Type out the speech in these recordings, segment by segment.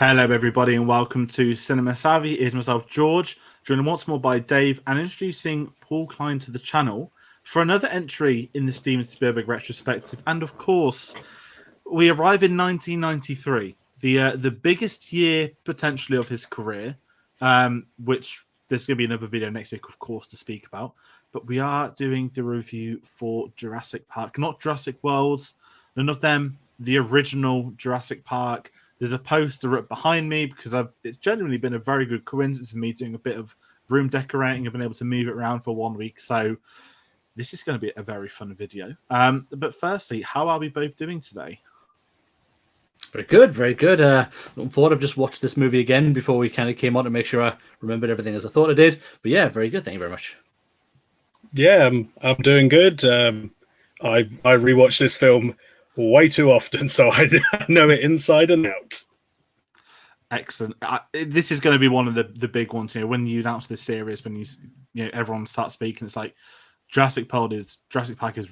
Hello, everybody, and welcome to Cinema Savvy. It is myself, George, joined once more by Dave, and introducing Paul Klein to the channel for another entry in the Steven Spielberg Retrospective. And of course, we arrive in 1993, the biggest year potentially of his career, which there's going to be another video next week, of course, to speak about. But we are doing the review for Jurassic Park, not Jurassic World, none of them, the original Jurassic Park. There's a poster up behind me because it's genuinely been a very good coincidence of me doing a bit of room decorating. I've been able to move it around for 1 week. So this is going to be a very fun video. But firstly, how are we both doing today? Very good, very good. Looking forward. I've just watched this movie again before we kind of came on to make sure I remembered everything as I thought I did. But yeah, very good. Thank you very much. Yeah, I'm doing good. I rewatch this film way too often, so I know it inside and out. Excellent. This is going to be one of the big ones. You know, when you announce this series, when everyone starts speaking, it's like Jurassic Park is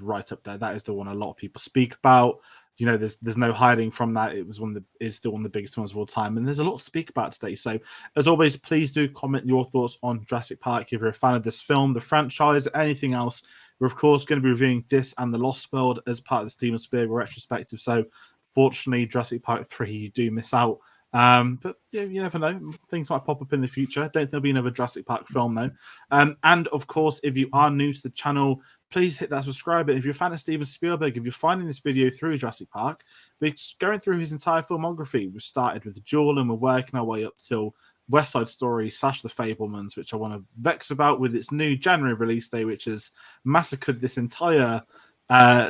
right up there. That is the one a lot of people speak about. You know, there's no hiding from that. It was is still one of the biggest ones of all time, and there's a lot to speak about today. So, as always, please do comment your thoughts on Jurassic Park if you're a fan of this film, the franchise, anything else. We're of course going to be reviewing this and The Lost World as part of the Steven Spielberg Retrospective. So, fortunately, Jurassic Park 3 you do miss out. But you never know. Things might pop up in the future. I don't think there'll be another Jurassic Park film, though. And, of course, if you are new to the channel, please hit that subscribe button. If you're a fan of Steven Spielberg, if you're finding this video through Jurassic Park, we're going through his entire filmography. We've started with Duel, and we're working our way up till West Side Story / The Fabelmans, which I want to vex about with its new January release day, which has massacred this entire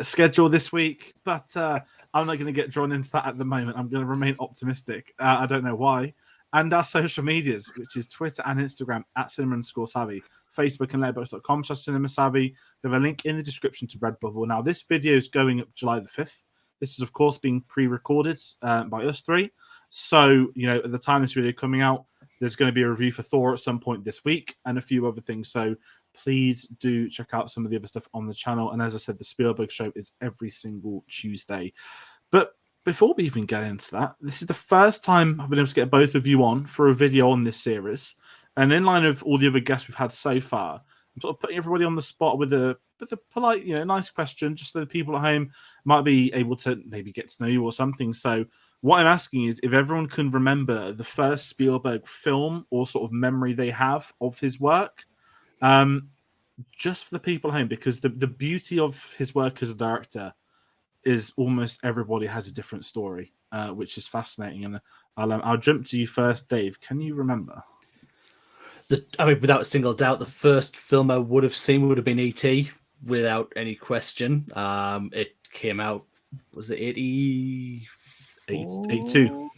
schedule this week. But I'm not going to get drawn into that at the moment. I'm going to remain optimistic. I don't know why. And our social medias, which is Twitter and Instagram at cinema_savvy, Facebook and letterboxd.com/cinemasavvy. We have a link in the description to Redbubble. Now, this video is going up July the 5th. This is, of course, being pre-recorded by us three. So, at the time this video coming out, there's going to be a review for Thor at some point this week and a few other things. So please do check out some of the other stuff on the channel. And as I said, the Spielberg show is every single Tuesday. But before we even get into that, this is the first time I've been able to get both of you on for a video on this series. And in line of all the other guests we've had so far, I'm sort of putting everybody on the spot with a polite, nice question, just so the people at home might be able to maybe get to know you or something. So what I'm asking is if everyone can remember the first Spielberg film or sort of memory they have of his work, just for the people at home, because the beauty of his work as a director is almost everybody has a different story, which is fascinating. And I'll jump to you first, Dave. Can you remember? Without a single doubt, the first film I would have seen would have been E.T., without any question. It came out, was it 82?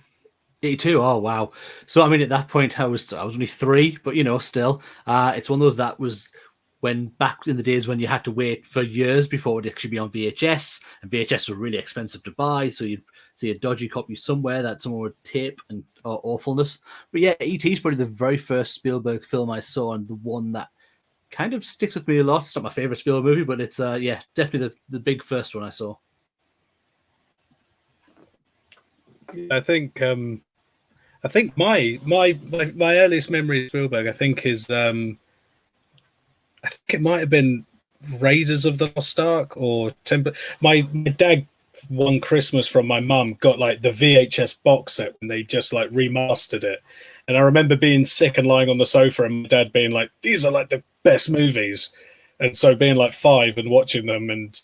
82. Oh wow! So at that point I was only 3, but still, it's one of those that was when back in the days when you had to wait for years before it would actually be on VHS, and VHS were really expensive to buy, so you'd see a dodgy copy somewhere that someone would tape and awfulness. But yeah, E.T. is probably the very first Spielberg film I saw, and the one that kind of sticks with me a lot. It's not my favorite Spielberg movie, but it's definitely the big first one I saw. I think my earliest memory of Spielberg, I think it might have been Raiders of the Lost Ark or Temple. My dad one Christmas from my mum got like the VHS box set and they just like remastered it. And I remember being sick and lying on the sofa and my dad being like, these are like the best movies. And so being like 5 and watching them, and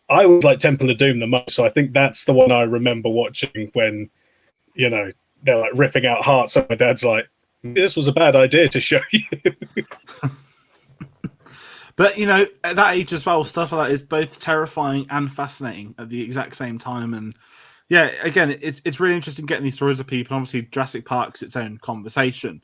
I was like Temple of Doom the most. So I think that's the one I remember watching when, they're like ripping out hearts. And my dad's like, this was a bad idea to show you. But, at that age as well, stuff like that is both terrifying and fascinating at the exact same time. And yeah, again, it's really interesting getting these stories of people. Obviously, Jurassic Park's its own conversation,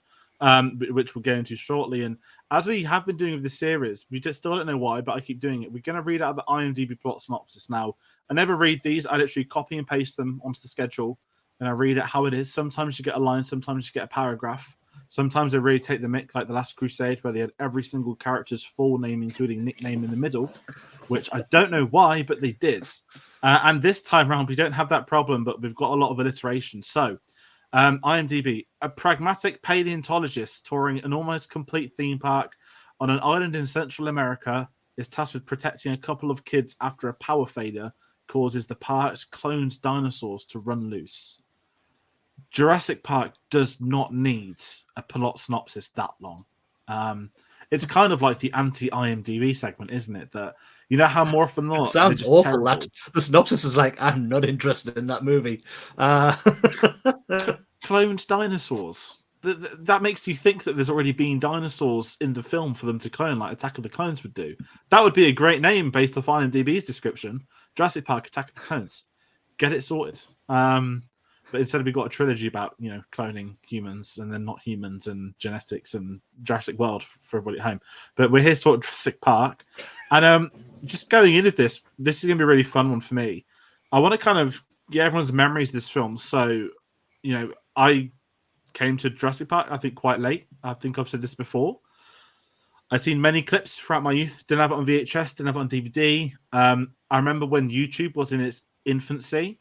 which we'll get into shortly. And as we have been doing with this series, we just still don't know why, but I keep doing it. We're going to read out the IMDb plot synopsis now. I never read these. I literally copy and paste them onto the schedule, and I read it how it is. Sometimes you get a line, sometimes you get a paragraph. Sometimes they really take the mick, like The Last Crusade, where they had every single character's full name, including nickname in the middle, which I don't know why, but they did. And this time around, we don't have that problem, but we've got a lot of alliteration. So IMDb: a pragmatic paleontologist touring an almost complete theme park on an island in Central America is tasked with protecting a couple of kids after a power failure causes the park's cloned dinosaurs to run loose. Jurassic Park does not need a plot synopsis that long. It's kind of like the anti-IMDb segment, isn't it? That you know how more often than not, sounds just awful. terrible. That the synopsis is like, I'm not interested in that movie. Cloned dinosaurs. That makes you think that there's already been dinosaurs in the film for them to clone, like Attack of the Clones would do. That would be a great name based off IMDb's description. Jurassic Park: Attack of the Clones. Get it sorted. But instead we've got a trilogy about, you know, cloning humans and then not humans and genetics and Jurassic World for everybody at home. But we're here to talk Jurassic Park. And just going into this is going to be a really fun one for me. I want to kind of get everyone's memories of this film. So, you know, I came to Jurassic Park, I think, quite late. I think I've said this before. I've seen many clips throughout my youth. Didn't have it on VHS, didn't have it on DVD. I remember when YouTube was in its infancy.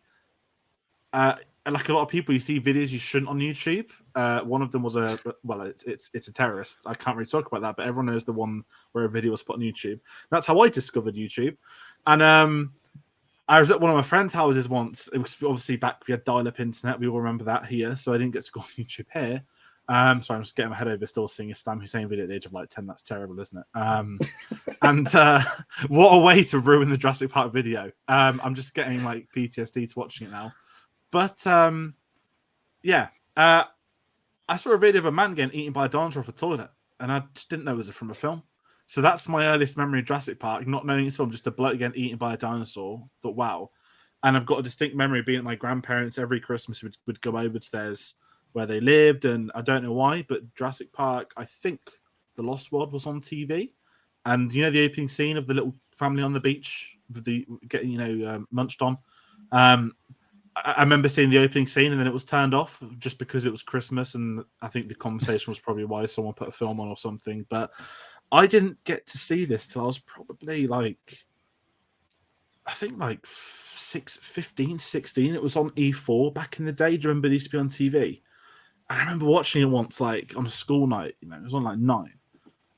Like a lot of people, you see videos you shouldn't on YouTube. One of them was it's a terrorist. I can't really talk about that, but everyone knows the one where a video was put on YouTube. That's how I discovered YouTube. And I was at one of my friends' houses once. It was obviously back, we had dial-up internet. We all remember that here, so I didn't get to go on YouTube here. Sorry, I'm just getting my head over still seeing a Saddam Hussein video at the age of like 10. That's terrible, isn't it? And what a way to ruin the Jurassic Park video. I'm just getting like PTSD to watching it now. But I saw a video of a man getting eaten by a dinosaur off a toilet, and I just didn't know it was from a film. So that's my earliest memory of Jurassic Park, not knowing it's film, just a bloke getting eaten by a dinosaur. Thought, wow. And I've got a distinct memory of being at my grandparents every Christmas. Would go over to theirs where they lived, and I don't know why, but Jurassic Park, I think The Lost World was on TV. And you know the opening scene of the little family on the beach with the getting munched on. I remember seeing the opening scene and then it was turned off just because it was Christmas, and I think the conversation was probably why someone put a film on or something. But I didn't get to see this till I was probably like 15, 16. It was on E4 back in the day. Do you remember it used to be on TV? And I remember watching it once, like on a school night. You know, it was on like 9.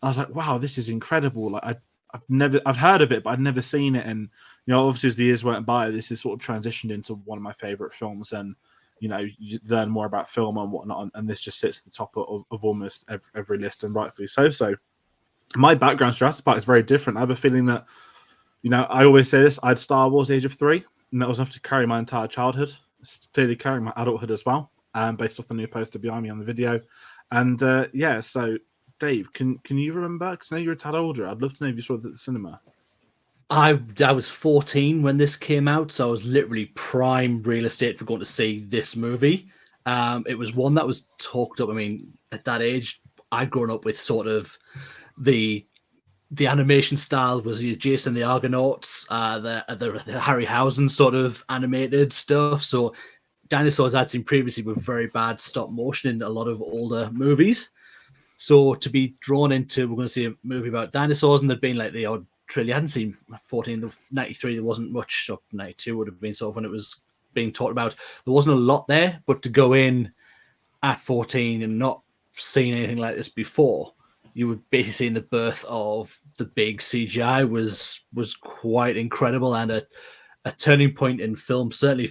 I was like, wow, this is incredible. Like I've heard of it, but I'd never seen it. And you know, obviously as the years went by, this is sort of transitioned into one of my favorite films. And you know, you learn more about film and whatnot. And this just sits at the top of almost every list, and rightfully so. So my background to Jurassic Park is very different. I have a feeling that, you know, I always say this: I had Star Wars at the age of 3, and that was enough to carry my entire childhood. It's clearly carrying my adulthood as well, based off the new poster behind me on the video. And so Dave, can you remember? Because I know you're a tad older. I'd love to know if you saw it at the cinema. I was 14 when this came out, so I was literally prime real estate for going to see this movie. It was one that was talked up. I mean, at that age, I'd grown up with sort of the animation style was Jason and the Argonauts, the Harryhausen sort of animated stuff. So dinosaurs I'd seen previously were very bad stop motion in a lot of older movies. So to be drawn into, we're going to see a movie about dinosaurs, and there'd been like the odd trilogy. I hadn't seen 93, there wasn't much. 92 would have been sort of when it was being talked about. There wasn't a lot there, but to go in at 14 and not seeing anything like this before, you were basically seeing the birth of the big CGI was quite incredible, and a turning point in film, certainly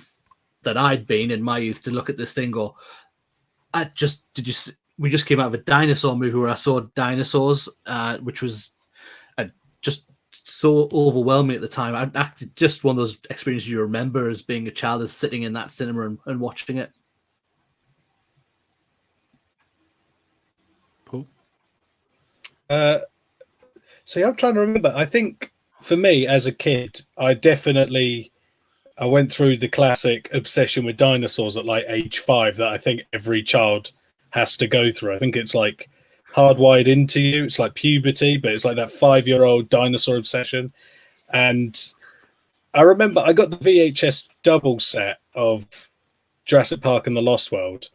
that I'd been in my youth, to look at this thing go, we just came out of a dinosaur movie where I saw dinosaurs, which was just so overwhelming at the time. Just one of those experiences you remember as being a child, as sitting in that cinema and watching it. Paul? See, I'm trying to remember. I think for me as a kid, I went through the classic obsession with dinosaurs at like age 5 that I think every child has to go through. I think it's like hardwired into you. It's like puberty, but it's like that 5-year-old dinosaur obsession. And I remember I got the VHS double set of Jurassic Park and The Lost World.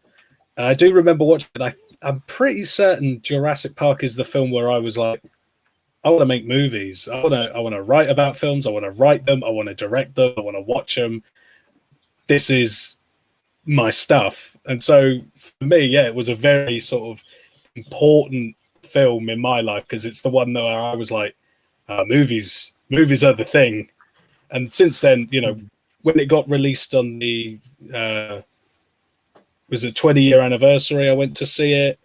And I do remember watching it. I'm pretty certain Jurassic Park is the film where I was like, I want to make movies. I want to write about films. I want to write them. I want to direct them. I want to watch them. This is my stuff. And so for me, yeah, it was a very sort of important film in my life because it's the one that I was like, movies are the thing. And since then, you know, when it got released on the was it 20-year anniversary, I went to see it.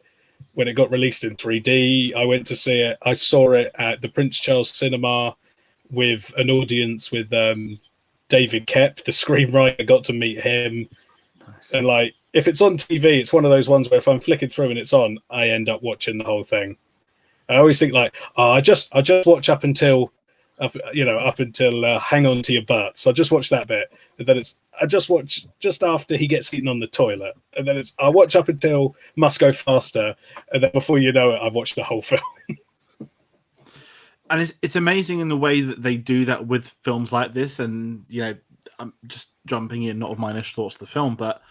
When it got released in 3D, I went to see it. I saw it at the Prince Charles Cinema with an audience with David Koepp, the screenwriter. I got to meet him. Nice. And like, if it's on TV, it's one of those ones where if I'm flicking through and it's on, I end up watching the whole thing. I always think like, oh, I just watch up until hang on to your butts. I just watch that bit, and then I just watch just after he gets eaten on the toilet, and then I watch up until must go faster, and then before you know it, I've watched the whole film. And it's amazing in the way that they do that with films like this. And you know, I'm just jumping in, not of my initial thoughts of the film, but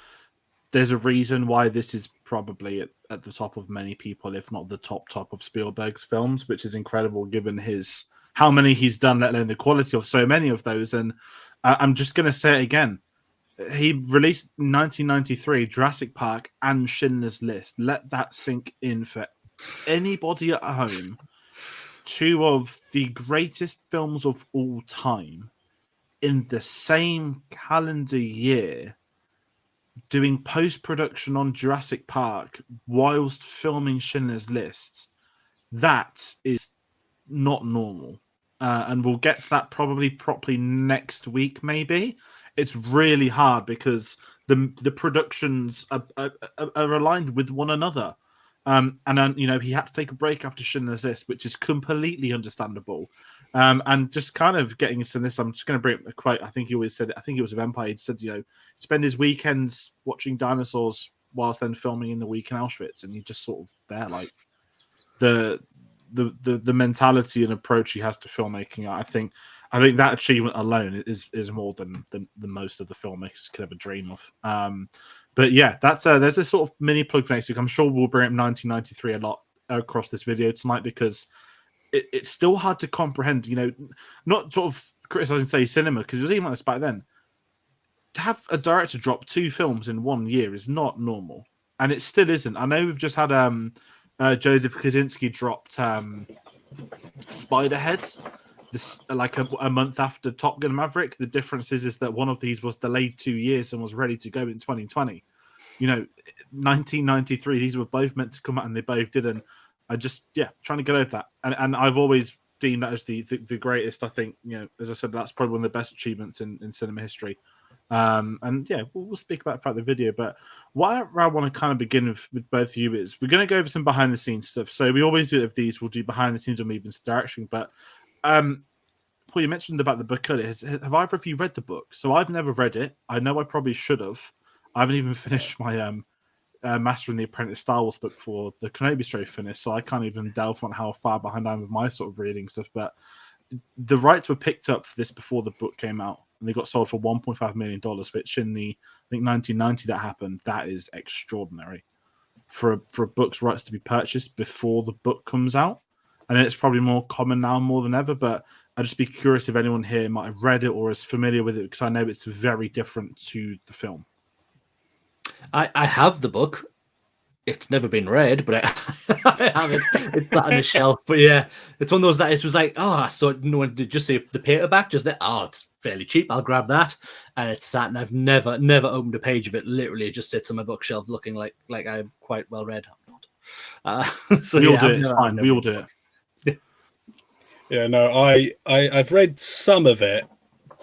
there's a reason why this is probably at the top of many people, if not the top of Spielberg's films, which is incredible given how many he's done, let alone the quality of so many of those. And I'm just going to say it again. He released in 1993 Jurassic Park and Schindler's List. Let that sink in for anybody at home. Two of the greatest films of all time in the same calendar year, doing post-production on Jurassic Park whilst filming Schindler's List. That is not normal. And we'll get to that probably properly next week, maybe. It's really hard because the productions are aligned with one another. And then, you know, he had to take a break after Schindler's List, which is completely understandable. And just kind of getting into this, I'm just going to bring up a quote. I think he always said it. I think it was of Empire. He said, you know, spend his weekends watching Dinosaurs whilst then filming in the week in Auschwitz. And you just sort of there, like the mentality and approach he has to filmmaking. I think that achievement alone is more than most of the filmmakers could ever dream of. But yeah, there's a sort of mini plug for next week. I'm sure we'll bring up 1993 a lot across this video tonight because it's still hard to comprehend. You know, not sort of criticizing say cinema because it was even like this back then. To have a director drop 2 films in 1 year is not normal, and it still isn't. I know we've just had Joseph Kosinski dropped Spiderhead this like a month after Top Gun Maverick. The difference is that one of these was delayed 2 years and was ready to go in 2020. You know, 1993, these were both meant to come out and they both didn't. I just, trying to get over that. And I've always deemed that as the greatest. I think, you know, as I said, that's probably one of the best achievements in cinema history. And yeah, we'll speak about it throughout the video. But what I want to kind of begin with both of you is we're going to go over some behind the scenes stuff. So we always do it with these. We'll do behind the scenes or moving direction. But Paul, you mentioned about the book. Have either of you read the book? So I've never read it. I know I probably should have. I haven't even finished my Master and the Apprentice Star Wars book before the Kenobi story finished. So I can't even delve on how far behind I am with my sort of reading stuff. But the rights were picked up for this before the book came out. And they got sold for $1.5 million, which in the, I think, 1990 that happened. That is extraordinary for a book's rights to be purchased before the book comes out. And then it's probably more common now more than ever. But I'd just be curious if anyone here might have read it or is familiar with it, because I know it's very different to the film. I have the book. It's never been read, but I have it. It's that on the shelf. But yeah, it's one of those that it was like, oh, I saw no one did just say the paperback, just that. Oh, it's fairly cheap. I'll grab that, and it's sat. And I've never opened a page of it. Literally, it just sits on my bookshelf, looking like I'm quite well read. So we all do it. It's fine. We all do it. Yeah, no, I've read some of it,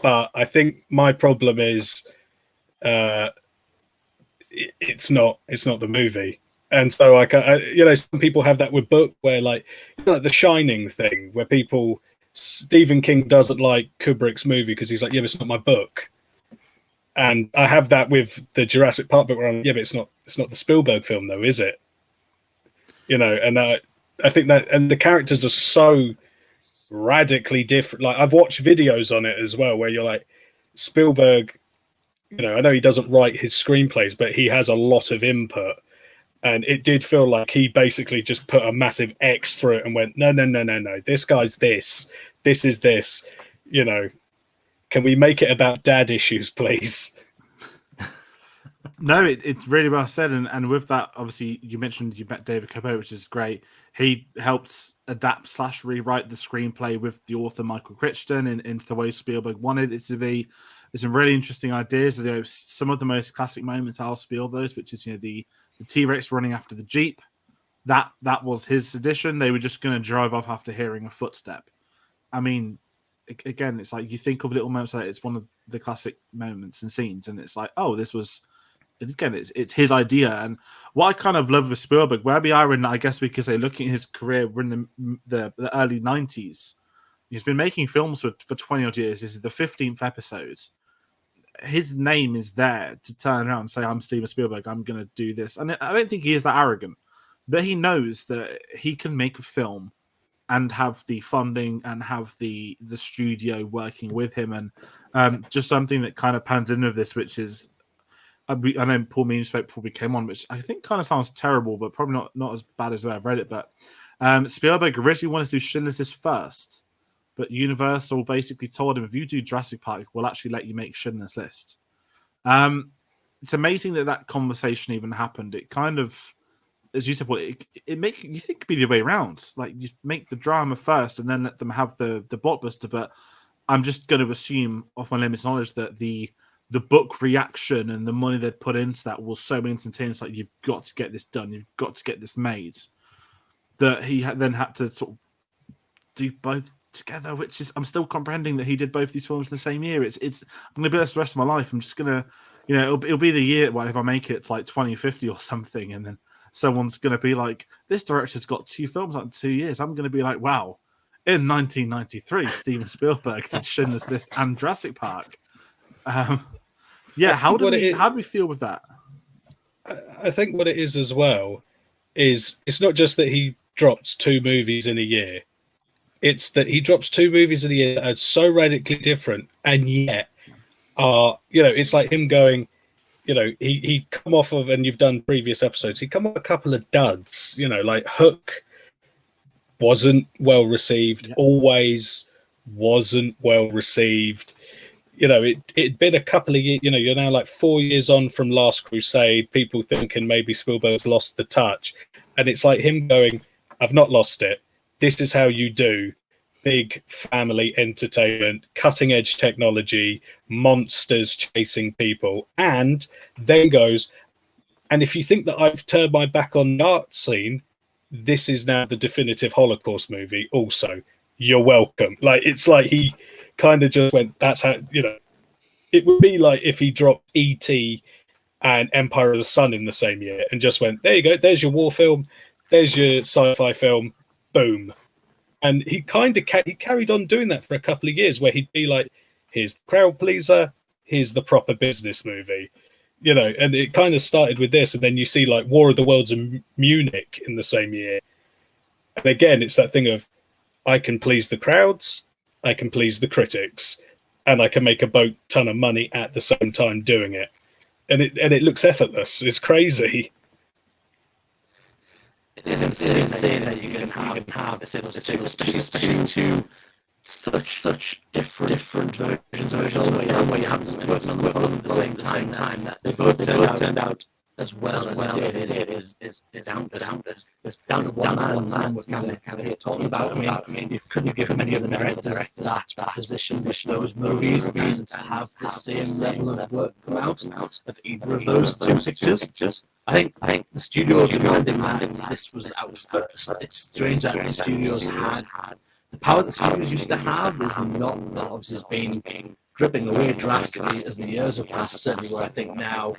but I think my problem is, it's not the movie. And so some people have that with book where like the Shining thing where Stephen King doesn't like Kubrick's movie because he's like, yeah, but it's not my book. And I have that with the Jurassic Park book where I'm, yeah, but it's not the Spielberg film though, is it? You know, and I think that, and the characters are so radically different. Like I've watched videos on it as well where you're like, Spielberg, you know, I know he doesn't write his screenplays, but he has a lot of input. And it did feel like he basically just put a massive X through it and went, no. This guy's this. This is this. You know, can we make it about dad issues, please? No, it's really well said, and with that, obviously, you mentioned you met David Cobo, which is great. He helped adapt / rewrite the screenplay with the author Michael Crichton into the way Spielberg wanted it to be. There's some really interesting ideas. You know, some of the most classic moments I'll spiel those, which is the T-Rex running after the Jeep. That was his suggestion. They were just going to drive off after hearing a footstep. I mean, again, it's like you think of little moments like it's one of the classic moments and scenes, and it's like, oh, this was. Again, it's his idea, and what I kind of love with Spielberg, where we are in, I guess we could say, looking at his career, we're in the early 90s. He's been making films for 20 odd years. This is the 15th episode. His name is there to turn around and say, "I'm Steven Spielberg. I'm going to do this." And I don't think he is that arrogant, but he knows that he can make a film and have the funding and have the studio working with him, and just something that kind of pans in with this, which is. I know Paul Mean spoke before we came on, which I think kind of sounds terrible, but probably not as bad as I've read it. But Spielberg originally wanted to do Schindler's List first, but Universal basically told him, if you do Jurassic Park, we'll actually let you make Schindler's List. It's amazing that conversation even happened. It kind of, as you said, it make you think it'd be the way around. Like you make the drama first and then let them have the blockbuster. But I'm just going to assume, off my limited knowledge, that the book reaction and the money they put into that was so instantaneous. Like, you've got to get this done. You've got to get this made. That he then had to sort of do both together, which is, I'm still comprehending that he did both these films in the same year. It's I'm going to be this the rest of my life. I'm just going to, it'll be the year, if I make it to like 2050 or something, and then someone's going to be like, this director's got 2 films out in 2 years. I'm going to be like, wow, in 1993, Steven Spielberg did Schindler's List and Jurassic Park. How do we feel with that? I think what it is as well is it's not just that he drops 2 movies in a year. It's that he drops 2 movies in a year that are so radically different, and yet it's like him going, he come off of, and you've done previous episodes, he come off a couple of duds, like Hook wasn't well received, Always wasn't well received. It'd been a couple of years, you're now like 4 years on from Last Crusade, people thinking maybe Spielberg's lost the touch. And it's like him going, I've not lost it. This is how you do big family entertainment, cutting edge technology, monsters chasing people. And then goes, and if you think that I've turned my back on the art scene, this is now the definitive Holocaust movie also. You're welcome. Like, it's like he kind of just went, that's how, it would be like if he dropped E.T. and Empire of the Sun in the same year and just went, there you go, there's your war film, there's your sci-fi film, boom. And he kind of he carried on doing that for a couple of years, where he'd be like, here's the crowd pleaser, here's the proper business movie, and it kind of started with this, and then you see like War of the Worlds and Munich in the same year. And again, it's that thing of, I can please the crowds, I can please the critics, and I can make a boat ton of money at the same time doing it. And it looks effortless. It's crazy. It is insane that you can have two such different versions of it, where you have them working on the both at the same time, that they both turned out as well as they did. Is down to one man. We're kind of here talking about. I mean, you couldn't give many other directors that position with those movies, and to have the same level of work come out of either of those 2 pictures. I think the studio demanding that this was out first. It's strange that the studios had the power that studios used to have is not obviously has been dripping away drastically as the years have passed. Certainly, where I think now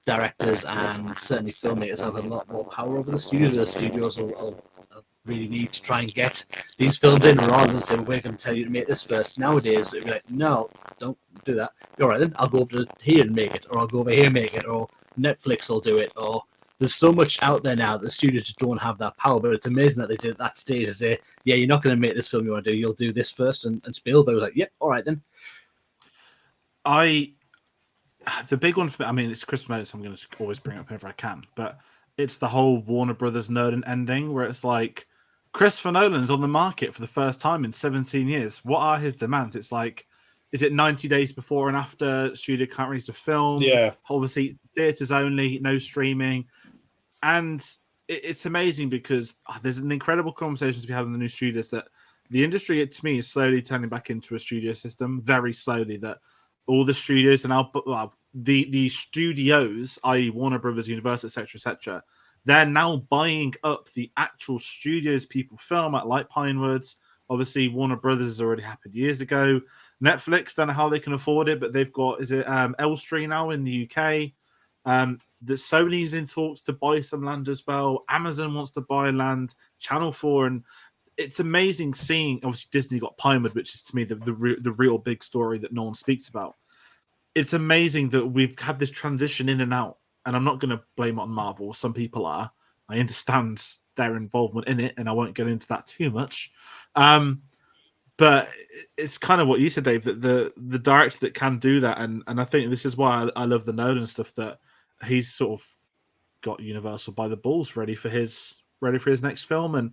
directors and certainly filmmakers have a lot more power over the studios. The studios will really need to try and get these films in, rather than say, we're going to tell you to make this first. Nowadays, it'd be like, no, don't do that. All right, then I'll go over to here and make it, or I'll go over here and make it, or Netflix will do it, or there's so much out there now that the studios just don't have that power. But it's amazing that they did at that stage to say, yeah, you're not going to make this film you want to do, you'll do this first. And Spielberg was like, yep, all right then. The big one for me, I mean, it's Chris Nolan, so I'm going to always bring it up whenever I can, but it's the whole Warner Brothers Nolan ending, where it's like, Christopher Nolan's on the market for the first time in 17 years. What are his demands? It's like, is it 90 days before and after studio can't release a film? Yeah. Obviously, theaters only, no streaming. And it's amazing because there's an incredible conversations we have in the new studios that the industry, to me, is slowly turning back into a studio system, very slowly, that all the studios are now, well, the studios, i.e. Warner Brothers, Universal, etc., they're now buying up the actual studios people film at, like Pinewoods. Obviously, Warner Brothers has already happened years ago. Netflix, don't know how they can afford it, but they've got, is it Elstree now in the UK? The Sony's in talks to buy some land as well. Amazon wants to buy land, Channel 4, and it's amazing seeing, obviously Disney got Pinewood, which is to me the real big story that no one speaks about. It's amazing that we've had this transition in and out, and I'm not going to blame it on Marvel. Some people are. I understand their involvement in it, and I won't get into that too much. But it's kind of what you said, Dave, that the director that can do that, and I think this is why I love the Nolan stuff, that he's sort of got Universal by the balls ready for his next film. And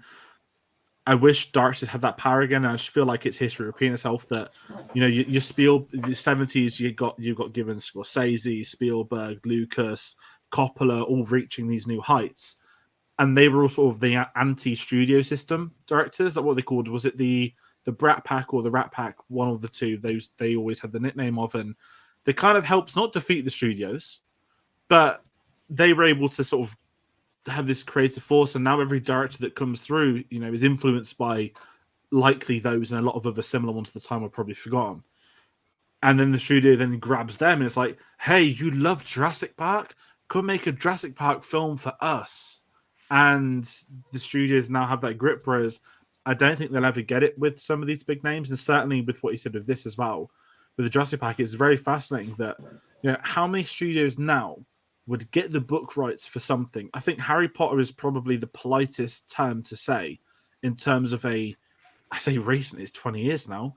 I wish directors had that power again. I just feel like it's history repeating itself, that, you know, your the 70s, you've got given Scorsese, Spielberg, Lucas, Coppola, all reaching these new heights. And they were all sort of the anti-studio system directors. Like, what they called, was it the Brat Pack or the Rat Pack? One of the two. They always had the nickname of, and they kind of helped not defeat the studios, but they were able to sort of have this creative force. And now every director that comes through, you know, is influenced by likely those, and a lot of other similar ones at the time are probably forgotten. And then the studio then grabs them and it's like, hey, you love Jurassic Park? Come make a Jurassic Park film for us. And the studios now have that grip, whereas I don't think they'll ever get it with some of these big names. And certainly with what you said of this as well, with the Jurassic Park, it's very fascinating that, you know, how many studios now would get the book rights for something. I think Harry Potter is probably the politest term to say in terms of I say recent, it's 20 years now,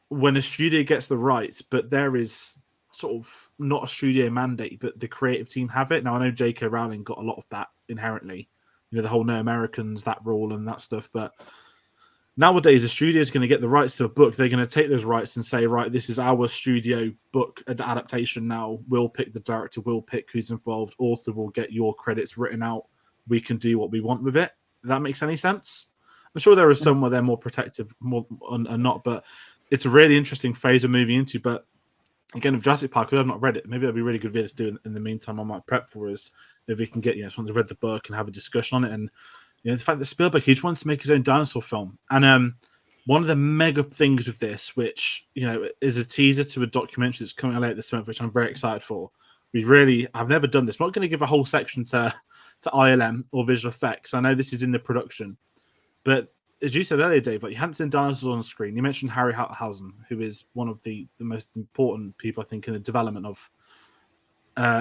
when a studio gets the rights, but there is sort of not a studio mandate, but the creative team have it. Now, I know J.K. Rowling got a lot of that inherently, you know, the whole No Americans, that rule and that stuff. But nowadays, the studio is going to get the rights to a book. They're going to take those rights and say, right, this is our studio book adaptation now. We'll pick the director, we'll pick who's involved. Author will get your credits written out. We can do what we want with it. If that makes any sense? I'm sure there are some where they're more protective, more and not, but it's a really interesting phase of moving into. But again, with Jurassic Park, I've not read it. Maybe that'd be a really good video to do in the meantime. I might prep for us if we can get, you know, someone to read the book and have a discussion on it. And, you know, the fact that Spielberg, he just wanted to make his own dinosaur film. And one of the mega things with this, which, you know, is a teaser to a documentary that's coming out later this month, which I'm very excited for. I've never done this. I'm not going to give a whole section to ILM or visual effects. I know this is in the production, but as you said earlier, Dave, like, you hadn't seen dinosaurs on the screen. You mentioned Harry Harryhausen, who is one of the most important people, I think, in the development of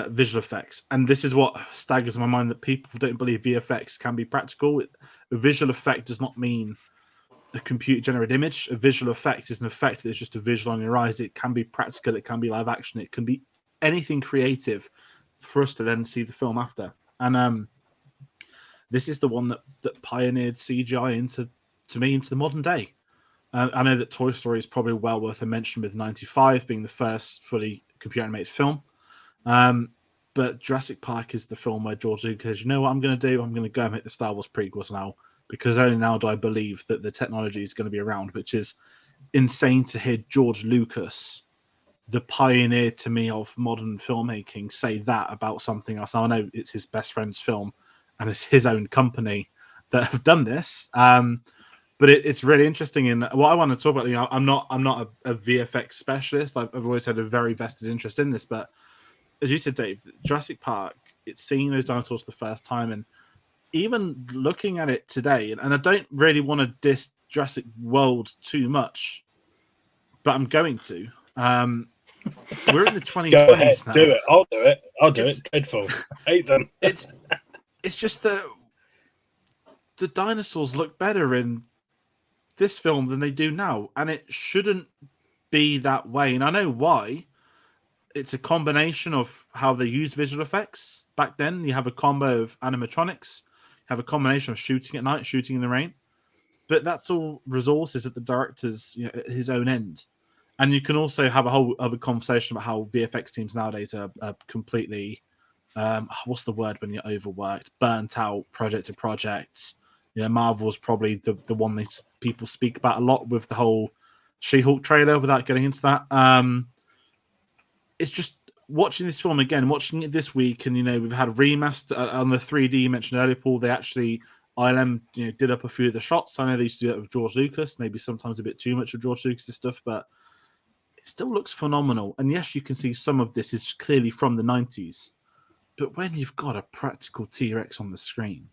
visual effects. And this is what staggers my mind, that people don't believe VFX can be practical. A visual effect does not mean a computer-generated image. A visual effect is an effect that's just a visual on your eyes. It can be practical. It can be live action. It can be anything creative for us to then see the film after. And this is the one that pioneered CGI into the modern day. I know that Toy Story is probably well worth a mention, with 95 being the first fully computer-animated film. But Jurassic Park is the film where George Lucas says, you know what I'm going to do? I'm going to go and make the Star Wars prequels now, because only now do I believe that the technology is going to be around, which is insane to hear George Lucas, the pioneer to me of modern filmmaking, say that about something else. Now, I know it's his best friend's film and it's his own company that have done this. But it's really interesting. And what I want to talk about, you know, I'm not a VFX specialist. I've always had a very vested interest in this. But as you said, Dave, Jurassic Park, it's seeing those dinosaurs for the first time, and even looking at it today, and I don't really want to diss Jurassic World too much, but I'm going to. We're in the 2020s now. Do it. I'll do it. I'll do it. Dreadful. Hate them. It's just that the dinosaurs look better in this film than they do now, and it shouldn't be that way. And I know why. It's a combination of how they used visual effects back then. You have a combo of animatronics, you have a combination of shooting at night, shooting in the rain, but that's all resources at the director's, you know, at his own end. And you can also have a whole other conversation about how VFX teams nowadays are completely, what's the word when you're overworked, burnt out, project to project. Marvel's probably the one that people speak about a lot with the whole She-Hulk trailer. Without getting into that, it's just watching this film again, watching it this week, and we've had a remaster on the 3D you mentioned earlier, Paul. They actually ILM did up a few of the shots. I know they used to do that with George Lucas, maybe sometimes a bit too much of George Lucas' stuff, but it still looks phenomenal. And yes, you can see some of this is clearly from the 90s, but when you've got a practical T-Rex on the screen,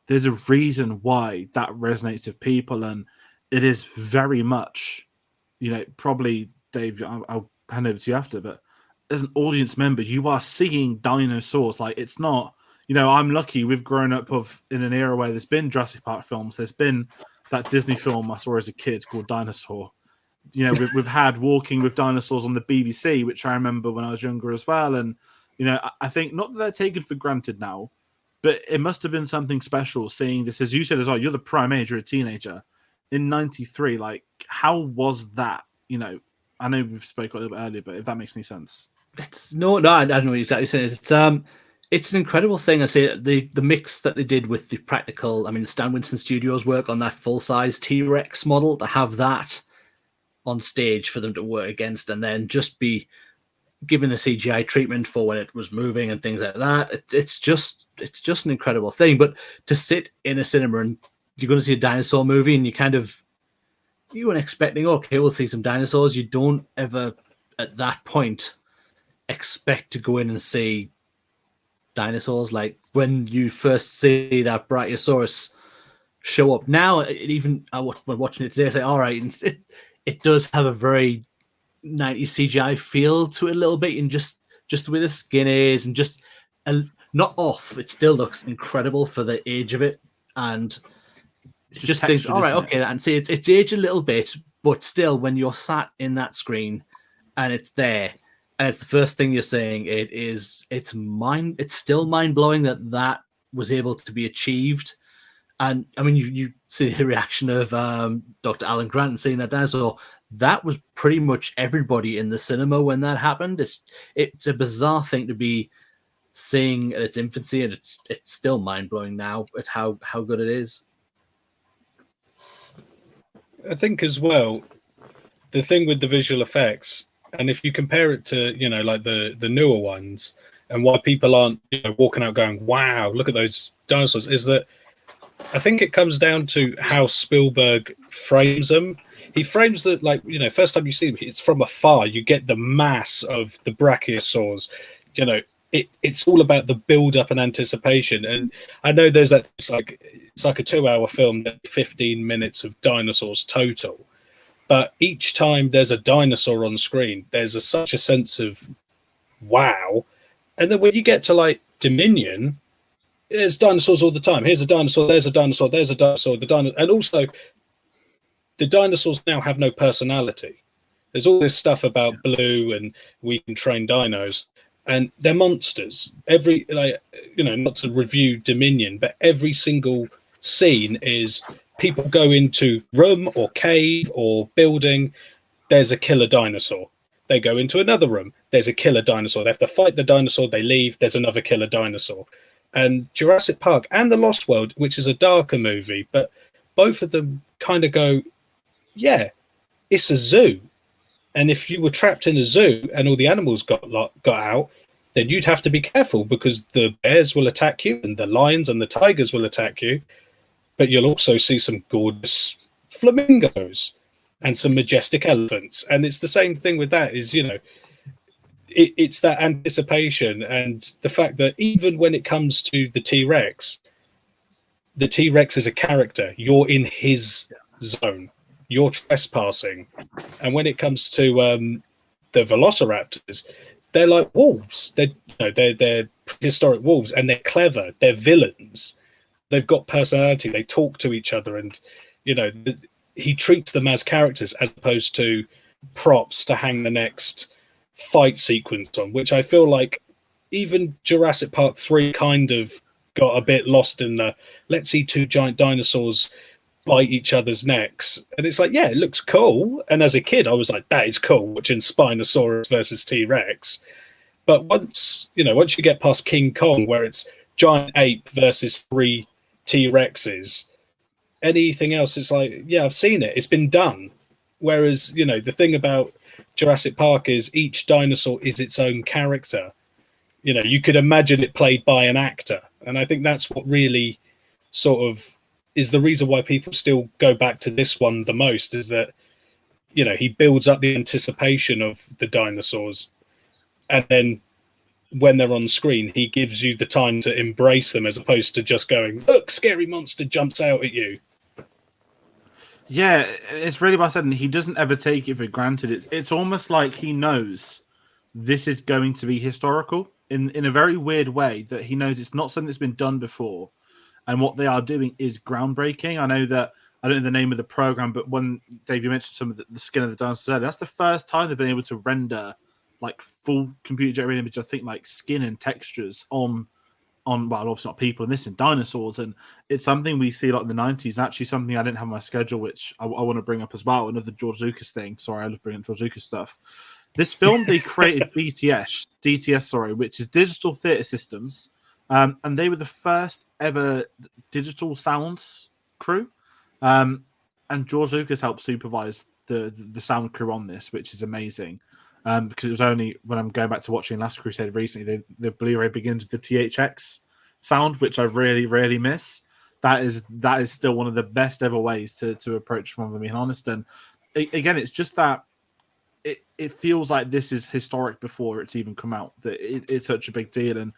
there's a reason why that resonates with people, and it is very much, probably, Dave, I'll hand over to you after, but as an audience member, you are seeing dinosaurs. Like, it's not, I'm lucky we've grown up in an era where there's been Jurassic Park films. There's been that Disney film I saw as a kid called Dinosaur. We've had Walking with Dinosaurs on the BBC, which I remember when I was younger as well. And, I think not that they're taken for granted now, but it must have been something special seeing this, as you said as well, you're the prime age, you're a teenager. In 93, like, how was that? I know we've spoken a little bit earlier, but if that makes any sense. I don't know what exactly saying. It's an incredible thing. I say the mix that they did with the practical. I mean, the Stan Winston Studios work on that full size T-Rex model, to have that on stage for them to work against, and then just be given the CGI treatment for when it was moving and things like that. It's just an incredible thing. But to sit in a cinema and you're going to see a dinosaur movie, and you weren't expecting, okay, we'll see some dinosaurs. You don't ever at that point expect to go in and see dinosaurs. Like when you first see that Brachiosaurus show up now, when watching it today, I say, all right, it does have a very 90s CGI feel to it a little bit, and just the way the skin is, and just not off. It still looks incredible for the age of it, and just think, all right, okay, and see, it's aged a little bit, but still, when you're sat in that screen and it's there, and it's the first thing you're saying, it's still mind blowing that was able to be achieved. And I mean, you see the reaction of Dr. Alan Grant and seeing that dinosaur. That was pretty much everybody in the cinema when that happened. It's a bizarre thing to be seeing at its infancy, and it's still mind blowing now at how good it is. I think as well, the thing with the visual effects, and if you compare it to like the newer ones, and why people aren't walking out going, "Wow, look at those dinosaurs," is that I think it comes down to how Spielberg frames them. He frames that first time you see them, it's from afar. You get the mass of the brachiosaurs. It's all about the build up and anticipation. And I know there's that it's like a 2-hour film, 15 minutes of dinosaurs total. But each time there's a dinosaur on screen, there's such a sense of wow. And then when you get to like Dominion, there's dinosaurs all the time. Here's a dinosaur, there's a dinosaur, there's a dinosaur, and also the dinosaurs now have no personality. There's all this stuff about Blue and we can train dinos, and they're monsters. Not to review Dominion, but every single scene is people go into room or cave or building, there's a killer dinosaur. They go into another room, there's a killer dinosaur. They have to fight the dinosaur, they leave, there's another killer dinosaur. And Jurassic Park and The Lost World, which is a darker movie, but both of them kind of go, yeah, it's a zoo. And if you were trapped in a zoo and all the animals got out, then you'd have to be careful because the bears will attack you and the lions and the tigers will attack you. But you'll also see some gorgeous flamingos and some majestic elephants. And it's the same thing with that is, it's that anticipation and the fact that even when it comes to the T-Rex is a character. You're in his zone. You're trespassing. And when it comes to the velociraptors, they're like wolves. They're prehistoric wolves, and they're clever. They're villains. They've got personality. They talk to each other, and he treats them as characters as opposed to props to hang the next fight sequence on, which I feel like even Jurassic Park 3 kind of got a bit lost in the let's see two giant dinosaurs bite each other's necks, and it's like, yeah, it looks cool. And as a kid, I was like, that is cool, watching Spinosaurus versus T-Rex. But once you get past King Kong, where it's giant ape versus 3 T-Rexes, anything else, it's like, yeah, I've seen it. It's been done. Whereas, the thing about Jurassic Park is each dinosaur is its own character. You could imagine it played by an actor. And I think that's what really sort of is the reason why people still go back to this one the most, is that, he builds up the anticipation of the dinosaurs. And then when they're on screen, he gives you the time to embrace them, as opposed to just going, look, scary monster jumps out at you. Yeah, it's really well said, and he doesn't ever take it for granted. It's almost like he knows this is going to be historical in a very weird way, that he knows it's not something that's been done before, and what they are doing is groundbreaking. I know that I don't know the name of the program, but when Dave, you mentioned some of the skin of the dinosaurs, that's the first time they've been able to render like full computer generated image. I think like skin and textures on well, obviously not people in this, in dinosaurs, and it's something we see a lot in the 90s, and actually something I didn't have on my schedule, which I want to bring up as well, another George Lucas thing. Sorry, I love bringing up George Lucas stuff. This film, they created DTS, which is Digital Theatre Systems, and they were the first ever digital sound crew, and George Lucas helped supervise the sound crew on this, which is amazing. Because it was only when I'm going back to watching Last Crusade recently, the Blu-ray begins with the THX sound, which I really, really miss. That is still one of the best ever ways to approach from being honest. And again, it's just that it feels like this is historic before it's even come out. That it's such a big deal, and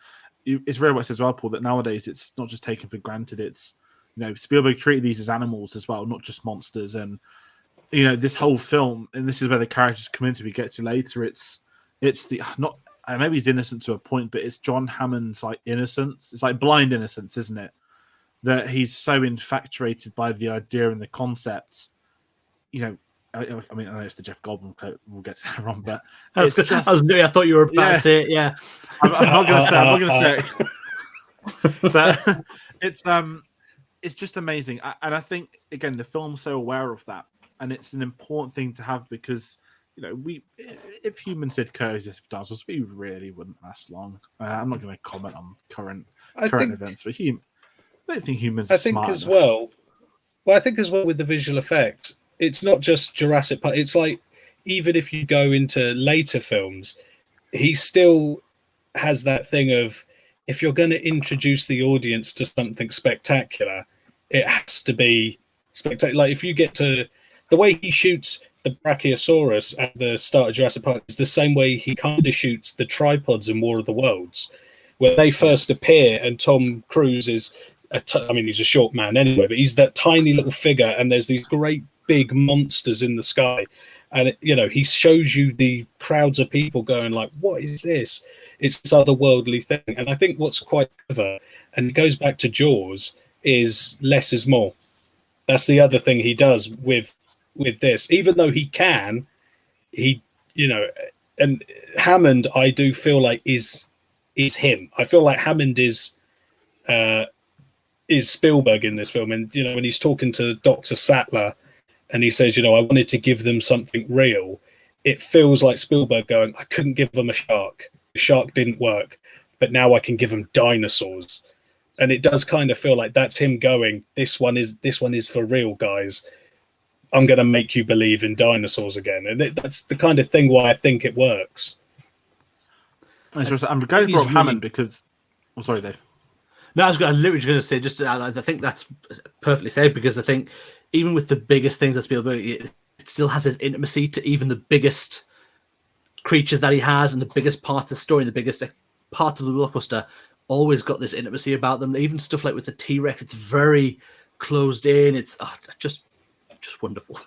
it's really what it says as well, Paul, that nowadays it's not just taken for granted. It's Spielberg treated these as animals as well, not just monsters. And this whole film, and this is where the characters come into, we get to later, it's the not maybe he's innocent to a point, but it's John Hammond's like innocence. It's like blind innocence, isn't it? That he's so infatuated by the idea and the concept. I mean, I know it's the Jeff Goldblum quote. We'll get to that wrong, but I thought you were about to say it. Yeah, I'm not going to say it. But it's just amazing, and I think again the film's so aware of that. And it's an important thing to have, because if humans did coexist with dinosaurs, we really wouldn't last long. I'm not going to comment on current events, but I don't think humans. I think as well. Well, I think as well with the visual effects, it's not just Jurassic Park. It's like even if you go into later films, he still has that thing of, if you're going to introduce the audience to something spectacular, it has to be spectacular. Like if you get to the way he shoots the Brachiosaurus at the start of Jurassic Park is the same way he kind of shoots the tripods in War of the Worlds, where they first appear, and Tom Cruise is, he's a short man anyway, but he's that tiny little figure, and there's these great big monsters in the sky, and he shows you the crowds of people going like, what is this? It's this otherworldly thing. And I think what's quite clever, and it goes back to Jaws, is less is more. That's the other thing he does with this, even though and Hammond, I do feel like is him. I feel like Hammond is Spielberg in this film. And when he's talking to Dr. Sattler and he says, I wanted to give them something real, it feels like Spielberg going, I couldn't give them a shark. The shark didn't work, but now I can give them dinosaurs. And it does kind of feel like that's him going, this one is for real, guys. I'm going to make you believe in dinosaurs again. And that's the kind of thing why I think it works. I'm going to Hammond because... I'm sorry, Dave. No, I was literally going to say, I think that's perfectly said, because I think even with the biggest things that Spielberg, it still has his intimacy to even the biggest creatures that he has, and the biggest part of the story, and the biggest part of the blockbuster, always got this intimacy about them. Even stuff like with the T-Rex, it's very closed in. It's just wonderful.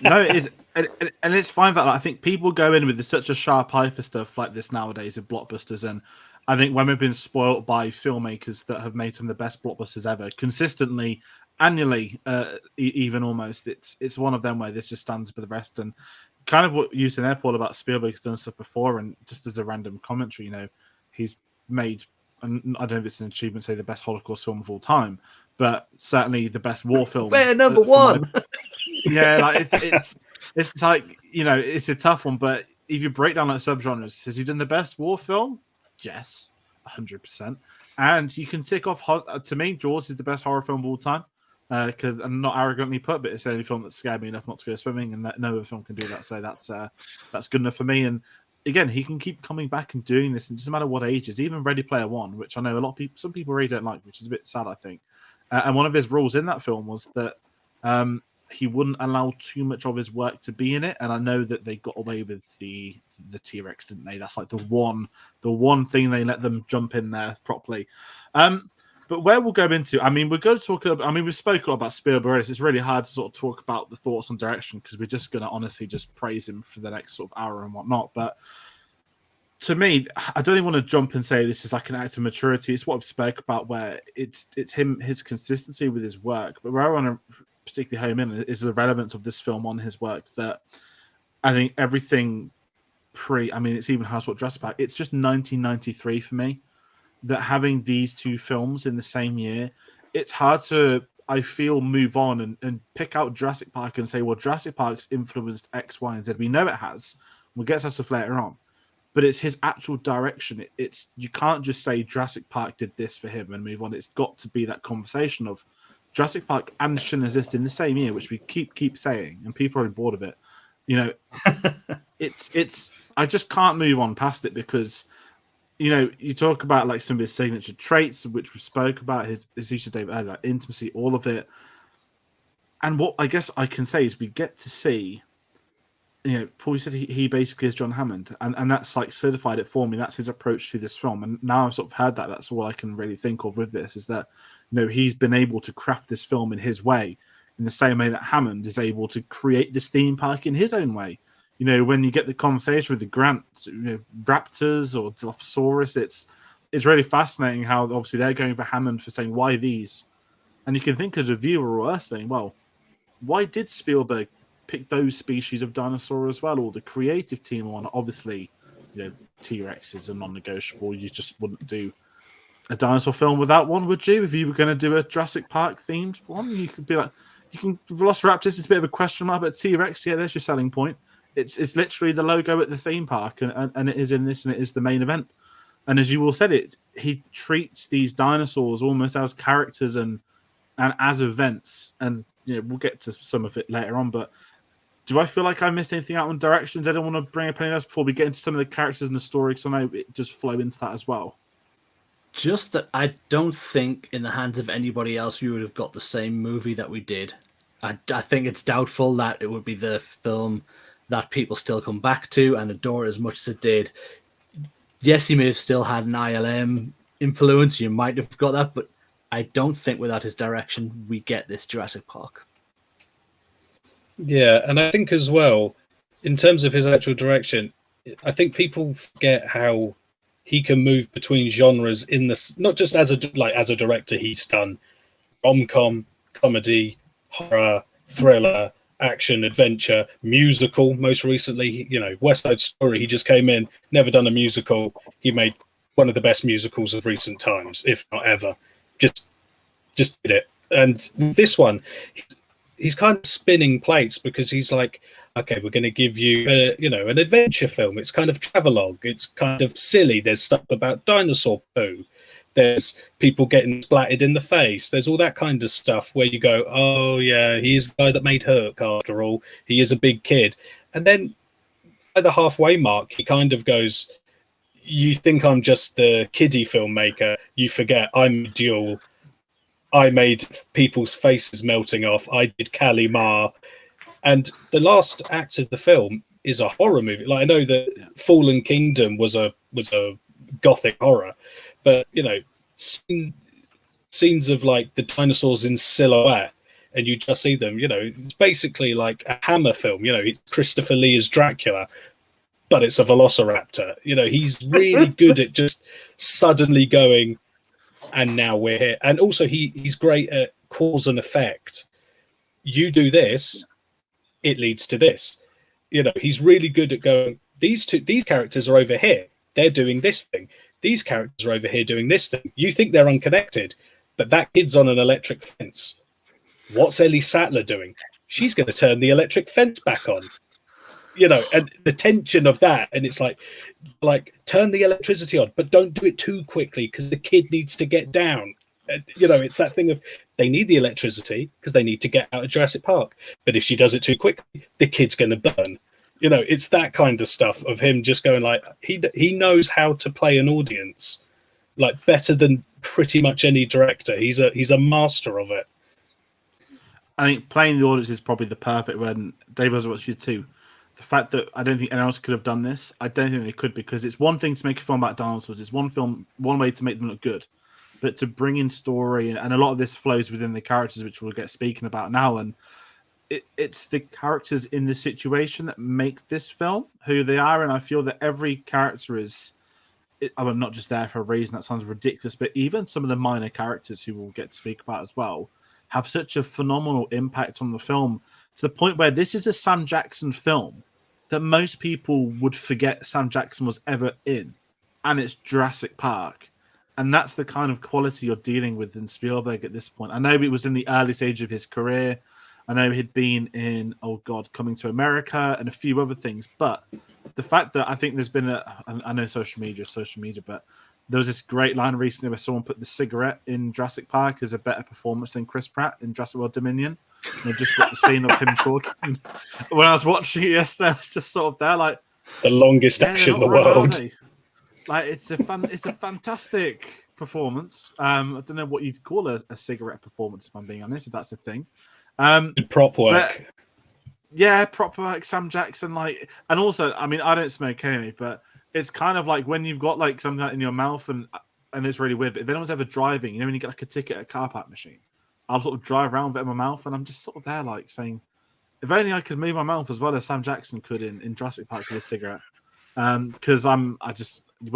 No, it is, and it's fine that I think people go in with such a sharp eye for stuff like this nowadays of blockbusters, and I think when we've been spoiled by filmmakers that have made some of the best blockbusters ever, consistently, annually, even almost, it's one of them where this just stands for the rest. And kind of what you said there, Paul, about Spielberg's done stuff before, and just as a random commentary, he's made and I don't know if it's an achievement, say the best Holocaust film of all time, but certainly the best war film. We're number one. Yeah, like it's like, you know, it's a tough one, but if you break down like subgenres, has he done the best war film? Yes, 100%. And you can tick off. To me, Jaws is the best horror film of all time. Because I'm not arrogantly put, but it's the only film that scared me enough not to go swimming, and no other film can do that. So that's good enough for me. And again, he can keep coming back and doing this, and it doesn't matter what ages. Even Ready Player One, which I know a lot of people, some people really don't like, which is a bit sad, I think. And one of his rules in that film was that he wouldn't allow too much of his work to be in it. And I know that they got away with the T-Rex, didn't they? That's like the one thing they let them jump in there properly. But where we'll go into, I mean, we're going to talk. I mean, we spoke a lot about Spielberg. It's really hard to sort of talk about the thoughts on direction because we're just going to honestly just praise him for the next sort of hour and whatnot. But to me, I don't even want to jump and say this is like an act of maturity. It's what I've spoke about, where it's him, his consistency with his work. But where I want to particularly home in is the relevance of this film on his work. That I think everything I mean, it's even House of Jurassic Park. It's just 1993 for me. That having these two films in the same year, it's hard to, I feel, move on and pick out Jurassic Park and say, well, Jurassic Park's influenced X, Y, and Z. We know it has. We'll get to that stuff later on. But it's his actual direction. It's you can't just say Jurassic Park did this for him and move on. It's got to be that conversation of Jurassic Park and Schindler's List in the same year, which we keep saying, and people are bored of it. You know, it's I just can't move on past it because, you know, you talk about like some of his signature traits, which we spoke about, his use of David earlier, like intimacy, all of it. And what I guess I can say is we get to see, you know, Paul said he basically is John Hammond, and that's like certified it for me. That's his approach to this film. And now I've sort of heard that. That's all I can really think of with this is that, you know, he's been able to craft this film in his way, in the same way that Hammond is able to create this theme park in his own way. You know, when you get the conversation with the raptors or Dilophosaurus, it's really fascinating how obviously they're going for Hammond for saying, why these? And you can think as a viewer or us saying, well, why did Spielberg pick those species of dinosaur as well? Or the creative team on, obviously, you know, T-Rex is a non-negotiable. You just wouldn't do a dinosaur film without one, would you? If you were going to do a Jurassic Park themed one, you could be like, Velociraptors, it's a bit of a question mark, but T-Rex, yeah, there's your selling point. It's literally the logo at the theme park, and it is in this, and it is the main event. And as you all said, he treats these dinosaurs almost as characters and as events. And you know, we'll get to some of it later on. But do I feel like I missed anything out on directions? I don't want to bring up anything else before we get into some of the characters and the story, because I know it just flow into that as well. Just that I don't think in the hands of anybody else we would have got the same movie that we did. I think it's doubtful that it would be the film that people still come back to and adore as much as it did. Yes, he may have still had an ILM influence. You might have got that, but I don't think without his direction we get this Jurassic Park. Yeah, and I think as well, in terms of his actual direction, I think people forget how he can move between genres in this. Not just as a director, he's done rom-com, comedy, horror, thriller, action, adventure, musical. Most recently, you know, West Side Story. He just came in, never done a musical. He made one of the best musicals of recent times, if not ever. Just did it. And with this one, he's kind of spinning plates because he's like, okay, we're going to give you, an adventure film. It's kind of travelogue. It's kind of silly. There's stuff about dinosaur poo. There's people getting splattered in the face. There's all that kind of stuff where you go, oh, yeah, he is the guy that made Hook, after all. He is a big kid. And then at the halfway mark, he kind of goes, you think I'm just the kiddie filmmaker. You forget I'm Duel. I made people's faces melting off. I did Kalimar. And the last act of the film is a horror movie. Like, I know that Fallen Kingdom was a gothic horror, but you know, scenes of like the dinosaurs in silhouette, and you just see them. You know, it's basically like a Hammer film. You know, it's Christopher Lee as Dracula, but it's a Velociraptor. You know, he's really good at just suddenly going, and now we're here. And also, he's great at cause and effect. You do this, it leads to this. You know, he's really good at going, these characters are over here, they're doing this thing. these characters are over here doing this thing. You think they're unconnected, but that kid's on an electric fence. What's Ellie Sattler doing? She's going to turn the electric fence back on. And the tension of that, and it's like turn the electricity on, but don't do it too quickly because the kid needs to get down. And, it's that thing of they need the electricity because they need to get out of Jurassic Park. But if she does it too quickly, the kid's going to burn. It's that kind of stuff of him just going like he knows how to play an audience like better than pretty much any director. He's a master of it. I think playing the audience is probably the perfect one. Dave was watching you too. The fact that I don't think anyone else could have done this, I don't think they could, because it's one thing to make a film about dinosaurs. It's one way to make them look good, but to bring in story, and a lot of this flows within the characters, which we'll get speaking about now. And it's the characters in the situation that make this film who they are. And I feel that every character is, I'm not just there for a reason. That sounds ridiculous, but even some of the minor characters who we'll get to speak about as well have such a phenomenal impact on the film, to the point where this is a Sam Jackson film that most people would forget Sam Jackson was ever in, and it's Jurassic Park. And that's the kind of quality you're dealing with in Spielberg at this point. I know it was in the early stage of his career. I know he'd been in, Coming to America and a few other things. But the fact that I think there's been I know social media, but there was this great line recently where someone put the cigarette in Jurassic Park as a better performance than Chris Pratt in Jurassic World Dominion. And I just got the scene of him talking. When I was watching it yesterday, I was just sort of there like... The longest action in the world. Like, it's a fantastic performance. I don't know what you'd call a cigarette performance, if I'm being honest, if that's a thing. Good prop work. Prop work, Sam Jackson. And also, I mean, I don't smoke anyway, but it's kind of like when you've got like something in your mouth, and it's really weird. But if anyone's ever driving, when you get like a ticket at a car park machine, I'll sort of drive around with it in my mouth, and I'm just sort of there like saying, if only I could move my mouth as well as Sam Jackson could in Jurassic Park with a cigarette. Because when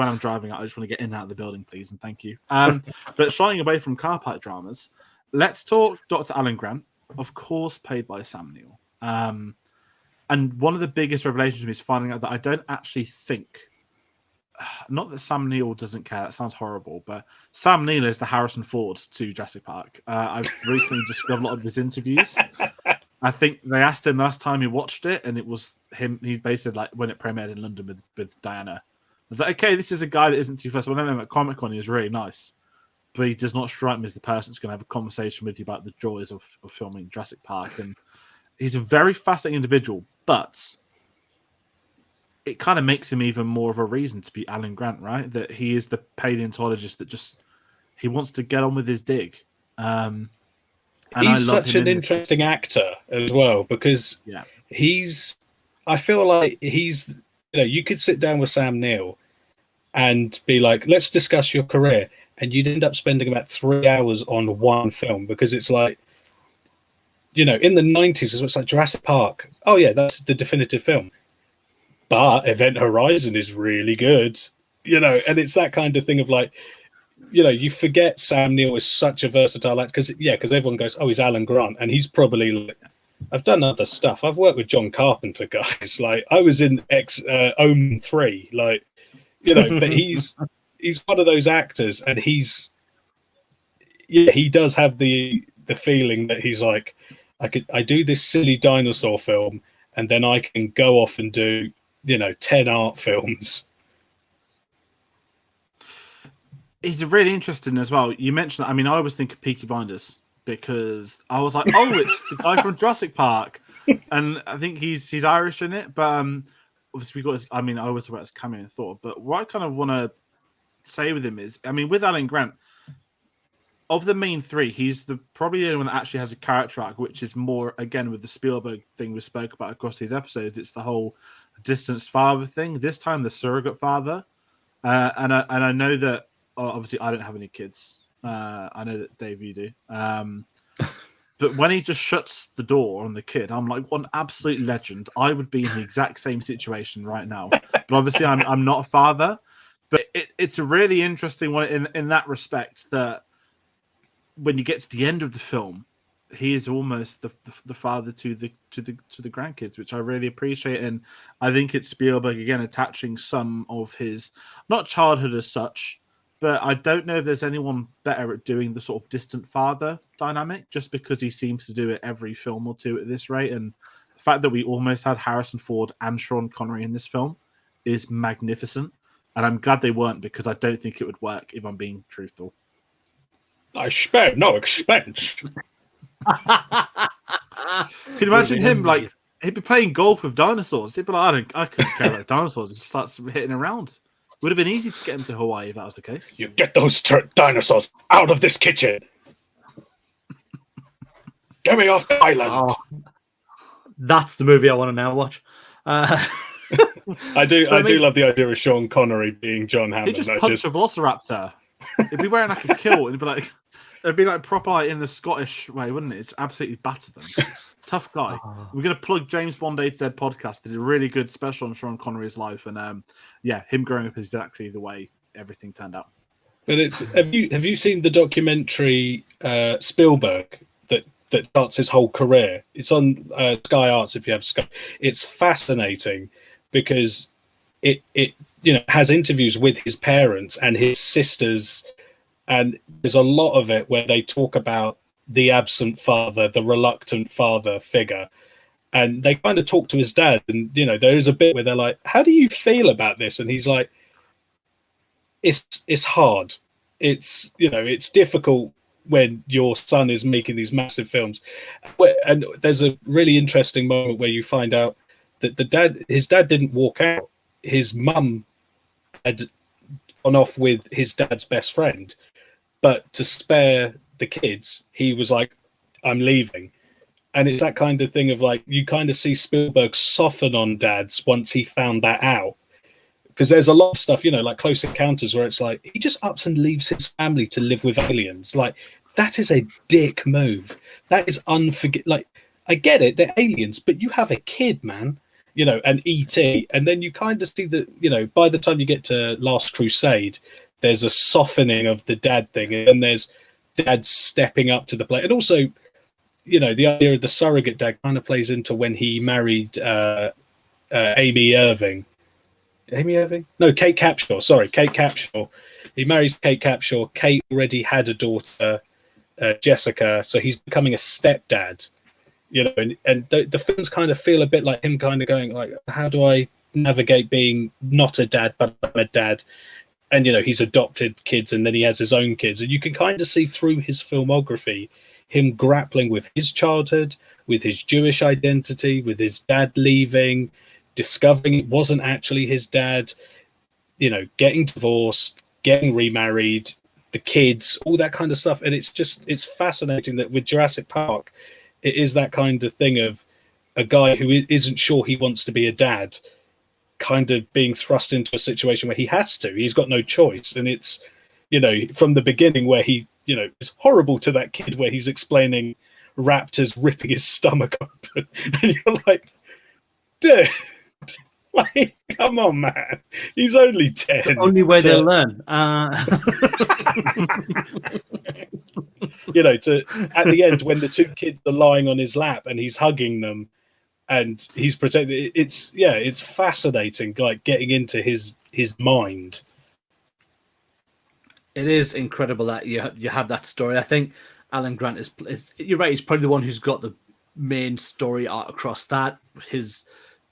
I'm driving, I just want to get in and out of the building, please, and thank you. But shying away from car park dramas, let's talk Dr. Alan Grant, of course, played by Sam Neill. And one of the biggest revelations to me is finding out that I don't actually think, not that Sam Neill doesn't care, that sounds horrible, but Sam Neill is the Harrison Ford to Jurassic Park. I've recently discovered a lot of his interviews. I think they asked him the last time he watched it, and it was him. He's basically like when it premiered in London with Diana. I was like, okay, this is a guy that isn't too fussed. When I met him at Comic-Con, he was really nice, but he does not strike me as the person that's going to have a conversation with you about the joys of filming Jurassic Park. And he's a very fascinating individual, but it kind of makes him even more of a reason to be Alan Grant, right? That he is the paleontologist that he wants to get on with his dig. He's such an interesting actor as well, because I feel like you could sit down with Sam Neill and be like, let's discuss your career. And you'd end up spending about 3 hours on one film, because it's like, in the 90s, it's like Jurassic Park. Oh yeah, that's the definitive film. But Event Horizon is really good, and it's that kind of thing of like, you forget Sam Neill is such a versatile actor because everyone goes, oh, he's Alan Grant, and he's probably like, I've done other stuff. I've worked with John Carpenter, guys. Like I was in Omen 3, like, but he's one of those actors, and he does have the feeling that he's like, I do this silly dinosaur film, and then I can go off and do 10 art films. He's really interesting as well. You mentioned that. I mean, I always think of Peaky Blinders because I was like, oh, it's the guy from Jurassic Park, and I think he's Irish in it. But obviously, we got his, I always talk about his cameo in Thor. But what I kind of want to say with him is, with Alan Grant, of the main three, he's probably the only one that actually has a character arc, which is more, again, with the Spielberg thing we spoke about across these episodes. It's the whole distanced father thing. This time, the surrogate father, and I know that. Obviously, I don't have any kids. I know that Dave, you do. But when he just shuts the door on the kid, I'm like, what an absolute legend. I would be in the exact same situation right now. But obviously, I'm not a father. But it's a really interesting one in that respect, that when you get to the end of the film, he is almost the father to the grandkids, which I really appreciate. And I think it's Spielberg again attaching some of his not childhood as such, but I don't know if there's anyone better at doing the sort of distant father dynamic, just because he seems to do it every film or two at this rate. And the fact that we almost had Harrison Ford and Sean Connery in this film is magnificent. And I'm glad they weren't, because I don't think it would work, if I'm being truthful. I spared no expense. Can you imagine him, like, he'd be playing golf with dinosaurs? He'd be like, I couldn't care about dinosaurs. He just starts hitting around. Would have been easy to get him to Hawaii if that was the case. You get those dinosaurs out of this kitchen. Get me off the island. Oh, that's the movie I want to now watch. I do love the idea of Sean Connery being John Hammond. He'd just punch a velociraptor. He'd be wearing like a kilt. And it'd be like proper like in the Scottish way, wouldn't it? It's absolutely batter them. Tough guy. We're going to plug James Bond A to Z podcast. There's a really good special on Sean Connery's life, and him growing up is exactly the way everything turned out. But have you seen the documentary Spielberg that starts his whole career? It's on Sky Arts if you have Sky. It's fascinating because it has interviews with his parents and his sisters, and there's a lot of it where they talk about the absent father, the reluctant father figure, and they kind of talk to his dad, and there is a bit where they're like, how do you feel about this? And he's like, it's hard, it's difficult when your son is making these massive films. And there's a really interesting moment where you find out that his dad didn't walk out. His mum had gone off with his dad's best friend, but to spare the kids, he was like, I'm leaving. And it's that kind of thing of like, you kind of see Spielberg soften on dads once he found that out. Because there's a lot of stuff, like Close Encounters, where it's like, he just ups and leaves his family to live with aliens. Like, that is a dick move. That is like, I get it, they're aliens, but you have a kid, man. And E.T. And then you kind of see that, by the time you get to Last Crusade, there's a softening of the dad thing. And then there's dad stepping up to the plate. And also, the idea of the surrogate dad kind of plays into when he married Amy Irving. Amy Irving? No, Kate Capshaw. Sorry, Kate Capshaw. He marries Kate Capshaw. Kate already had a daughter, Jessica, so he's becoming a stepdad. And the films kind of feel a bit like him kind of going like, how do I navigate being not a dad, but I'm a dad? And, he's adopted kids and then he has his own kids. And you can kind of see through his filmography, him grappling with his childhood, with his Jewish identity, with his dad leaving, discovering it wasn't actually his dad, getting divorced, getting remarried, the kids, all that kind of stuff. And it's fascinating that with Jurassic Park, it is that kind of thing of a guy who isn't sure he wants to be a dad kind of being thrust into a situation where he has to. He's got no choice. And it's, from the beginning where he, it's horrible to that kid where he's explaining raptors ripping his stomach open. And you're like, dude, like, come on, man. He's only 10. Only way they'll learn. At the end when the two kids are lying on his lap and he's hugging them and he's protected, it's fascinating, like getting into his mind. It is incredible that you have that story. I think Alan Grant is you're right, he's probably the one who's got the main story art across that, his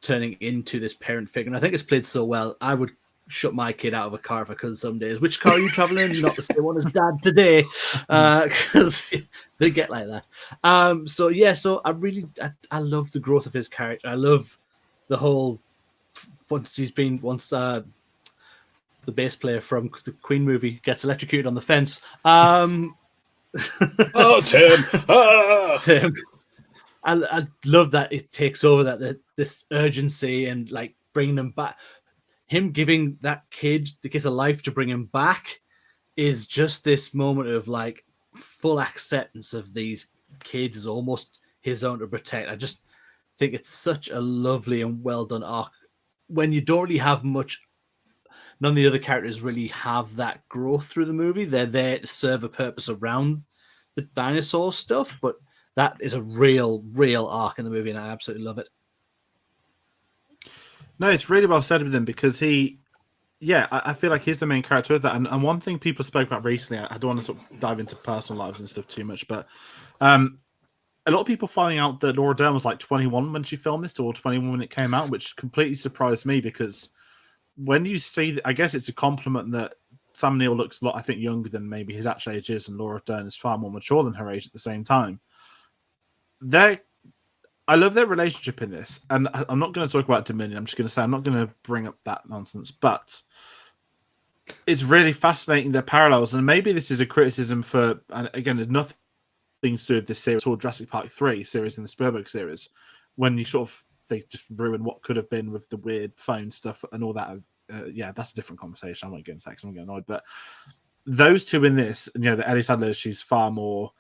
turning into this parent figure. And I think it's played so well. I would shut my kid out of a car if I could some days. Which car are you traveling in? Not the same one as dad today, because they get like that. So I love the growth of his character. I love the whole once the bass player from the Queen movie gets electrocuted on the fence. Oh, Tim! Tim. I love that it takes over this urgency and like bringing them back. Him giving that kid the kiss of life to bring him back is just this moment of like full acceptance of these kids is almost his own to protect. I just think it's such a lovely and well done arc when you don't really have much. None of the other characters really have that growth through the movie. They're there to serve a purpose around the dinosaur stuff, but that is a real arc in the movie, and I absolutely love it. No, it's really well said with him because I feel like he's the main character of that. And one thing people spoke about recently, I don't want to sort of dive into personal lives and stuff too much, but a lot of people finding out that Laura Dern was like 21 when she filmed this, or 21 when it came out, which completely surprised me because when you see, I guess it's a compliment that Sam Neill looks a lot, I think, younger than maybe his actual age is, and Laura Dern is far more mature than her age at the same time. I love their relationship in this, and I'm not going to talk about Dominion. I'm just going to say I'm not going to bring up that nonsense, but it's really fascinating their parallels, and maybe this is a criticism for, and again, there's nothing to do with this series or Jurassic Park 3 series in the Spielberg series, when you sort of, they just ruin what could have been with the weird phone stuff and all that. That's a different conversation. I won't get into that because I'm getting annoyed, but those two in this, the Ellie Sadler, she's far more,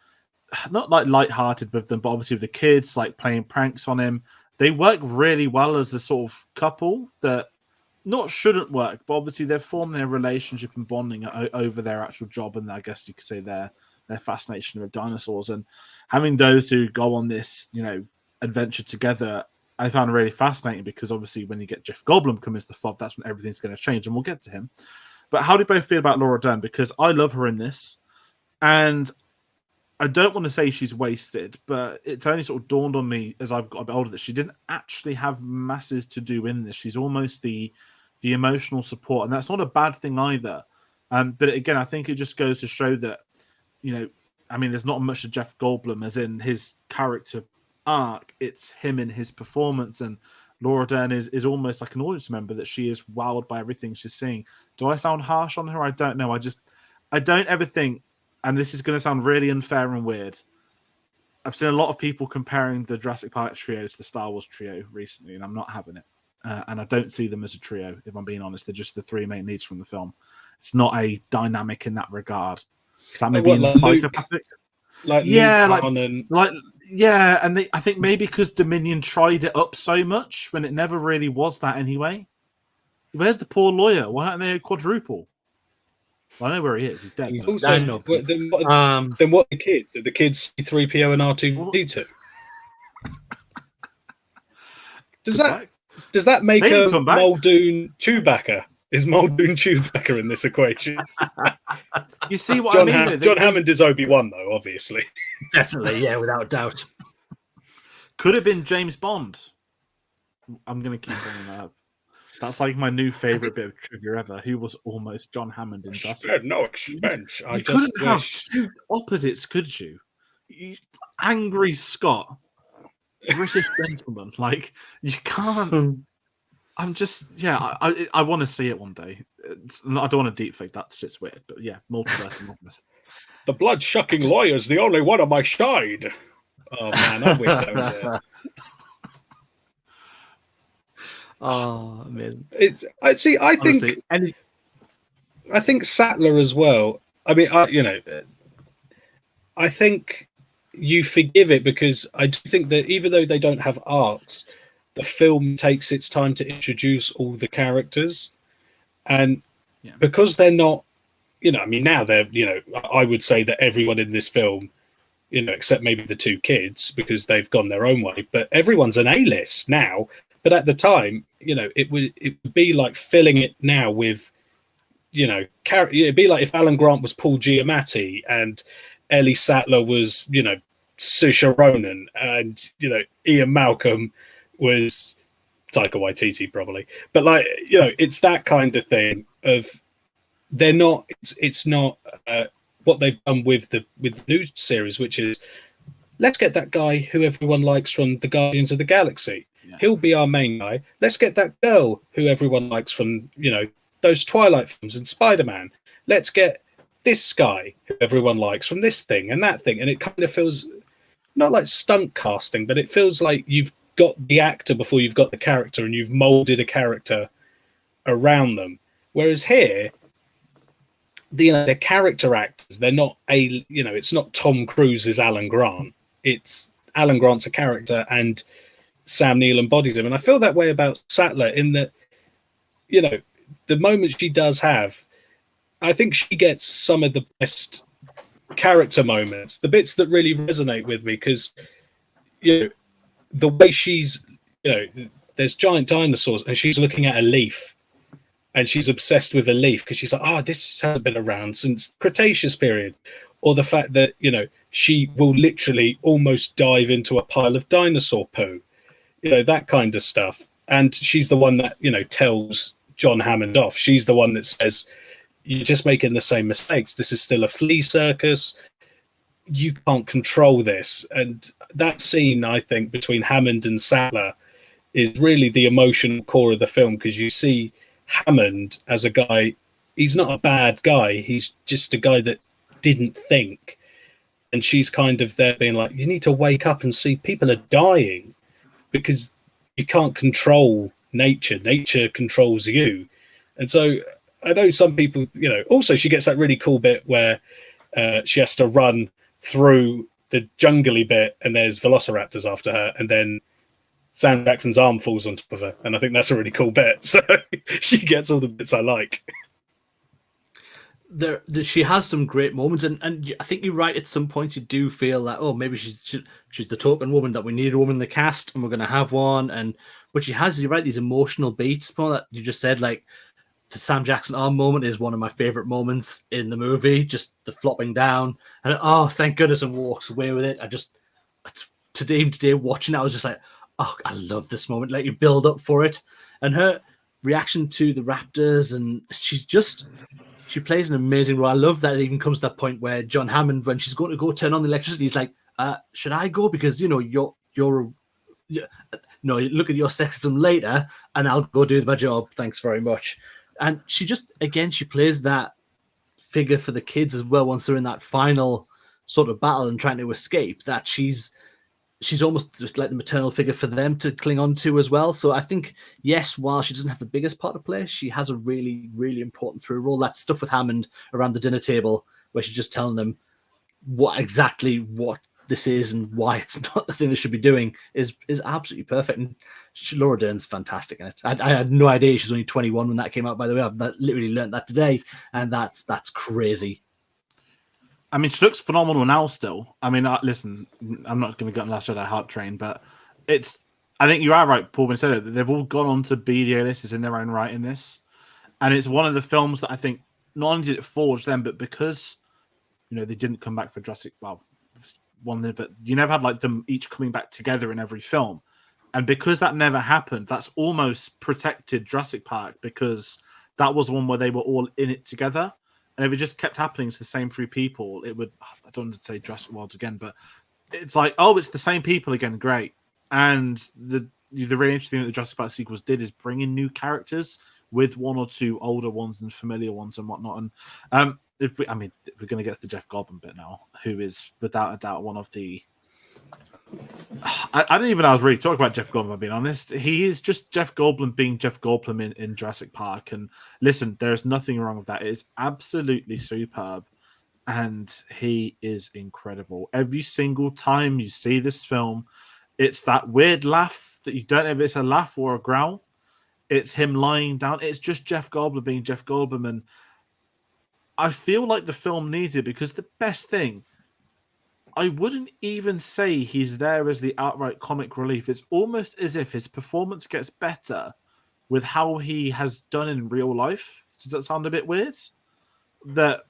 not like light-hearted with them, but obviously with the kids, like playing pranks on him. They work really well as a sort of couple that not shouldn't work, but obviously they've formed their relationship and bonding over their actual job, and I guess you could say their fascination with dinosaurs. And having those two go on this, adventure together, I found really fascinating because obviously when you get Jeff Goldblum come as the FOB, that's when everything's going to change, and we'll get to him. But how do you both feel about Laura Dern? Because I love her in this, and I don't want to say she's wasted, but it's only sort of dawned on me as I've got a bit older that she didn't actually have masses to do in this. She's almost the emotional support, and that's not a bad thing either. But again, I think it just goes to show that, there's not much of Jeff Goldblum as in his character arc. It's him in his performance, and Laura Dern is almost like an audience member, that she is wowed by everything she's seeing. Do I sound harsh on her? I don't know. I don't ever think, and this is going to sound really unfair and weird, I've seen a lot of people comparing the Jurassic Park trio to the Star Wars trio recently, and I'm not having it. And I don't see them as a trio, if I'm being honest. They're just the three main leads from the film. It's not a dynamic in that regard. Is that maybe like psychopathic? And I think maybe because Dominion tried it up so much when it never really was that anyway. Where's the poor lawyer? Why aren't they a quadruple? Well, I know where he is. He's dead. He's also, then what the kids? Are the kids C-3PO and R2-D2? Does that make a Muldoon Chewbacca? Is Muldoon Chewbacca in this equation? You see what I mean? John Hammond is Obi-Wan, though, obviously. Definitely, yeah, without doubt. Could have been James Bond. I'm going to keep bringing that up. That's like my new favourite bit of trivia ever. Who was almost John Hammond in Jurassic? No expense. You couldn't have two opposites, could you? Angry Scott, British gentleman. Like, you can't. I'm just, I want to see it one day. I don't want to deep fake that shit's weird, but yeah, multiverse and madness. The blood-sucking lawyer's the only one on my side. Oh man, I wish that was it. Oh man, I think Sattler as well. I mean, I think you forgive it because I do think that even though they don't have arcs, the film takes its time to introduce all the characters, and because they're not, now they're, I would say that everyone in this film, except maybe the two kids because they've gone their own way, but everyone's an A-list now. But at the time, it would be like filling it now with, it'd be like if Alan Grant was Paul Giamatti and Ellie Sattler was, Saoirse Ronan, and, Ian Malcolm was Taika Waititi probably. But it's that kind of thing of they're not, it's not what they've done with the new series, which is let's get that guy who everyone likes from the Guardians of the Galaxy. He'll be our main guy. Let's get that girl who everyone likes from, those Twilight films and Spider-Man. Let's get this guy who everyone likes from this thing and that thing. And it kind of feels not like stunt casting, but it feels like you've got the actor before you've got the character and you've molded a character around them. Whereas here, they're character actors. They're not it's not Tom Cruise's Alan Grant. It's Alan Grant's a character and Sam Neill embodies him. And I feel that way about Sattler in that, the moments she does have, I think she gets some of the best character moments, the bits that really resonate with me, because the way she's, there's giant dinosaurs and she's looking at a leaf and she's obsessed with a leaf because she's like, oh, this hasn't been around since the Cretaceous period. Or the fact that, she will literally almost dive into a pile of dinosaur poo, that kind of stuff. And she's the one that, tells John Hammond off. She's the one that says, you're just making the same mistakes. This is still a flea circus. You can't control this. And that scene, I think, between Hammond and Sattler is really the emotional core of the film, because you see Hammond as a guy. He's not a bad guy. He's just a guy that didn't think. And she's kind of there being like, you need to wake up and see people are dying, because you can't control nature. Nature controls you. And so I know some people, also she gets that really cool bit where she has to run through the jungly bit and there's velociraptors after her, and then Sam Jackson's arm falls on top of her. And I think that's a really cool bit. So she gets all the bits I like. She has some great moments, and I think you're right. At some points, you do feel like, oh, maybe she's the token woman that we need a woman in the cast, and we're going to have one. But she has, you're right, these emotional beats. More that you just said, like the Sam Jackson arm moment is one of my favorite moments in the movie. Just the flopping down, and oh, thank goodness, and walks away with it. Today watching it, I was just like, oh, I love this moment. Like you build up for it, and her reaction to the raptors, and she plays an amazing role. I love that it even comes to that point where John Hammond, when she's going to go turn on the electricity, he's like, should I go? Because, you're look at your sexism later and I'll go do my job. Thanks very much. And she just, again, she plays that figure for the kids as well once they're in that final sort of battle and trying to escape, that she's almost just like the maternal figure for them to cling on to as well. So I think, yes, while she doesn't have the biggest part to play, she has a really, really important through role. That stuff with Hammond around the dinner table where she's just telling them what this is and why it's not the thing they should be doing is absolutely perfect. And Laura Dern's fantastic in it. I had no idea she was only 21 when that came out, by the way. I've literally learned that today, and that's crazy. I mean, she looks phenomenal now still. I mean, listen, I'm not going to get on Last Jedi Hype train, but I think you are right, Paul, when you said it. They've all gone on to be the A-listers in their own right in this. And it's one of the films that I think not only did it forge them, but because, they didn't come back for Jurassic, but you never had like them each coming back together in every film. And because that never happened, that's almost protected Jurassic Park, because that was one where they were all in it together. And if it just kept happening to the same three people, it would, I don't want to say Jurassic World again, but it's like, oh, it's the same people again. Great. And the really interesting thing that the Jurassic Park sequels did is bring in new characters with one or two older ones and familiar ones and whatnot. And we're going to get to the Jeff Goldblum bit now, who is without a doubt one of the, I don't even know I was really talking about Jeff Goldblum, I'm being honest. He is just Jeff Goldblum being Jeff Goldblum in Jurassic Park. And listen, there's nothing wrong with that. It is absolutely superb. And he is incredible. Every single time you see this film, it's that weird laugh that you don't know if it's a laugh or a growl. It's him lying down. It's just Jeff Goldblum being Jeff Goldblum. And I feel like the film needs it, because the best thing, I wouldn't even say he's there as the outright comic relief. It's almost as if his performance gets better with how he has done in real life. Does that sound a bit weird? That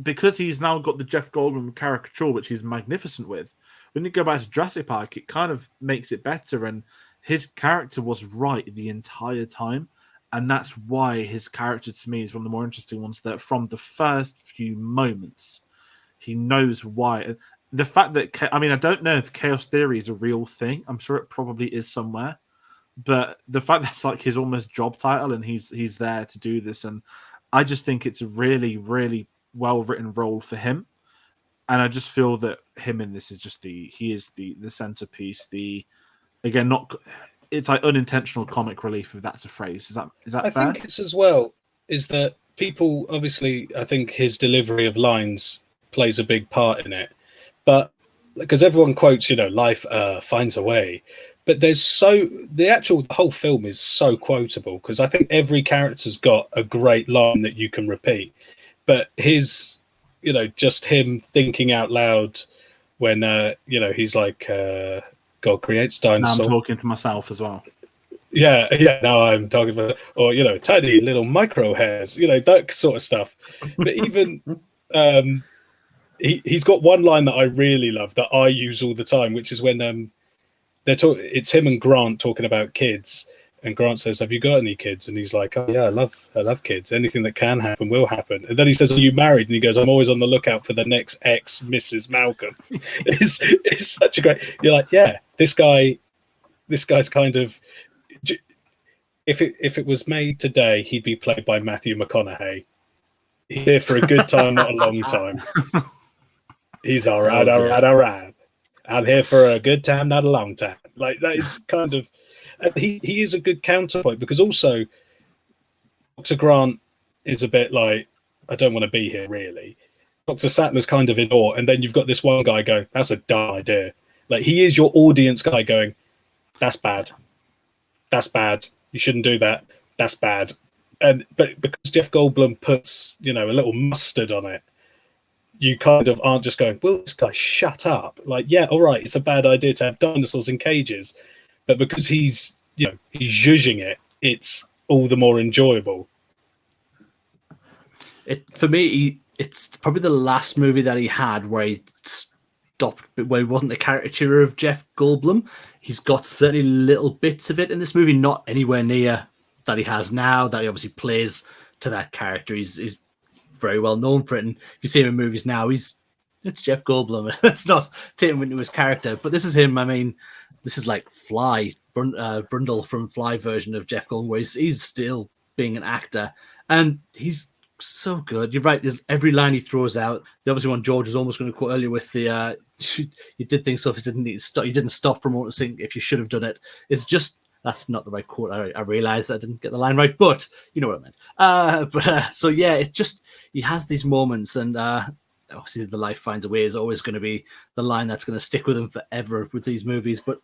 because he's now got the Jeff Goldblum caricature, which he's magnificent with, when you go back to Jurassic Park, it kind of makes it better. And his character was right the entire time. And that's why his character, to me, is one of the more interesting ones, that from the first few moments, he knows why. The fact that, I don't know if chaos theory is a real thing. I'm sure it probably is somewhere. But the fact that's like his almost job title and he's there to do this. And I just think it's a really, really well-written role for him. And I just feel that him in this is just he is the centerpiece. It's like unintentional comic relief, if that's a phrase. Is that fair? I think it's as well, is that people, obviously, I think his delivery of lines plays a big part in it. But because everyone quotes, life finds a way. But the whole film is so quotable, because I think every character's got a great line that you can repeat. But his just him thinking out loud when he's like, God creates Now I'm dinosaur. talking to myself as well. Yeah. Now I'm talking about, or tiny little micro hairs, that sort of stuff. But even he's got one line that I really love that I use all the time, which is when it's him and Grant talking about kids, and Grant says, "Have you got any kids?" And he's like, "Oh yeah, I love kids. Anything that can happen will happen." And then he says, "Are you married?" And he goes, "I'm always on the lookout for the next ex Mrs. Malcolm." It's such a great. You're like, yeah, this guy's kind of. If it was made today, he'd be played by Matthew McConaughey. He's here for a good time, not a long time. He's all right. I'm here for a good time, not a long time. Like, that is kind of, and he is a good counterpoint, because also Dr. Grant is a bit like, I don't want to be here really. Dr. Sattler's kind of in awe, and then you've got this one guy going, that's a dumb idea. Like, he is your audience guy going, that's bad. That's bad. You shouldn't do that. That's bad. But because Jeff Goldblum puts, a little mustard on it, you kind of aren't just going, well, this guy shut up. Like, yeah, all right, it's a bad idea to have dinosaurs in cages. But because he's zhuzhing it, it's all the more enjoyable. For me, it's probably the last movie that he had where he stopped, where he wasn't the caricature of Jeff Goldblum. He's got certainly little bits of it in this movie, not anywhere near that he has now, that he obviously plays to that character. He's very well known for it. And if you see him in movies now, it's Jeff Goldblum. It's not taking him into his character, but this is him. I mean, this is like Fly, Brundle from Fly version of Jeff Goldblum, where he's still being an actor, and he's so good. You're right. There's every line he throws out. The obviously one George was almost going to quote earlier with the you did things so if you didn't need to stop. You didn't stop from saying if you should have done it. It's just that's not the right quote. I realized I didn't get the line right, but you know what I meant. So yeah, it's just he has these moments, and obviously the life finds a way is always going to be the line that's going to stick with him forever with these movies. But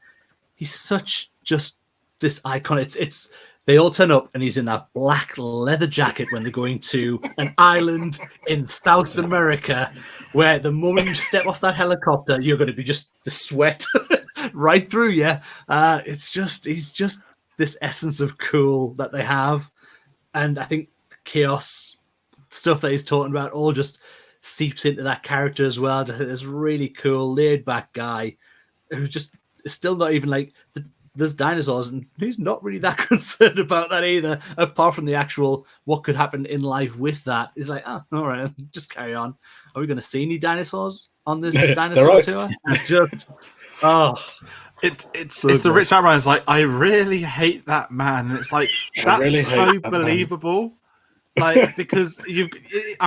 he's such just this icon. It's they all turn up and he's in that black leather jacket when they're going to an island in South America, where the moment you step off that helicopter, you're going to be just the sweat right through you. He's just this essence of cool that they have. And I think the chaos stuff that he's talking about all just seeps into that character as well. This really cool, laid back guy who just is still not even like there's dinosaurs, and he's not really that concerned about that either, apart from the actual what could happen in life with that. He's like, oh, all right, just carry on. Are we going to see any dinosaurs on this dinosaur tour? It's just, it's the Rich Attenborough. It's like, I really hate that man. And it's like, that's really so believable. Like, because he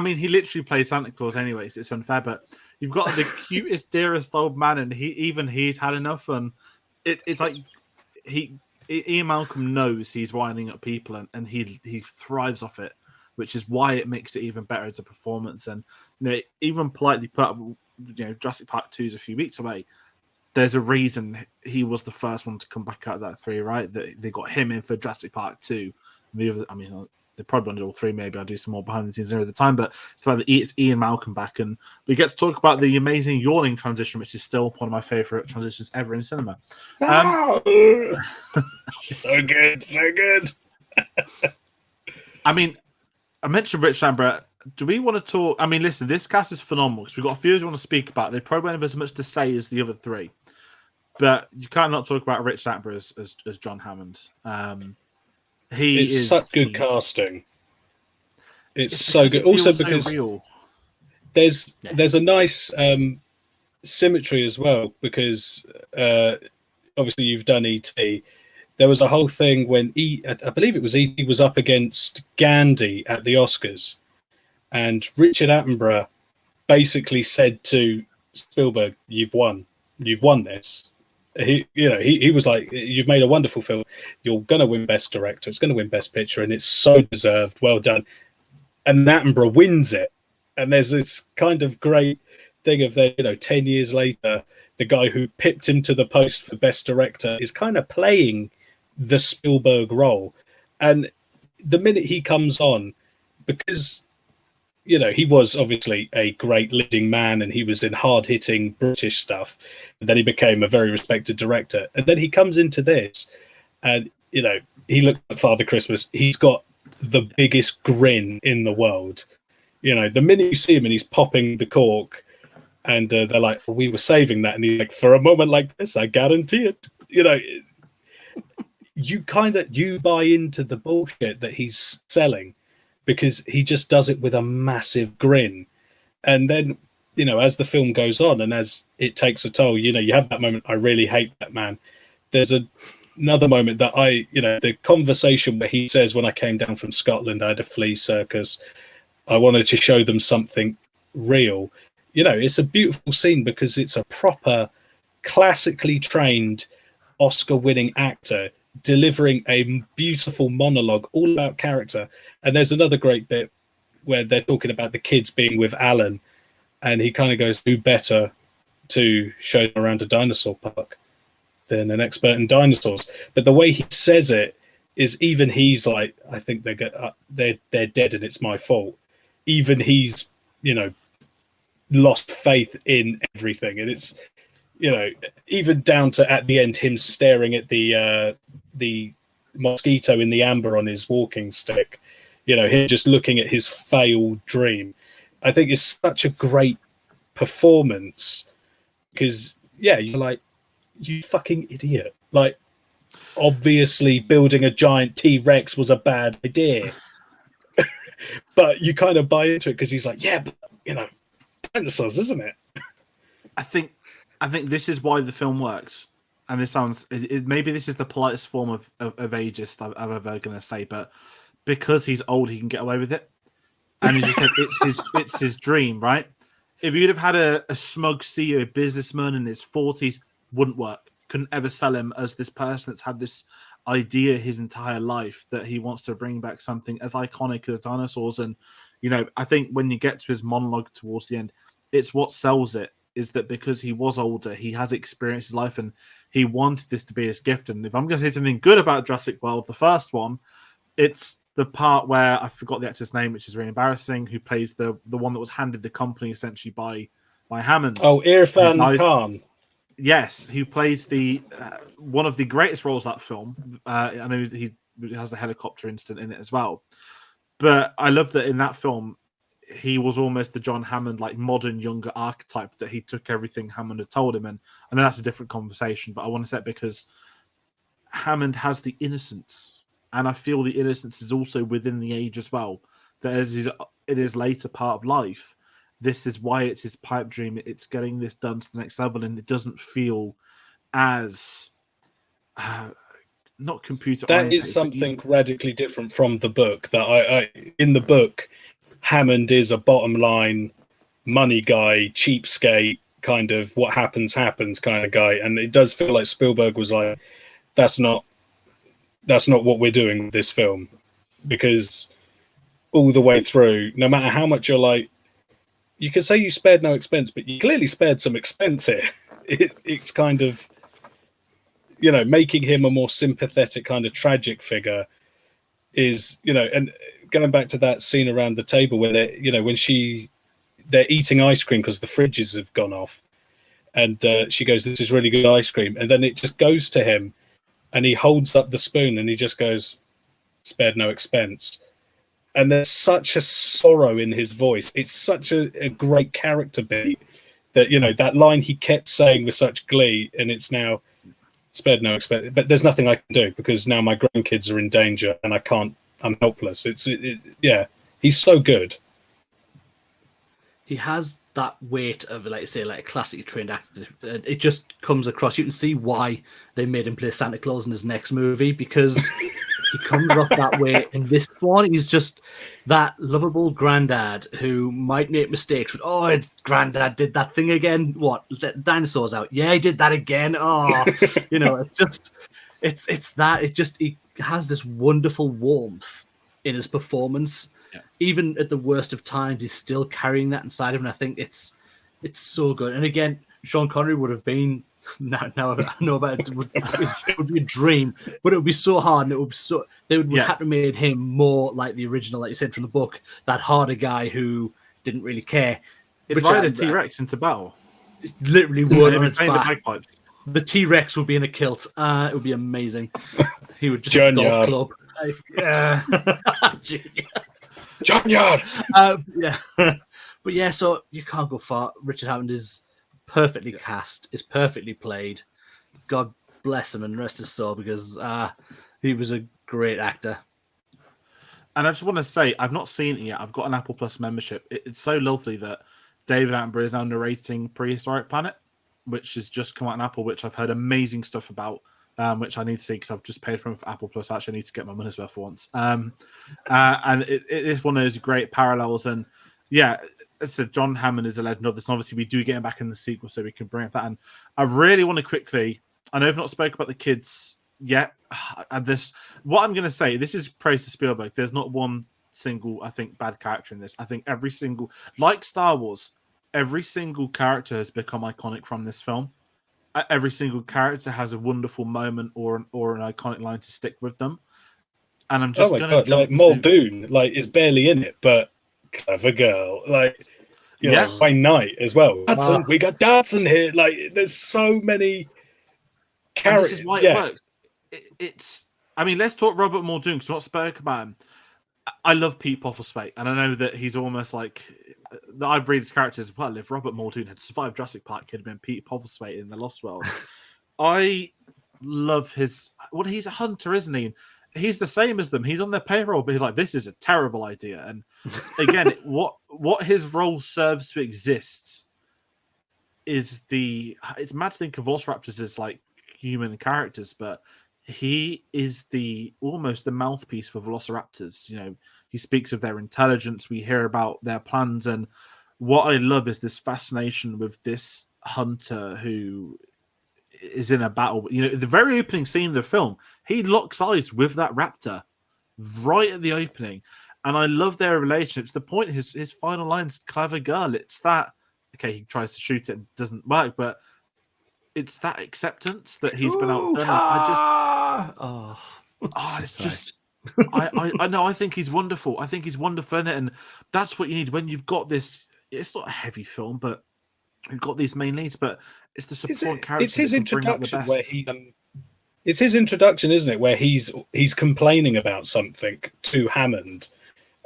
literally plays Santa Claus anyways. It's unfair, but you've got the cutest, dearest old man, and he's had enough. And it's like Ian Malcolm knows he's winding up people, and he thrives off it, which is why it makes it even better as a performance. And even politely put up, Jurassic Park 2 is a few weeks away. There's a reason he was the first one to come back out of that 3, right? That they got him in for Jurassic Park 2. The other, they probably wanted all 3. Maybe I'll do some more behind the scenes near the time, but it's Ian Malcolm back, and we get to talk about the amazing yawning transition, which is still one of my favorite transitions ever in cinema. So good. I mentioned Rich Attenborough. Do we want to talk? Listen, this cast is phenomenal because we've got a few we want to speak about. They probably won't have as much to say as the other 3, but you can't not talk about Rich Attenborough as John Hammond. It's such good casting. It's so good. Also because so there's a nice symmetry as well, because obviously you've done E.T. There was a whole thing when I believe it was E.T. was up against Gandhi at the Oscars, and Richard Attenborough basically said to Spielberg, "You've won this." He was like, "You've made a wonderful film. You're going to win Best Director. It's going to win Best Picture, and it's so deserved. Well done." And Attenborough wins it. And there's this kind of great thing of 10 years later, the guy who pipped him to the post for Best Director is kind of playing the Spielberg role. And the minute he comes on, because you know, he was obviously a great leading man, and he was in hard-hitting British stuff. And then he became a very respected director. And then he comes into this, and you know, he looked at Father Christmas. He's got the biggest grin in the world. You know, the minute you see him and he's popping the cork, and they're like, "We were saving that," and he's like, "For a moment like this, I guarantee it." You know, you buy into the bullshit that he's selling, because he just does it with a massive grin. And then, you know, as the film goes on and as it takes a toll, you know, you have that moment, I really hate that man. There's another moment that the conversation where he says, when I came down from Scotland, I had a flea circus. I wanted to show them something real. You know, it's a beautiful scene because it's a proper, classically trained, Oscar-winning actor delivering a beautiful monologue all about character. And there's another great bit where they're talking about the kids being with Alan, and he kind of goes, "Who better to show them around a dinosaur park than an expert in dinosaurs?" But the way he says it is, even he's like, "I think they're dead, and it's my fault." Even he's, you know, lost faith in everything, and it's, you know, even down to at the end him staring at the mosquito in the amber on his walking stick. You know, him just looking at his failed dream. I think it's such a great performance because, yeah, you're like, you fucking idiot. Like, obviously building a giant T-Rex was a bad idea. But you kind of buy into it because he's like, yeah, but, you know, dinosaurs, isn't it? I think this is why the film works. And this sounds, maybe this is the politest form of ageist I'm ever going to say, but because he's old, he can get away with it. And as you said, it's his dream, right? If you'd have had a smug CEO businessman in his 40s, wouldn't work. Couldn't ever sell him as this person that's had this idea his entire life that he wants to bring back something as iconic as dinosaurs. And, you know, I think when you get to his monologue towards the end, it's what sells it, is that because he was older, he has experienced his life and he wanted this to be his gift. And if I'm going to say something good about Jurassic World, the first one, it's the part where I forgot the actor's name, which is really embarrassing, who plays the one that was handed the company essentially by Hammond. Oh, Irfan Khan. Yes, who plays the one of the greatest roles of that film. I know he has the helicopter incident in it as well. But I love that in that film, he was almost the John Hammond, like modern younger archetype, that he took everything Hammond had told him. And I know that's a different conversation, but I want to say it because Hammond has the innocence. And I feel the innocence is also within the age as well. That as in his later part of life, this is why it's his pipe dream. It's getting this done to the next level, and it doesn't feel as not computer. That is something radically different from the book. That I in the book, Hammond is a bottom line money guy, cheapskate, kind of what happens kind of guy, and it does feel like Spielberg was like, that's not what we're doing with this film, because all the way through, no matter how much you're like, you can say you spared no expense, but you clearly spared some expense here. It's kind of, you know, making him a more sympathetic kind of tragic figure is, you know, and going back to that scene around the table where they're, you know, when they're eating ice cream because the fridges have gone off, and she goes, "This is really good ice cream," and then it just goes to him, and he holds up the spoon and he just goes, "Spared no expense." And there's such a sorrow in his voice. It's such a great character beat that, you know, that line he kept saying with such glee, and it's now spared no expense. But there's nothing I can do because now my grandkids are in danger and I can't. I'm helpless. Yeah, he's so good. He has that weight of, like, say, like a classically trained actor. It just comes across. You can see why they made him play Santa Claus in his next movie, because he comes off that way. In this one, he's just that lovable granddad who might make mistakes. But, oh, granddad did that thing again. What? Let dinosaurs out? Yeah, he did that again. Oh, you know, it's just, it's that. It just, he has this wonderful warmth in his performance. Yeah. Even at the worst of times, he's still carrying that inside him, and I think it's so good. And again, Sean Connery would have been Now I know about it. It would be a dream, but it would be so hard, and it would be so they would have to made him more like the original, like you said from the book, that harder guy who didn't really care. It'd ride a T-Rex into battle. It literally would on its the back. bagpipes. The T-Rex would be in a kilt. It would be amazing. He would just have a golf club. Yeah. John Yard. Yeah. But yeah, so you can't go far. Richard Hammond is perfectly cast, is perfectly played. God bless him and rest his soul, because he was a great actor. And I just want to say, I've not seen it yet. I've got an Apple Plus membership. It's so lovely that David Attenborough is now narrating Prehistoric Planet, which has just come out on Apple, which I've heard amazing stuff about, which I need to see because I've just paid for Apple Plus. Actually, I need to get my money's worth for once. And it is one of those great parallels. And yeah, as I said, John Hammond is a legend of this. And obviously, we do get him back in the sequel, so we can bring up that. And I really want to quickly, I know I've not spoke about the kids yet. And what I'm going to say, this is praise to Spielberg. There's not one single, I think, bad character in this. I think every single, like Star Wars, every single character has become iconic from this film. Every single character has a wonderful moment or an iconic line to stick with them. And I'm just going to jump like Muldoon, like is barely in it, but clever girl, like you know, Wayne Knight as well. Dadson, we got Dadson here. Like there's so many characters. This is why it works. It's. I mean, let's talk Robert Muldoon because we've not spoke about him. I love Pete Postlethwaite, and I know that he's almost like I've read his characters as well. If Robert Muldoon had survived Jurassic Park, he'd have been Pete Postlethwaite in The Lost World. I love his. Well, he's a hunter, isn't he? He's the same as them. He's on their payroll, but he's like, this is a terrible idea. And again, what his role serves to exist is it's mad to think of Velociraptors as like human characters, but he is almost the mouthpiece for Velociraptors. You know, he speaks of their intelligence. We hear about their plans, and what I love is this fascination with this hunter who is in a battle. You know, the very opening scene of the film, he locks eyes with that raptor right at the opening, and I love their relationship. To the point, his final line's "clever girl." It's that. Okay, he tries to shoot it, and it doesn't work, but it's that acceptance that he's been outdone. It's just. I know. I think he's wonderful. I think he's wonderful in it, and that's what you need when you've got this. It's not a heavy film, but you've got these main leads, but it's the support characters. It's his introduction where it's his introduction, isn't it? Where he's complaining about something to Hammond,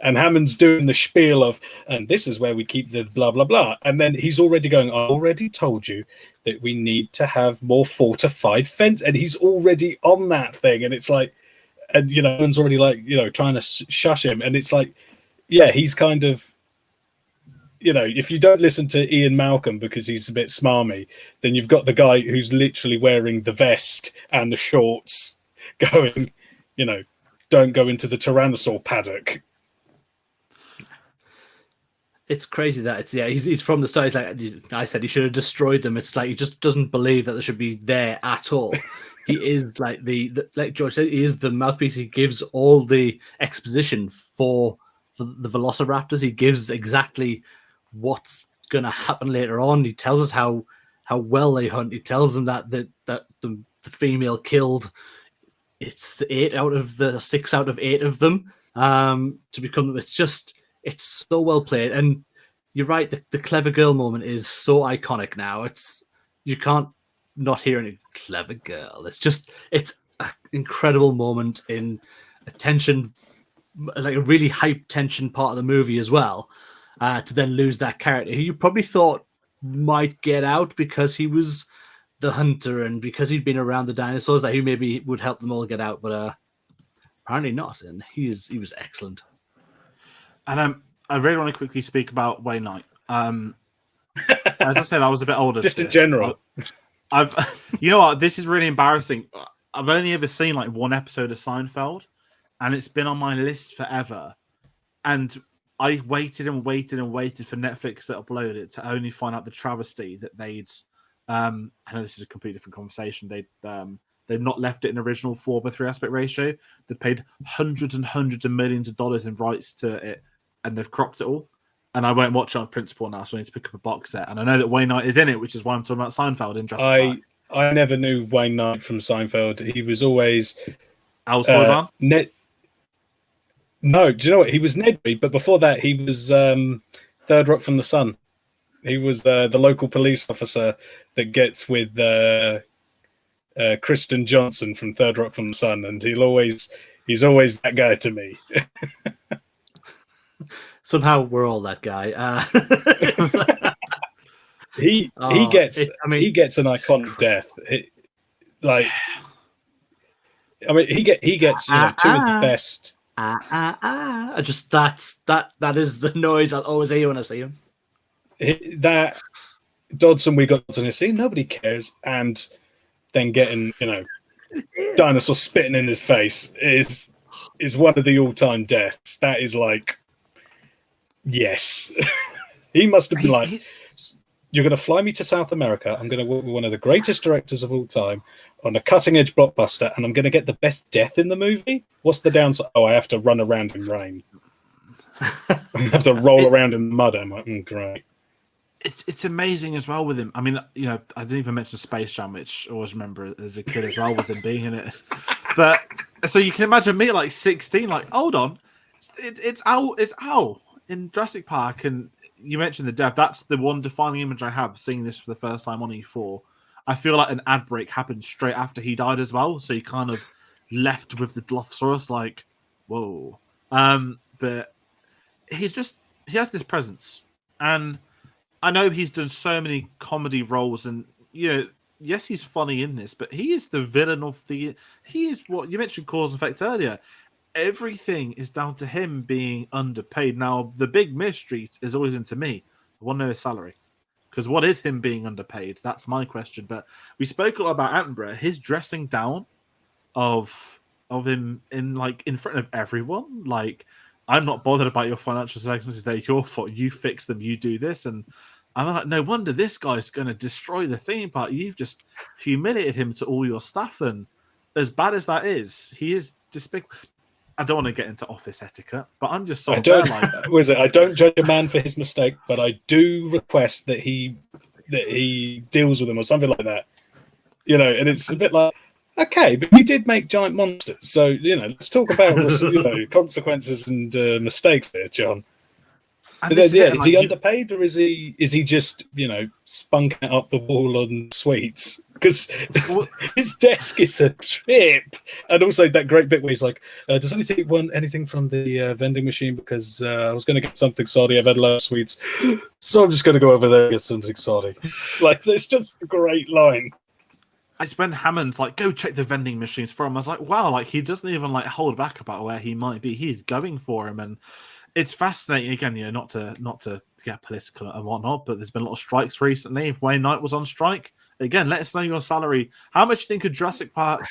and Hammond's doing the spiel of, and this is where we keep the blah blah blah, and then he's already going, I already told you that we need to have more fortified fence, and he's already on that thing, and it's like, and you know, Hammond's already like, you know, trying to shush him, and it's like, yeah, he's kind of, you know, if you don't listen to Ian Malcolm because he's a bit smarmy, then you've got the guy who's literally wearing the vest and the shorts going, you know, don't go into the Tyrannosaur paddock. It's crazy that he's from the start. He's like, I said, he should have destroyed them. It's like he just doesn't believe that they should be there at all. He is like like George said, he is the mouthpiece. He gives all the exposition for the Velociraptors. He gives exactly what's going to happen later on. He tells us how well they hunt. He tells them that the female killed 6 out of 8 of them to become. It's so well played, and you're right. The clever girl moment is so iconic now. You can't not hear any clever girl. It's an incredible moment in a tension, like a really hype tension part of the movie as well. To then lose that character who you probably thought might get out because he was the hunter and because he'd been around the dinosaurs, that he maybe would help them all get out, but apparently not. And he was excellent. And I really want to quickly speak about Wayne Knight. As I said, I was a bit older. Just in general. You know what? This is really embarrassing. I've only ever seen like one episode of Seinfeld, and it's been on my list forever. And I waited and waited and waited for Netflix to upload it to only find out the travesty that they'd. I know this is a completely different conversation. They've not left it in original 4:3 aspect ratio. They've paid hundreds and hundreds of millions of dollars in rights to it, and they've cropped it all. And I won't watch it on principle now, so I need to pick up a box set. And I know that Wayne Knight is in it, which is why I'm talking about Seinfeld in Jurassic Park. I never knew Wayne Knight from Seinfeld. He was always Al's Toy Barn? Ned. No, do you know what? He was Nedry, but before that, he was Third Rock from the Sun. He was the local police officer that gets with Kristen Johnson from Third Rock from the Sun, and he's always that guy to me. Somehow we're all that guy. He gets an iconic death. He gets two of the best. Just that is the noise I'll always hear when I see him. That Dodson, we got to see, nobody cares, and then getting dinosaur spitting in his face is one of the all-time deaths. That is like, yes. He must have been you're going to fly me to South America. I'm going to work with one of the greatest directors of all time on a cutting-edge blockbuster, and I'm going to get the best death in the movie? What's the downside? Oh, I have to run around in rain. I have to roll around in the mud. I'm like, great. It's amazing as well with him. I mean, I didn't even mention Space Jam, which I always remember as a kid as well with him being in it. But so you can imagine me at like 16, like, hold on, it's Al in Jurassic Park, and you mentioned the death. That's the one defining image I have seeing this for the first time on E4. I feel like an ad break happened straight after he died as well, so you kind of left with the Dilophosaurus, like, whoa. But he has this presence, and I know he's done so many comedy roles, and yes, he's funny in this, but he is the villain of he is what you mentioned, cause and effect earlier. Everything is down to him being underpaid. Now, the big mystery is always into me. I want to know his salary. Because what is him being underpaid? That's my question. But we spoke a lot about Attenborough. His dressing down of him in front of everyone. Like, I'm not bothered about your financial circumstances. They're your fault. You fix them. You do this. And I'm like, no wonder this guy's going to destroy the theme park. You've just humiliated him to all your staff. And as bad as that is, he is despicable. I don't want to get into office etiquette, but I'm just sort of I don't judge a man for his mistake, but I do request that he deals with them or something like that. And it's a bit like, okay, but you did make giant monsters, so let's talk about consequences and mistakes there, John. Is he underpaid, or is he just spunking up the wall on sweets? Because his desk is a trip, and also that great bit where he's like, "Does anything want anything from the vending machine? Because I was going to get something salty. I've had a lot of sweets, so I'm just going to go over there and get something salty." Like, that's just a great line. When Hammond's like, "Go check the vending machines for him," I was like, "Wow!" Like, he doesn't even hold back about where he might be. He's going for him, and it's fascinating. Again, not to get political and whatnot, but there's been a lot of strikes recently. If Wayne Knight was on strike, again, let us know your salary. How much do you think a Jurassic Park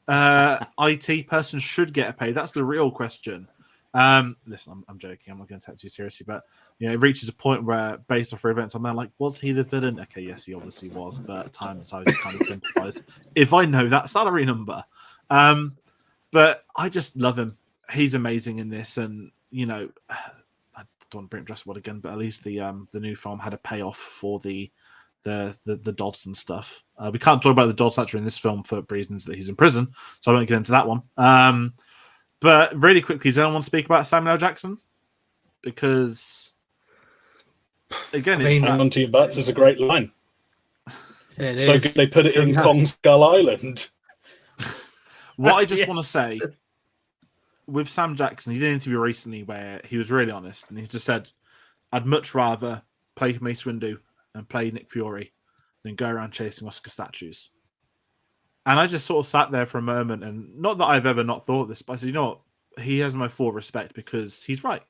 IT person should get paid? That's the real question. Listen, I'm joking. I'm not going to take it too seriously, but it reaches a point where, based off events, I'm like, was he the villain? Okay, yes, he obviously was, but at times I kind of sympathize if I know that salary number. But I just love him. He's amazing in this, and I don't want to bring up Jurassic World again, but at least the new film had a payoff for the Dodson stuff. We can't talk about the Dodson actor in this film for reasons that he's in prison, so I won't get into that one. But really quickly, does anyone want to speak about Samuel L. Jackson? Because again, "On to your butts" is a great line. So is. good they put it in Kong Skull Island. What I just want to say with Sam Jackson, he did an interview recently where he was really honest, and he just said, "I'd much rather play Mace Windu and play Nick Fury than go around chasing Oscar statues." And I just sort of sat there for a moment, and not that I've ever not thought this, but I said, you know what? He has my full respect, because he's right.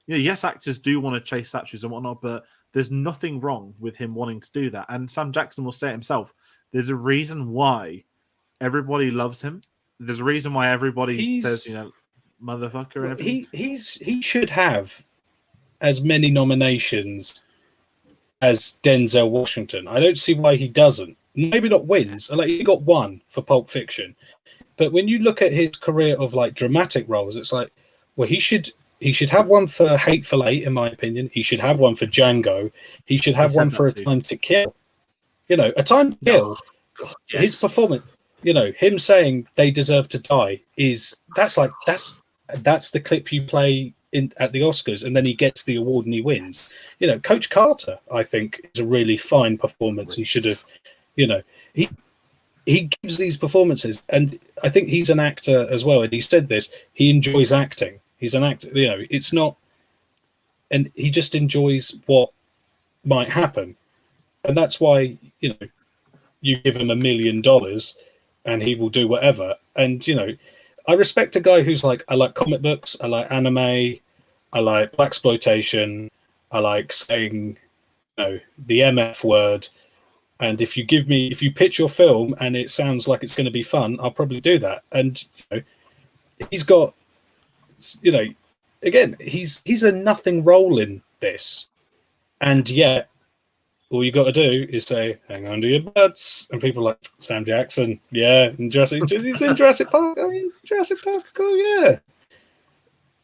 Yes, actors do want to chase statues and whatnot, but there's nothing wrong with him wanting to do that. And Sam Jackson will say it himself. There's a reason why everybody loves him. There's a reason why everybody says, motherfucker and everything. He should have as many nominations as Denzel Washington. I don't see why he doesn't. Maybe not wins. Like, he got one for Pulp Fiction, but when you look at his career of dramatic roles, it's like, well, he should have one for Hateful Eight, in my opinion. He should have one for Django. He should have one for A Time to Kill. A Time to Kill God, his performance, him saying they deserve to die that's the clip you play at the Oscars, and then he gets the award and he wins. Coach Carter, I think, is a really fine performance. He should have, he gives these performances, and I think he's an actor as well. And he said this: he enjoys acting. He's an actor. It's not, and he just enjoys what might happen, and that's why you give him $1 million, and he will do whatever. And I respect a guy who's like, I like comic books, I like anime, I like blaxploitation, I like saying, the MF word. And if you pitch your film and it sounds like it's going to be fun, I'll probably do that. And he's got, again, he's a nothing role in this, and yet all you got to do is say, "Hang on to your butts," and people are like, Sam Jackson, yeah, in Jurassic, he's in Jurassic Park, oh, he's in Jurassic Park, oh yeah.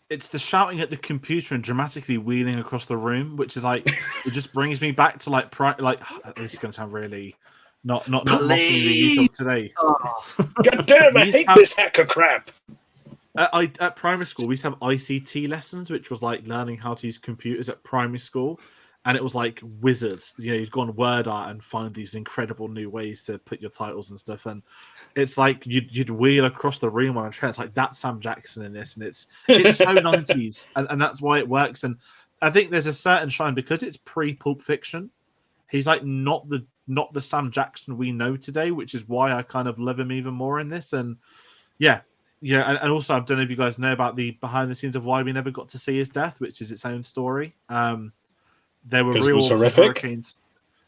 It's the shouting at the computer and dramatically wheeling across the room, which is like, it just brings me back to like this is going to sound really not mocking the ethos today. Oh. God damn, I hate this hacker crap. At primary school, we used to have ICT lessons, which was like learning how to use computers at primary school. And it was like wizards. You'd go on Word Art and find these incredible new ways to put your titles and stuff. And it's like you'd wheel across the room on a chair. It's like, that's Sam Jackson in this. And it's so 90s. And that's why it works. And I think there's a certain shine because it's pre-Pulp Fiction. He's like not the Sam Jackson we know today, which is why I kind of love him even more in this. And yeah. Yeah, and also I don't know if you guys know about the behind the scenes of why we never got to see his death, which is its own story. There were real hurricanes.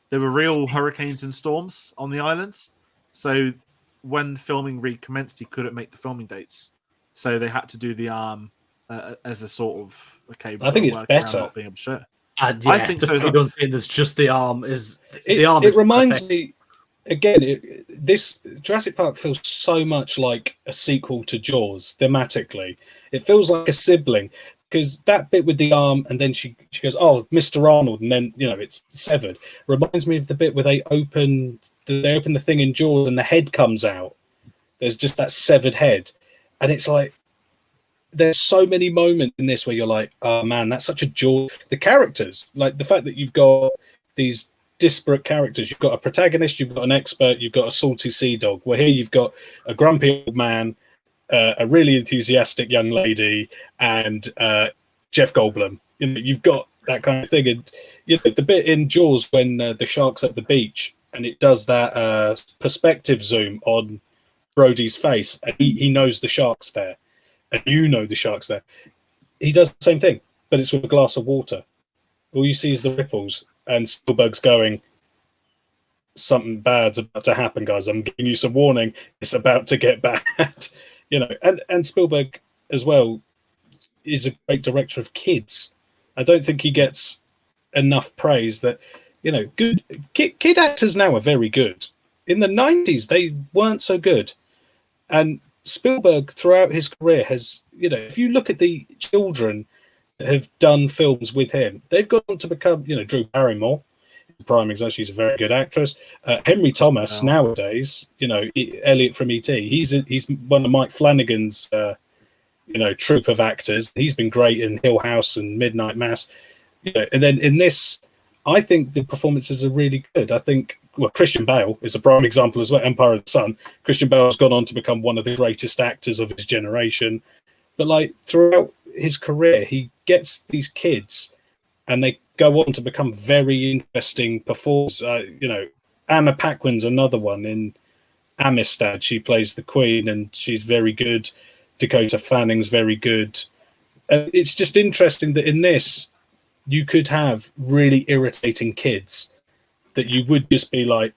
There were real hurricanes and storms on the islands. So when filming recommenced, he couldn't make the filming dates. So they had to do the arm as a sort of I think it's better. Not being able to show. Yeah, I think so. I don't think there's just the arm. It reminds me again. This Jurassic Park feels so much like a sequel to Jaws thematically. It feels like a sibling. Because that bit with the arm, and then she goes, "Oh, Mr. Arnold," and then it's severed. Reminds me of the bit where they open the thing in Jaws, and the head comes out. There's just that severed head, and it's like there's so many moments in this where you're like, "Oh man, that's such a Jaws." The characters, like the fact that you've got these disparate characters. You've got a protagonist, you've got an expert, you've got a salty sea dog. Where here you've got a grumpy old man. A really enthusiastic young lady, and Jeff Goldblum. You've got that kind of thing, and the bit in Jaws when the shark's at the beach, and it does that perspective zoom on Brody's face, and he knows the shark's there, and the shark's there. He does the same thing, but it's with a glass of water. All you see is the ripples, and Spielberg's going, "Something bad's about to happen, guys. I'm giving you some warning. It's about to get bad." And Spielberg as well is a great director of kids. I don't think he gets enough praise that, good kid actors now are very good. In the 90s, they weren't so good. And Spielberg throughout his career has, if you look at the children that have done films with him, they've gone on to become, Drew Barrymore. Prime example, she's a very good actress. Henry Thomas nowadays, Elliot from E.T. He's one of Mike Flanagan's, troupe of actors. He's been great in Hill House and Midnight Mass. And then in this, I think the performances are really good. I think Christian Bale is a prime example as well. Empire of the Sun. Christian Bale has gone on to become one of the greatest actors of his generation. But like throughout his career, he gets these kids, and they go on to become very interesting performers. Anna Paquin's another one in Amistad. She plays the Queen, and she's very good. Dakota Fanning's very good. It's just interesting that in this, you could have really irritating kids that you would just be like,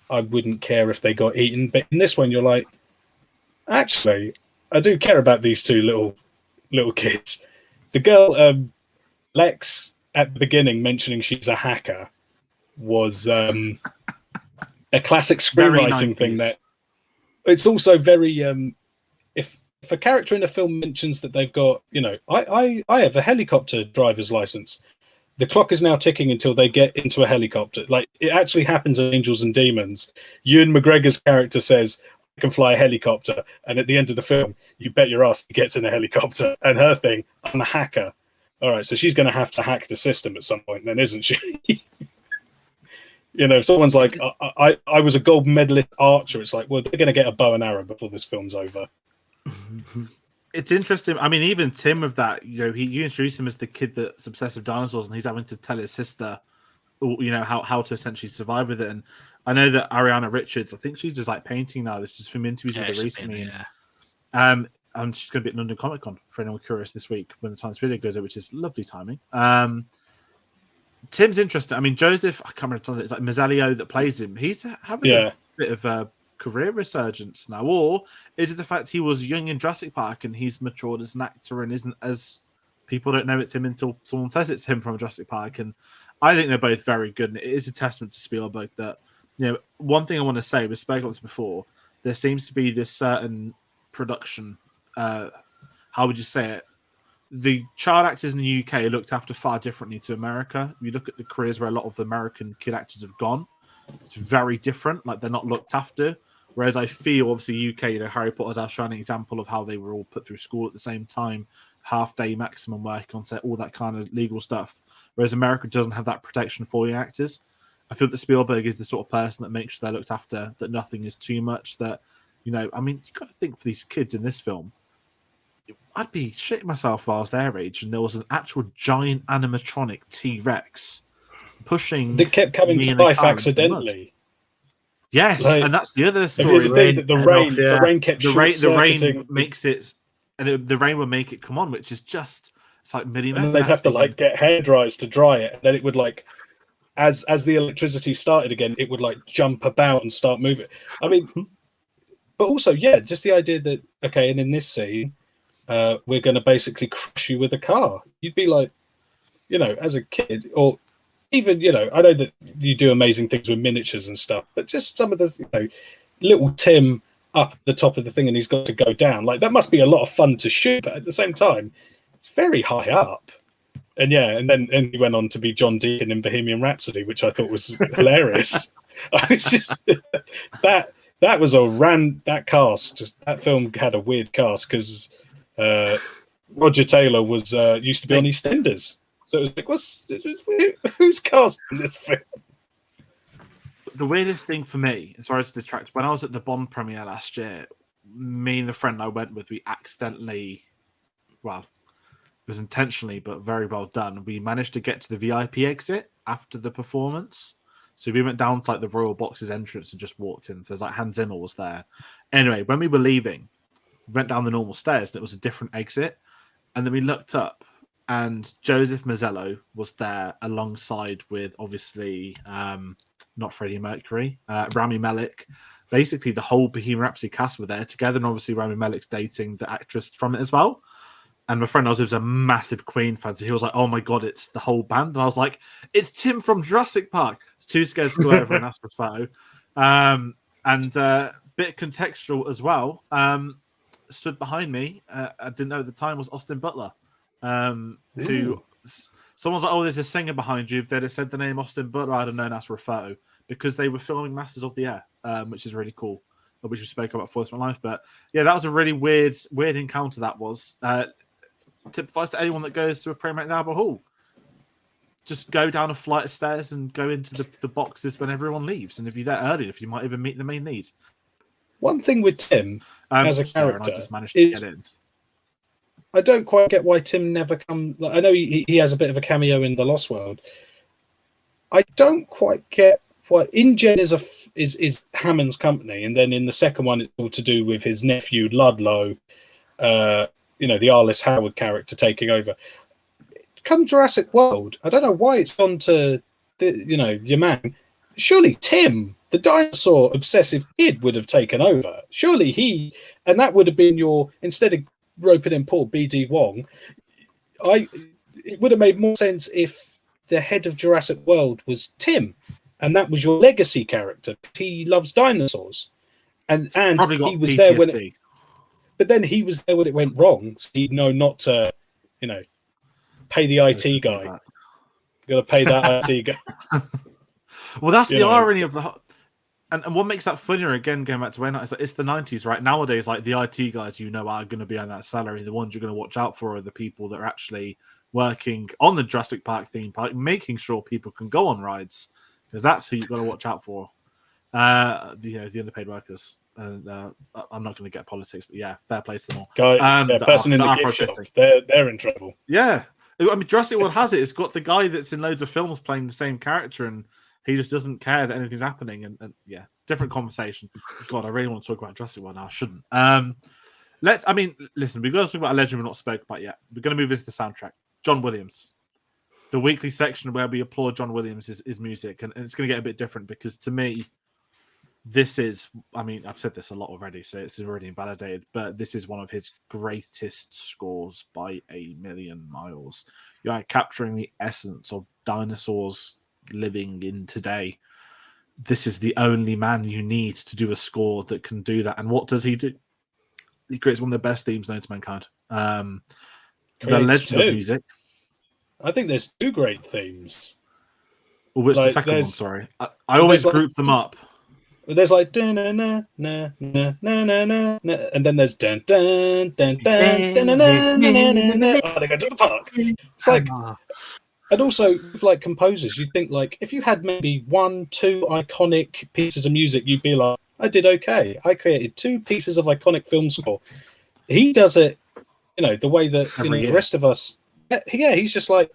I wouldn't care if they got eaten. But in this one, you're like, actually, I do care about these two little kids. The girl, Lex, at the beginning mentioning she's a hacker was a classic screenwriting thing. That it's also very if a character in a film mentions that they've got, I have a helicopter driver's license, the clock is now ticking until they get into a helicopter. Like, it actually happens in Angels and Demons. Ewan McGregor's character says, I can fly a helicopter. And at the end of the film, you bet your ass he gets in a helicopter. And her thing, I'm a hacker. All right, so she's going to have to hack the system at some point, then, isn't she? You know, if someone's like, I was a gold medalist archer, it's like, well, they're going to get a bow and arrow before this film's over. It's interesting. I mean, even Tim with that, you know, you introduced him as the kid that's obsessed with dinosaurs, and he's having to tell his sister, you know, how to essentially survive with it. And I know that Ariana Richards, I think she's just like painting now. There's just from interviews with her recently. And she's going to be at London Comic Con for anyone curious this week when the time this video goes out, which is lovely timing. Tim's interesting. I mean, Joseph, I can't remember, it's like Mazzelio that plays him. He's having a bit of a career resurgence now, or is it the fact he was young in Jurassic Park and he's matured as an actor and isn't as people don't know it's him until someone says it's him from Jurassic Park? And I think they're both very good, and it is a testament to Spielberg that, you know, one thing I want to say, we've spoken about this before, there seems to be this certain production, how would you say it? The child actors in the UK are looked after far differently to America. You look at the careers where a lot of American kid actors have gone, it's very different. Like, they're not looked after. Whereas I feel, obviously, UK, you know, Harry Potter's our shining example of how they were all put through school at the same time, half-day maximum work on set, all that kind of legal stuff. Whereas America doesn't have that protection for young actors. I feel that Spielberg is the sort of person that makes sure they're looked after, that nothing is too much, that, you know, I mean, you've got to think for these kids in this film, I'd be shitting myself if I was their age and there was an actual giant animatronic T-Rex pushing... That kept coming to life accidentally. Yes, like, and that's the other story. The rain kept the rain makes it... And the rain would make it come on, which is just... It's like millimeter. And they'd have to, like, get hair dryers to dry it. And then it would, like... As the electricity started again, it would, like, jump about and start moving. I mean... But also, yeah, just the idea that, okay, and in this scene... we're going to basically crush you with a car. You'd be like, you know, as a kid, or even, you know, I know that you do amazing things with miniatures and stuff, but just some of the, you know, little Tim up at the top of the thing and he's got to go down. Like, that must be a lot of fun to shoot, but at the same time, it's very high up. And yeah, and then he went on to be John Deacon in Bohemian Rhapsody, which I thought was hilarious. I was just that was that cast. That film had a weird cast because Roger Taylor was used to be on EastEnders, so it was like, who's cast in this film? The weirdest thing for me, sorry to distract, when I was at the Bond premiere last year, me and the friend I went with, we accidentally, well, it was intentionally, but very well done. We managed to get to the VIP exit after the performance. So we went down to like the Royal Boxes entrance and just walked in. So there's like Hans Zimmer was there. Anyway, when we were leaving, we went down the normal stairs and it was a different exit. And then we looked up and Joseph Mazzello was there alongside with obviously not Freddie Mercury, Rami Malek. Basically the whole Bohemian Rhapsody cast were there together, and obviously Rami Malek's dating the actress from it as well. And my friend I was a massive Queen fan, so he was like, "Oh my god, it's the whole band!" And I was like, "It's Tim from Jurassic Park." I was too scared to go over and ask for a photo. And bit contextual as well. Stood behind me. I didn't know at the time was Austin Butler. Who someone's like, "Oh, there's a singer behind you." If they'd have said the name Austin Butler, I'd have known that's for a photo because they were filming Masters of the Air, which is really cool. Which we spoke about before it's my life, but yeah, that was a really weird encounter. That was. Tip advice to anyone that goes to a premiere at Albert Hall: just go down a flight of stairs and go into the boxes when everyone leaves. And if you're there early enough, you might even meet the main lead. One thing with Tim as a character, I just managed to get in. I don't quite get why Tim never come. Like, I know he has a bit of a cameo in The Lost World. I don't quite get why. InGen is Hammond's company, and then in the second one, it's all to do with his nephew Ludlow. You know, the Arliss Howard character taking over. Come Jurassic World, I don't know why it's gone to, your man. Surely Tim, the dinosaur obsessive kid, would have taken over. Surely and that would have been instead of roping in Paul B.D. Wong, it would have made more sense if the head of Jurassic World was Tim, and that was your legacy character. He loves dinosaurs. And he was there when but then he was there when it went wrong, so he'd know not to, pay the IT guy. Got to pay that IT guy. Well, that's You the know. irony of the. And what makes that funnier, again, going back to when it's the 90s, right? Nowadays, like the IT guys, are going to be on that salary. The ones you're going to watch out for are the people that are actually working on the Jurassic Park theme park, making sure people can go on rides, because that's who you've got to watch out for. The underpaid workers. And I'm not going to get politics, but yeah, fair play to them all. Person in the gift shop, they're in trouble. Yeah. I mean, Jurassic World has it. It's got the guy that's in loads of films playing the same character, and he just doesn't care that anything's happening. And yeah, different conversation. God, I really want to talk about Jurassic World now. I shouldn't. Listen, we've got to talk about a legend we've not spoke about yet. We're going to move into the soundtrack. John Williams. The weekly section where we applaud John Williams is music, and it's going to get a bit different because to me, this is, I've said this a lot already, so it's already invalidated, but this is one of his greatest scores by a million miles. You're capturing the essence of dinosaurs living in today. This is the only man you need to do a score that can do that. And what does he do? He creates one of the best themes known to mankind. The legend of music. I think there's two great themes. Well, which the second one? Sorry, I always group them up. There's like dun na na na na na na na, and then there's dun dun dun dun dun na na na na. Oh, they go to the park. It's like, and also with like composers, you'd think like if you had maybe 1-2 iconic pieces of music, you'd be like, I did okay. I created 2 pieces of iconic film score. He does it, the way that the rest of us. Yeah, he's just like,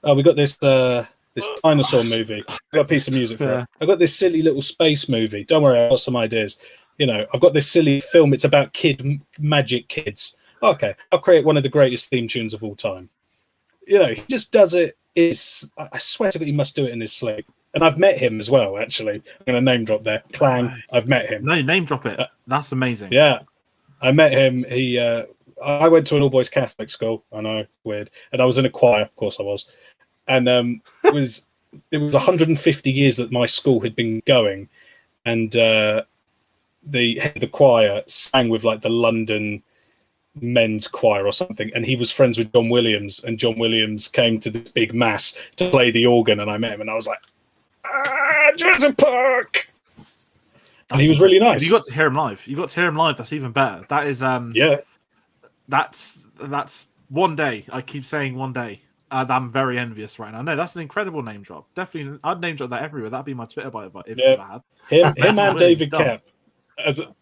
oh, we got this dinosaur movie. I got a piece of music for it. I got this silly little space movie. Don't worry, I've got some ideas. I've got this silly film. It's about magic kids. Okay, I'll create one of the greatest theme tunes of all time. He just does it. I swear to God, he must do it in his sleep. And I've met him as well, actually. I'm going to name drop there. Clang, I've met him. No, name drop it. That's amazing. Yeah, I met him. I went to an all-boys Catholic school. I know, weird. And I was in a choir, of course I was. And it was 150 years that my school had been going, and the head of the choir sang with like the London men's choir or something, and he was friends with John Williams, and John Williams came to this big mass to play the organ, and I met him, and I was like, Jurassic Park! And he was really nice. You got to hear him live. That's even better. That is that's one day. I keep saying one day. I'm very envious right now. No, that's an incredible name drop. Definitely, I'd name drop that everywhere. That'd be my Twitter bio if I had. Him and David Kep.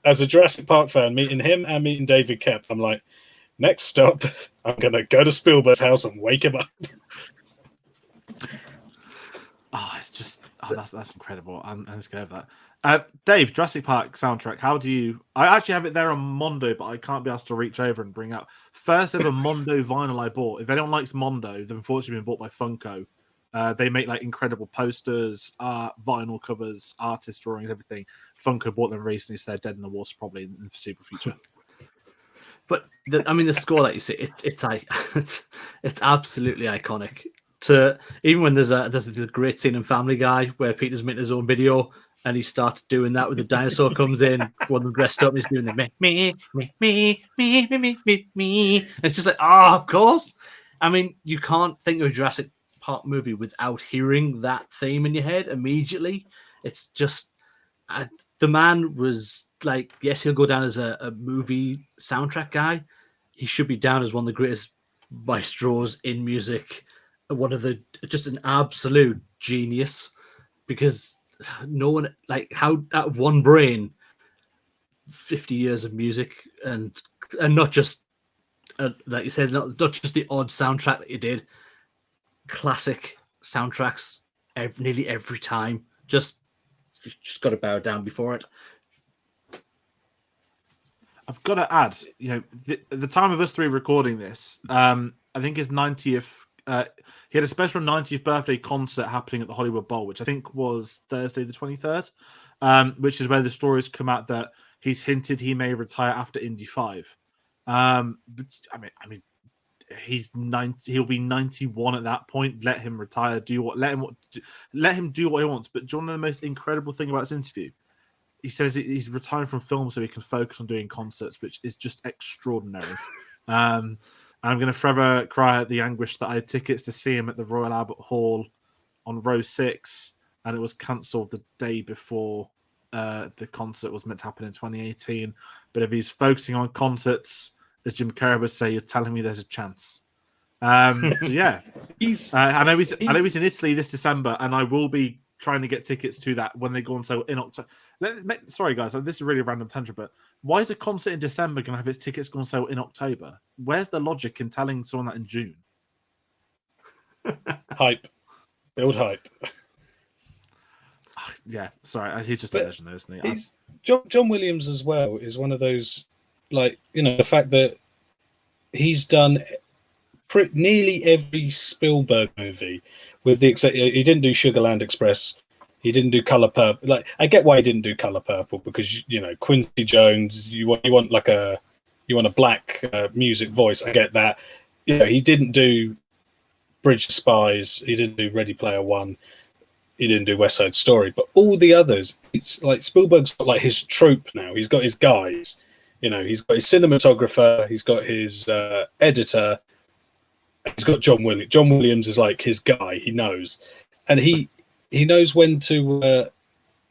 As a Jurassic Park fan, meeting him and meeting David Kep, I'm like, next stop, I'm gonna go to Spielberg's house and wake him up. It's just that's incredible. I'm just going over that. Dave, Jurassic Park soundtrack. How do you? I actually have it there on Mondo, but I can't be asked to reach over and bring out first ever Mondo vinyl I bought. If anyone likes Mondo, they've unfortunately been bought by Funko. They make like incredible posters, vinyl covers, artist drawings, everything. Funko bought them recently, so they're dead in the water probably in the foreseeable future. But the score that you see, it's absolutely iconic. Even when there's a great scene in Family Guy where Peter's making his own video and he starts doing that when the dinosaur comes in, one of them dressed up and he's doing the me. And it's just like, of course. You can't think of a Jurassic Park movie without hearing that theme in your head immediately. It's just the man was like, yes, he'll go down as a movie soundtrack guy. He should be down as one of the greatest maestros in music. Just an absolute genius, because no one, like, how out of one brain, 50 years of music and not just like you said, not just the odd soundtrack that you did, classic soundtracks nearly every time. Just got to bow down before it. I've got to add, the time of us three recording this, I think his 90th. He had a special 90th birthday concert happening at the Hollywood Bowl, which I think was Thursday the 23rd, which is where the stories come out that he's hinted he may retire after Indy 5. But he's 90. He'll be 91 at that point. Let him retire. Let him do what he wants. But do you want to know the most incredible thing about this interview? He says he's retiring from film so he can focus on doing concerts, which is just extraordinary. I'm going to forever cry at the anguish that I had tickets to see him at the Royal Albert Hall on row 6, and it was cancelled the day before the concert was meant to happen in 2018. But if he's focusing on concerts, as Jim Carrey would say, you're telling me there's a chance. So yeah, I know he's in Italy this December, and I will be trying to get tickets to that when they go on sale in October. Sorry guys, this is really a random tangent, but why is a concert in December going to have its tickets go on sale in October? Where's the logic in telling someone that in June? Hype, build hype. Yeah, sorry, he's just a legend, isn't he? John Williams as well is one of those, like, the fact that he's done nearly every Spielberg movie, with the exception he didn't do Sugarland Express, he didn't do Color Purple. Like, I get why he didn't do Color Purple, because Quincy Jones, you want a black music voice. I get that. He didn't do Bridge of Spies, he didn't do Ready Player One, he didn't do West Side Story, but all the others, it's like Spielberg's got like his troupe now. He's got his guys, he's got his cinematographer, he's got his editor, he's got John Williams. John Williams is like his guy. He knows, and he knows when to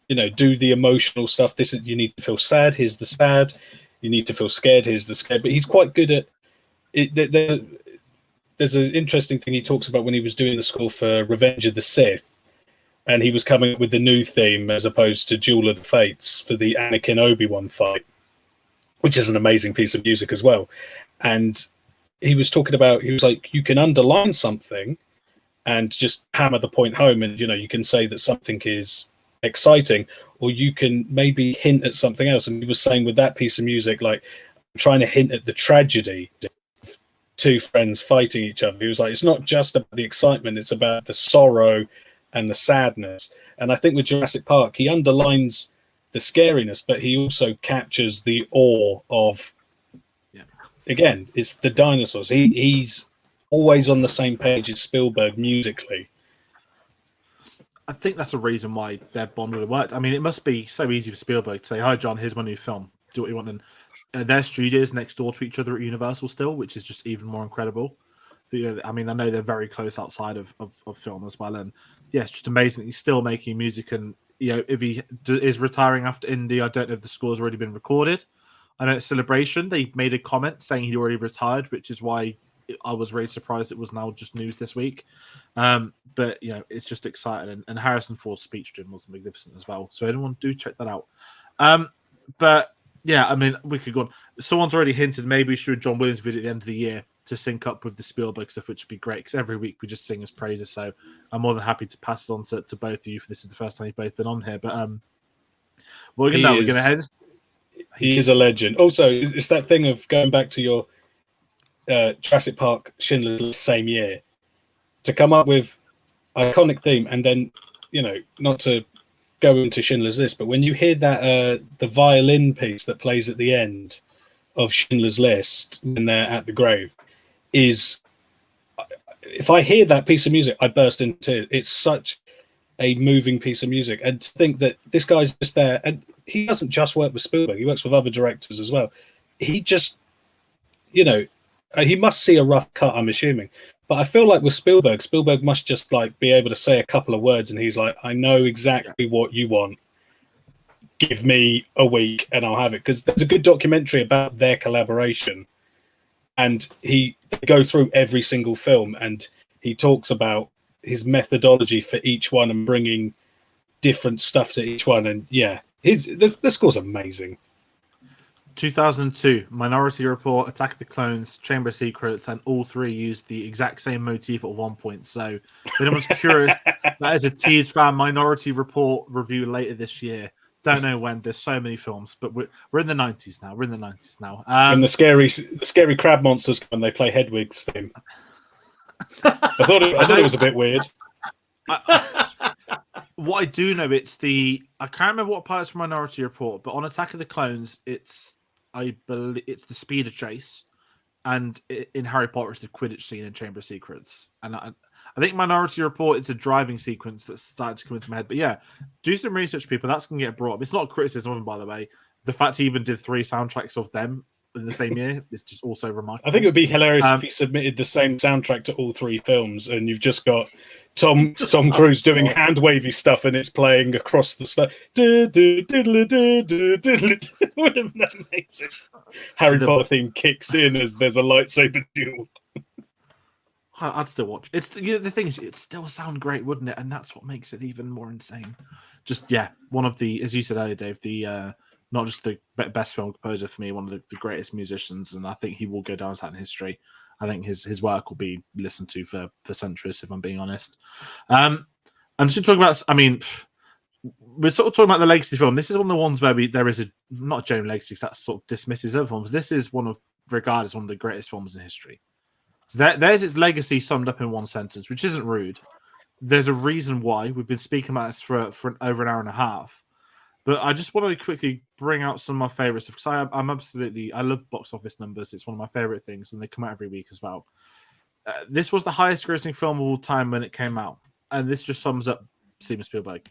do the emotional stuff. You need to feel sad. Here's the sad. You need to feel scared. Here's the scared. But he's quite good at it. There's an interesting thing he talks about when he was doing the score for Revenge of the Sith, and he was coming up with the new theme as opposed to Duel of the Fates for the Anakin Obi-Wan fight, which is an amazing piece of music as well. And he was talking about, he was like, you can underline something and just hammer the point home, and you can say that something is exciting, or you can maybe hint at something else. And he was saying with that piece of music, like, trying to hint at the tragedy of two friends fighting each other. He was like, it's not just about the excitement, it's about the sorrow and the sadness. And I think with Jurassic Park, he underlines the scariness, but he also captures the awe of, again, it's the dinosaurs. He's always on the same page as Spielberg musically. I think that's a reason why their bond would have worked. I mean, it must be so easy for Spielberg to say, "Hi, John, here's my new film. Do what you want." And their studios next door to each other at Universal still, which is just even more incredible. I mean, I know they're very close outside of film as well. And yeah, it's just amazing that he's still making music. And if he is retiring after Indy, I don't know if the score's already been recorded. I know at Celebration, they made a comment saying he'd already retired, which is why I was really surprised it was now just news this week. But, it's just exciting. And Harrison Ford's speech to him was magnificent as well. So anyone do check that out. But, yeah, I mean, we could go on. Someone's already hinted maybe we should do a John Williams video at the end of the year to sync up with the Spielberg stuff, which would be great, because every week we just sing his praises. So I'm more than happy to pass it on to both of you, for this is the first time you've both been on here. But we're going to head. He is a legend. Also, it's that thing of going back to your Jurassic Park Schindler's List same year, to come up with iconic theme, and then not to go into Schindler's List, but when you hear that the violin piece that plays at the end of Schindler's List when they're at the grave, is, if I hear that piece of music, I burst into tears. It's such a moving piece of music, and to think that this guy's just there, and he doesn't just work with Spielberg, he works with other directors as well. He just, he must see a rough cut, I'm assuming. But I feel like with Spielberg must just like be able to say a couple of words, and he's like, I know exactly what you want. Give me a week and I'll have it. Because there's a good documentary about their collaboration, and they go through every single film, and he talks about his methodology for each one and bringing different stuff to each one. And yeah, the score's amazing. 2002, Minority Report, Attack of the Clones, Chamber of Secrets, and all three used the exact same motif at one point. So if anyone's curious, that is a tease for our Minority Report review later this year. Don't know when. There's so many films, but we're in the 90s now. We're in the 90s now. And the scary crab monsters when they play Hedwig's theme. I thought it was a bit weird. What I do know, I can't remember what part it's from Minority Report, but on Attack of the Clones, I believe it's the speeder chase, and in Harry Potter, it's the Quidditch scene in Chamber of Secrets. And I think Minority Report, it's a driving sequence that started to come into my head. But yeah, do some research, people. That's going to get brought up. It's not a criticism of them, by the way. The fact he even did 3 soundtracks of them in the same year is just also remarkable. I think it would be hilarious if Um, he submitted the same soundtrack to all three films, and you've just got Tom Cruise doing hand wavy stuff, and it's playing across the snow. Would have been amazing. Harry Potter theme kicks in as there's a lightsaber duel. I'd still watch. It's the thing is, it'd still sound great, wouldn't it? And that's what makes it even more insane. Just one of the, as you said earlier, Dave, the not just the best film composer for me, one of the greatest musicians, and I think he will go down as that in history. I think his work will be listened to for centuries, if I'm being honest. And to talk about, I mean, we're sort of talking about the legacy film. This is one of the ones where there is not a genuine legacy, because that sort of dismisses other films. This is regarded as one of the greatest films in history. So there's its legacy summed up in one sentence, which isn't rude. There's a reason why. We've been speaking about this for over an hour and a half. But I just want to quickly bring out some of my favourites, because I love box office numbers. It's one of my favourite things, and they come out every week as well. This was the highest grossing film of all time when it came out. And this just sums up Steven Spielberg,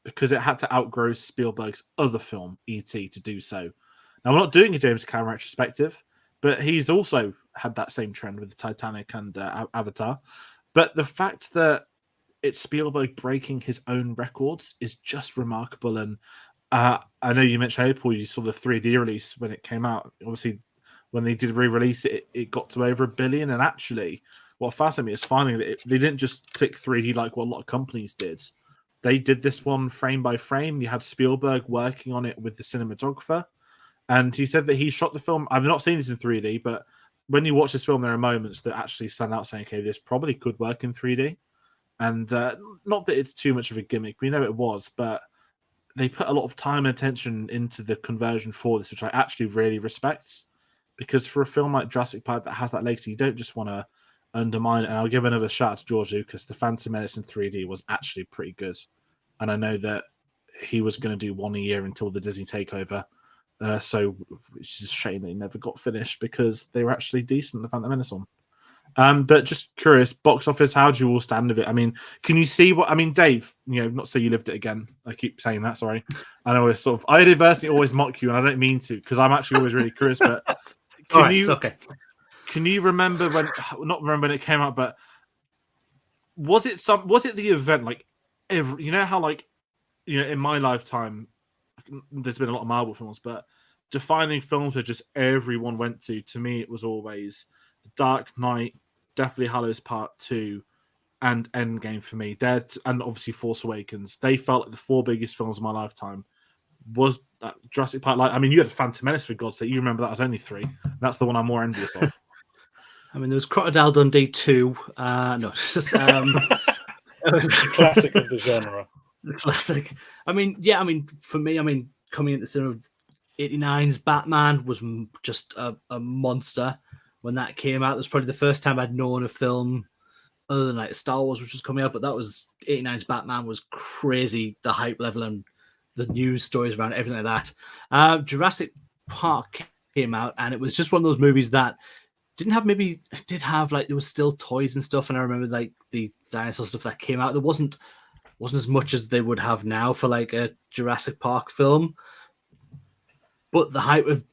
because it had to outgrow Spielberg's other film, E.T., to do so. Now, we're not doing a James Cameron retrospective, but he's also had that same trend with Titanic and Avatar. But the fact that it's Spielberg breaking his own records is just remarkable. And I know you mentioned April, you saw the 3D release when it came out. Obviously, when they did re-release it, it got to over 1 billion. And actually, what fascinated me is finding that they didn't just click 3D like what a lot of companies did. They did this one frame by frame. You had Spielberg working on it with the cinematographer. And he said that he shot the film. I've not seen this in 3D, but when you watch this film, there are moments that actually stand out saying, okay, this probably could work in 3D. And not that it's too much of a gimmick. We know it was, but they put a lot of time and attention into the conversion for this, which I actually really respect. Because for a film like Jurassic Park that has that legacy, you don't just want to undermine it. And I'll give another shout out to George Lucas. The Phantom Menace in 3D was actually pretty good. And I know that he was going to do one a year until the Disney takeover. So it's just a shame they never got finished, because they were actually decent, the Phantom Menace one. But just curious, box office, how do you all stand with it? I mean, can you see what, I mean, Dave, not say you lived it again. I keep saying that, sorry. I know it's sort of, I adversity always mock you, and I don't mean to, because I'm actually always really curious, but can you remember not remember when it came out, but was it the event, like, how, like, in my lifetime, there's been a lot of Marvel films, but defining films that just everyone went to me, it was always The Dark Knight, Deathly Hallows Part 2, and Endgame for me. And obviously Force Awakens. They felt like the 4 biggest films of my lifetime. Was Jurassic Park, like, I mean, you had Phantom Menace, for God's sake. You remember that was only 3. That's the one I'm more envious of. I mean, there was Crocodile Dundee 2. No, it's just Classic of the genre. Classic. I mean, for me, coming into the cinema, 89's Batman was just a monster when that came out. It was probably the first time I'd known a film other than like Star Wars, which was coming out, but that was 89's Batman was crazy, the hype level and the news stories around everything like that. Jurassic Park came out, and it was just one of those movies that did have like, there was still toys and stuff, and I remember like the dinosaur stuff that came out. There wasn't as much as they would have now for like a Jurassic Park film, but the hype of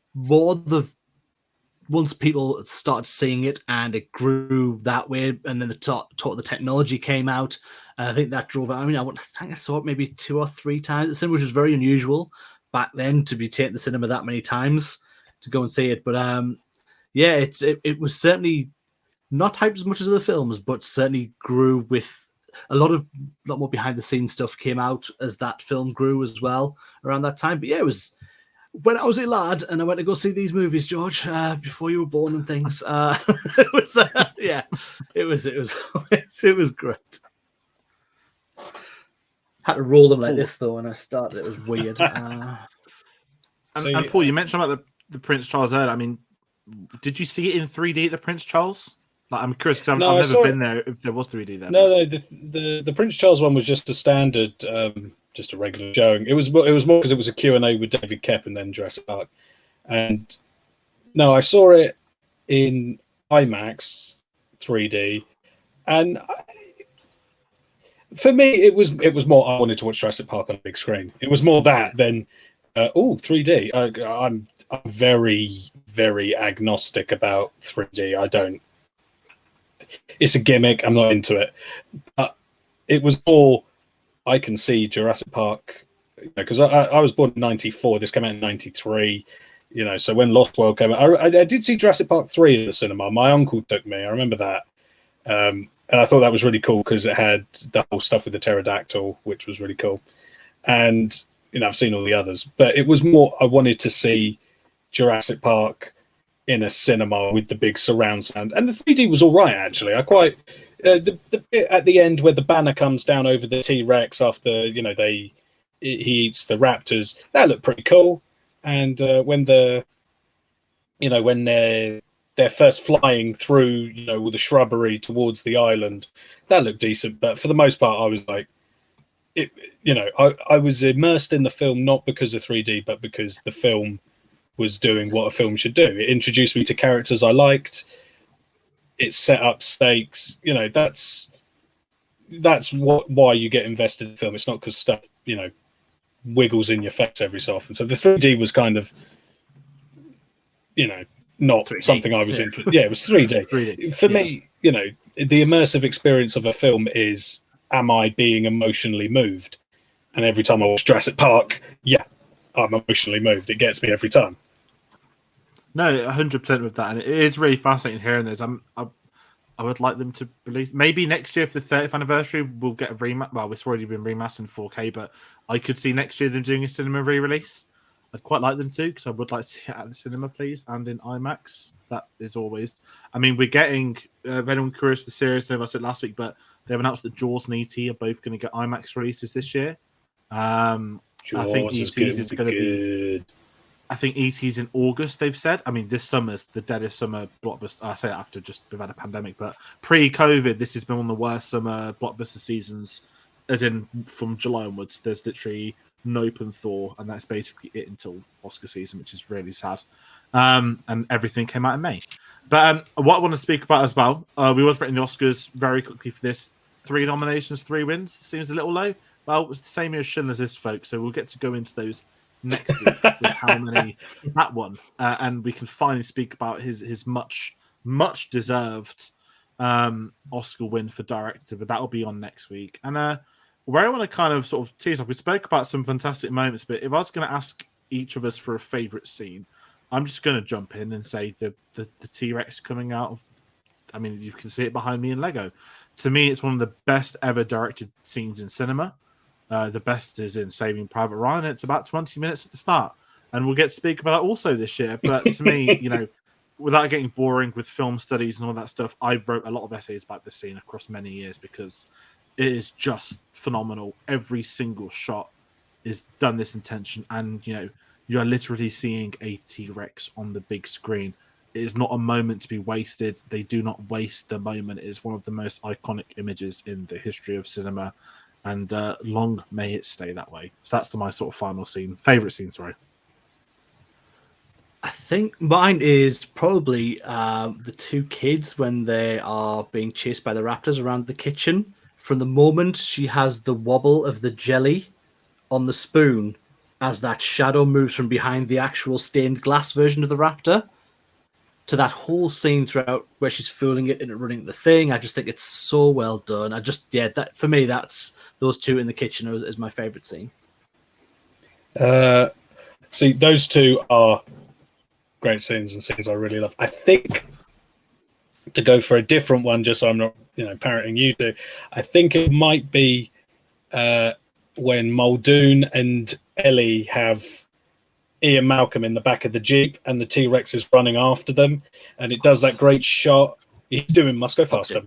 once people started seeing it and it grew that way, and then the technology came out, and I think that drove it. I mean, I think I saw it maybe 2 or 3 times at the cinema, which was very unusual back then to be taking the cinema that many times to go and see it. But it was certainly not hyped as much as other films, but certainly grew with a lot more behind the scenes stuff came out as that film grew as well around that time. But yeah, it was when I was a lad and I went to go see these movies, George, before you were born and things. It was great. Had to roll them like this though when I started. It was weird. And Paul, you mentioned about the Prince Charles earlier. I mean, did you see it in 3D at the Prince Charles? Like, I'm curious because I've never been there if there was 3D there. No, the Prince Charles one was just a standard, just a regular showing. It was more because it was a Q&A with David Koepp and then Jurassic Park. And no, I saw it in IMAX 3D, and for me, it was more I wanted to watch Jurassic Park on a big screen. It was more that than 3D. I'm very, very agnostic about 3D. I don't. It's a gimmick. I'm not into it. But it was more. I can see Jurassic Park because I was born in '94. This came out in '93. So when Lost World came out, I did see Jurassic Park 3 at the cinema. My uncle took me. I remember that. And I thought that was really cool because it had the whole stuff with the pterodactyl, which was really cool. And I've seen all the others, but it was more I wanted to see Jurassic Park in a cinema with the big surround sound, and the 3D was all right actually. I quite the bit at the end where the banner comes down over the T-Rex after he eats the raptors, that looked pretty cool. And when they're first flying through all the shrubbery towards the island, that looked decent. But for the most part, I was like, I was immersed in the film not because of 3D, but because the film was doing what a film should do. It introduced me to characters I liked. It set up stakes. That's why you get invested in film. It's not because stuff wiggles in your face every so often. So the 3D was kind of not 3D. Something I was interested. Yeah, it was 3D. 3D. For me, the immersive experience of a film is, am I being emotionally moved? And every time I watch Jurassic Park, I'm emotionally moved. It gets me every time. No, 100% with that, and it is really fascinating hearing this. I would like them to release maybe next year for the 30th anniversary. We'll get a remaster. Well, it's already been remastered in 4K, but I could see next year them doing a cinema re-release. I'd quite like them to, because I would like to see it at the cinema, please, and in IMAX. That is always. I mean, we're getting. If anyone curious for the series, I said last week, but they've announced that Jaws and ET are both going to get IMAX releases this year. I think ET is going to be. I think ET's in August, they've said. I mean, this summer's the deadest summer blockbuster. I say it after we've had a pandemic, but pre-COVID, this has been one of the worst summer blockbuster seasons, as in from July onwards. There's literally no open Thor, and that's basically it until Oscar season, which is really sad. And everything came out in May. But what I want to speak about as well, we was rating the Oscars very quickly for this. 3 nominations, 3 wins. Seems a little low. Well, it's the same as Schindler's List, folks, so we'll get to go into those next week with how many that one, and we can finally speak about his much deserved Oscar win for director, but that'll be on next week. And where I want to kind of sort of tease off, we spoke about some fantastic moments, but if I was going to ask each of us for a favorite scene, I'm just going to jump in and say the T-Rex coming out of, I mean, you can see it behind me in Lego. To me, it's one of the best ever directed scenes in cinema. The best is in Saving Private Ryan. It's about 20 minutes at the start. And we'll get to speak about that also this year. But to me, without getting boring with film studies and all that stuff, I wrote a lot of essays about this scene across many years because it is just phenomenal. Every single shot is done this intention. And, you are literally seeing a T-Rex on the big screen. It is not a moment to be wasted. They do not waste the moment. It is one of the most iconic images in the history of cinema. And long may it stay that way. So that's my sort of final scene. Favorite scene, sorry. I think mine is probably the 2 kids when they are being chased by the raptors around the kitchen. From the moment she has the wobble of the jelly on the spoon as that shadow moves from behind the actual stained glass version of the raptor to that whole scene throughout where she's fooling it and running the thing. I just think it's so well done. That for me, that's those 2 in the kitchen is my favorite scene. See, those 2 are great scenes and scenes I really love. I think to go for a different one, just so I'm not, parroting you 2, I think it might be when Muldoon and Ellie have Ian Malcolm in the back of the Jeep and the T-Rex is running after them, and it does that great shot. He's doing must go faster,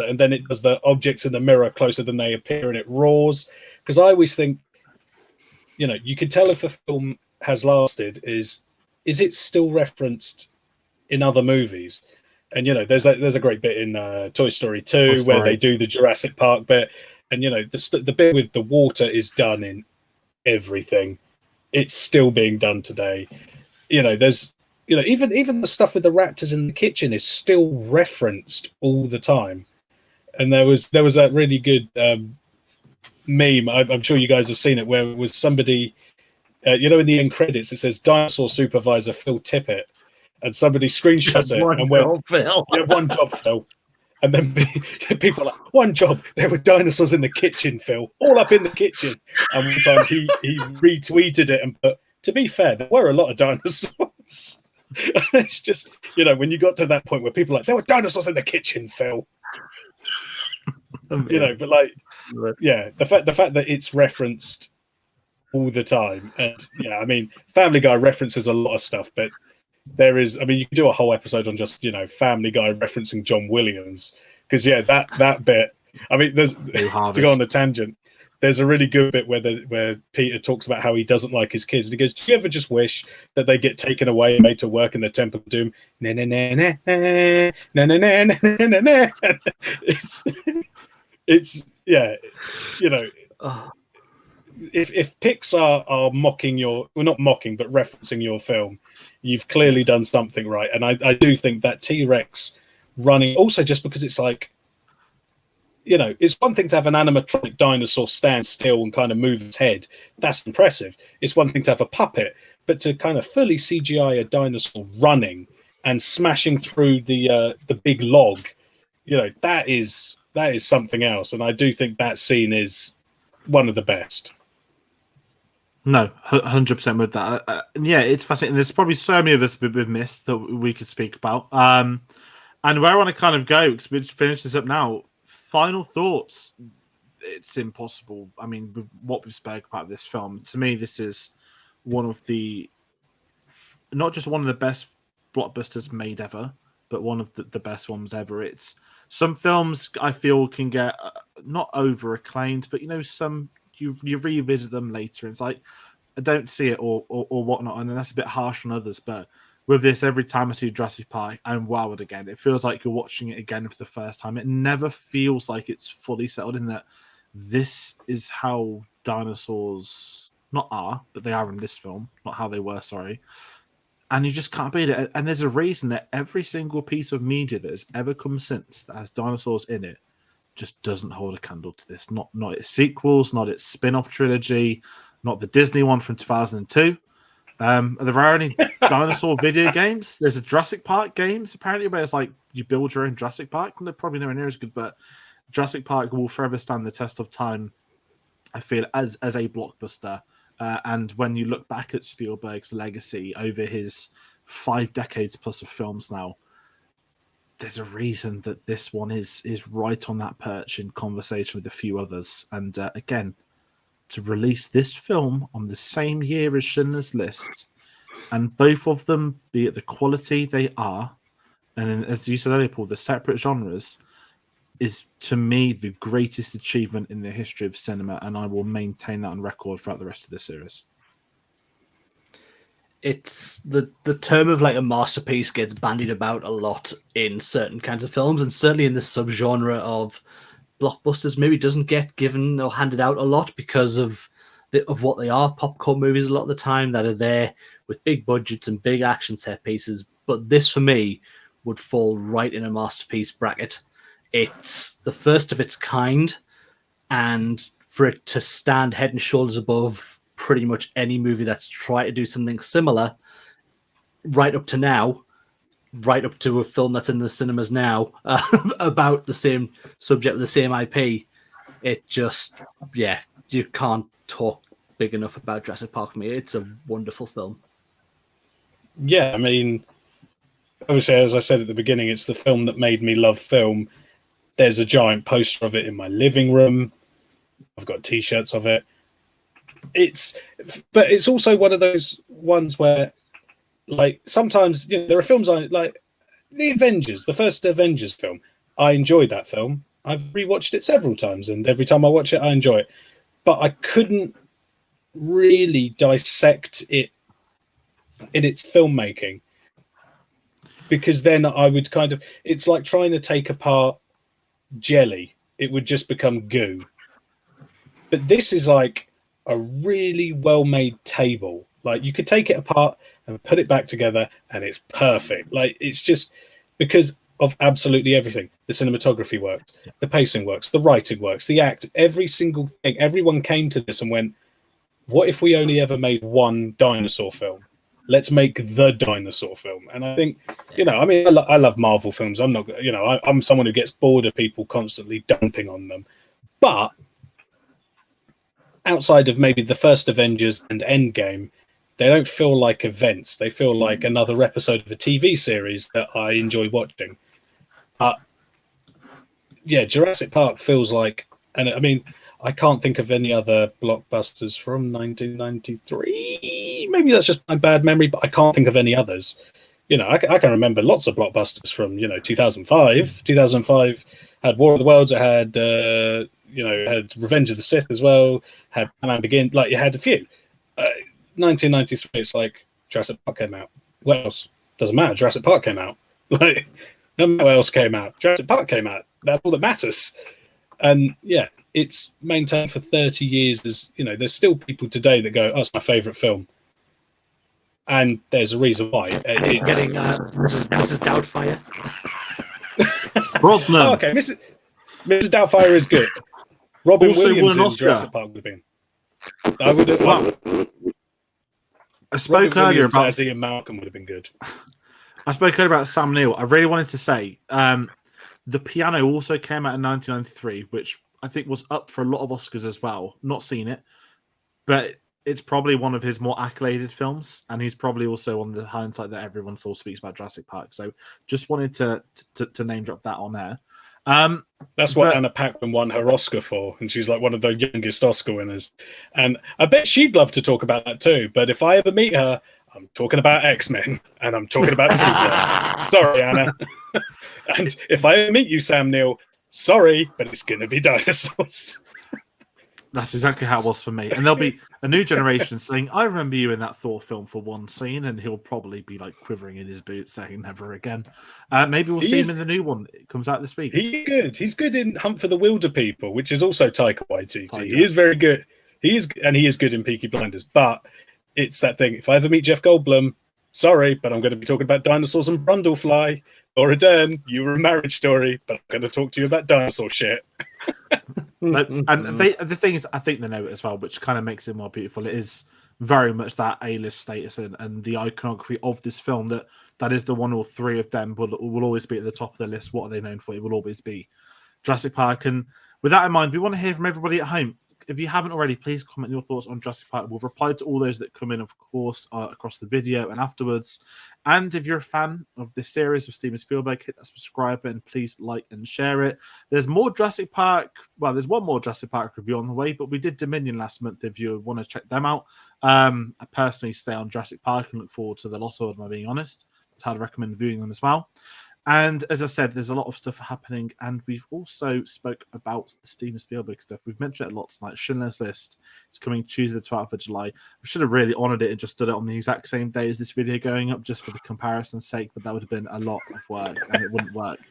and then it does the objects in the mirror closer than they appear and it roars. Because I always think, you can tell if a film has lasted is it still referenced in other movies. And there's a great bit in Toy Story 2 where they do the Jurassic Park bit, and the bit with the water is done in everything. It's still being done today. There's even the stuff with the raptors in the kitchen is still referenced all the time. And there was that really good meme. I'm sure you guys have seen it, where it was somebody in the end credits, it says Dinosaur Supervisor Phil Tippett, and somebody screenshots it and went, Phil. "Yeah, one job, Phil." And then people are like, "One job. There were dinosaurs in the kitchen, Phil, all up in the kitchen." And one time he retweeted it and put, "To be fair, there were a lot of dinosaurs." It's just, when you got to that point where people are like, "There were dinosaurs in the kitchen, Phil." But like, yeah, the fact that it's referenced all the time, and Family Guy references a lot of stuff, but there is, you could do a whole episode on just Family Guy referencing John Williams, because that bit, there's to go on a tangent, there's a really good bit where Peter talks about how he doesn't like his kids, and he goes, "Do you ever just wish that they get taken away and made to work in the Temple of Doom?" Na na na na na na na na na na. It's if Pixar are mocking not mocking, but referencing your film, you've clearly done something right. And I do think that T-Rex running, also just because it's like, it's one thing to have an animatronic dinosaur stand still and kind of move its head. That's impressive. It's one thing to have a puppet, but to kind of fully CGI a dinosaur running and smashing through the big log, that is something else. And I do think that scene is one of the best. No, 100% with that. Yeah, it's fascinating. There's probably so many of us we've missed that we could speak about. And where I want to kind of go, because we finish this up now, final thoughts. It's impossible. With what we've spoke about this film, to me, this is one of the, not just one of the best blockbusters made ever, but one of the best ones ever. It's some films I feel can get not over acclaimed, but some you revisit them later. It's like I don't see it or whatnot, and that's a bit harsh on others. But with this, every time I see Jurassic Park, I'm wowed again. It feels like you're watching it again for the first time. It never feels like it's fully settled in that this is how dinosaurs not are, but they are in this film, not how they were. Sorry. And you just can't beat it. And there's a reason that every single piece of media that has ever come since that has dinosaurs in it just doesn't hold a candle to this. Not its sequels, not its spin-off trilogy, not the Disney one from 2002. Are there any dinosaur video games? There's a Jurassic Park games, apparently, where it's like you build your own Jurassic Park. And they're probably nowhere near as good, but Jurassic Park will forever stand the test of time, I feel, as a blockbuster. And when you look back at Spielberg's legacy over his 5 decades plus of films now, there's a reason that this one is right on that perch in conversation with a few others. And again, to release this film on the same year as Schindler's List, and both of them be at the quality they are, and as you said earlier, Paul, the separate genres, is to me the greatest achievement in the history of cinema, and I will maintain that on record throughout the rest of this series. It's the term of like a masterpiece gets bandied about a lot in certain kinds of films, and certainly in the subgenre of blockbusters maybe doesn't get given or handed out a lot because of what they are, popcorn movies a lot of the time that are there with big budgets and big action set pieces. But this for me would fall right in a masterpiece bracket. It's the first of its kind, and for it to stand head and shoulders above pretty much any movie that's tried to do something similar right up to now, right up to a film that's in the cinemas now about the same subject with the same IP, it just, you can't talk big enough about Jurassic Park for me. It's a wonderful film. Yeah, obviously, as I said at the beginning, it's the film that made me love film. There's a giant poster of it in my living room. I've got T-shirts of it. But it's also one of those ones where, like, sometimes there are films I like. The Avengers, the first Avengers film, I enjoyed that film. I've rewatched it several times, and every time I watch it, I enjoy it. But I couldn't really dissect it in its filmmaking, because then I would it's like trying to take apart jelly. It would just become goo. But this is like a really well-made table. Like, you could take it apart and put it back together and it's perfect. Like, it's just because of absolutely everything. The cinematography works, the pacing works, the writing works, the act, every single thing. Everyone came to this and went, what if we only ever made one dinosaur film? Let's make the dinosaur film. And I think, I mean, I love Marvel films. I'm not, I'm someone who gets bored of people constantly dumping on them. But outside of maybe the first Avengers and Endgame, they don't feel like events. They feel like another episode of a TV series that I enjoy watching. Yeah, Jurassic Park feels like, and I mean, I can't think of any other blockbusters from 1993. Maybe that's just my bad memory, but I can't think of any others. I can remember lots of blockbusters from 2005. 2005 had War of the Worlds. It had had Revenge of the Sith as well. Had Batman Begin. Like, you had a few. 1993. It's like Jurassic Park came out. What else? Doesn't matter. Jurassic Park came out. Like, no matter what else came out. Jurassic Park came out. That's all that matters. And yeah, it's maintained for 30 years. As there's still people today that go, "Oh, it's my favorite film," and there's a reason why. It's getting Mrs. Doubtfire. Brosnan. Oh, okay, Mrs. Doubtfire is good. Robin Also Williams won an in Oscar. Jurassic Park would have been. I would have. I spoke earlier about as Ian Malcolm would have been good. I spoke earlier about Sam Neill. I really wanted to say the Piano also came out in 1993, which I think was up for a lot of Oscars as well. Not seen it, but it's probably one of his more accoladed films, and he's probably also on the hindsight that everyone still speaks about Jurassic Park. So just wanted to name drop that on there. That's what Anna Paquin won her Oscar for, and she's like one of the youngest Oscar winners. And I bet she'd love to talk about that too. But if I ever meet her, I'm talking about X-Men, and I'm talking about True Blood. Sorry, Anna. And if I ever meet you, Sam Neill, sorry, but it's going to be dinosaurs. That's exactly how it was for me. And there'll be a new generation saying, "I remember you in that Thor film for one scene," and he'll probably be like quivering in his boots saying never again. Maybe we'll see him in the new one. It comes out this week. He's good. He's good in Hunt for the Wilder People, which is also Taika Waititi. He is very good. He is good in Peaky Blinders. But it's that thing. If I ever meet Jeff Goldblum, sorry, but I'm going to be talking about dinosaurs and Brundlefly. Or Dern, you were a Marriage Story, but I'm going to talk to you about dinosaur shit. And the thing is, I think they know it as well, which kind of makes it more beautiful. It is very much that A-list status and the iconography of this film that is the one or three of them will always be at the top of the list. What are they known for? It will always be Jurassic Park. And with that in mind, we want to hear from everybody at home. If you haven't already, please comment your thoughts on Jurassic Park. We'll reply to all those that come in, of course, across the video and afterwards. And if you're a fan of this series of Steven Spielberg, hit that subscribe button. Please like and share it. There's more Jurassic Park. Well, there's one more Jurassic Park review on the way, but we did Dominion last month. If you want to check them out, I personally stay on Jurassic Park and look forward to the Lost World, if I'm being honest. So I'd recommend viewing them as well. And as I said, there's a lot of stuff happening, and we've also spoke about the Steven Spielberg stuff. We've mentioned it a lot tonight. Schindler's List is coming Tuesday, the 12th of July. We should have really honoured it and just done it on the exact same day as this video going up, just for the comparison's sake, but that would have been a lot of work, and it wouldn't work.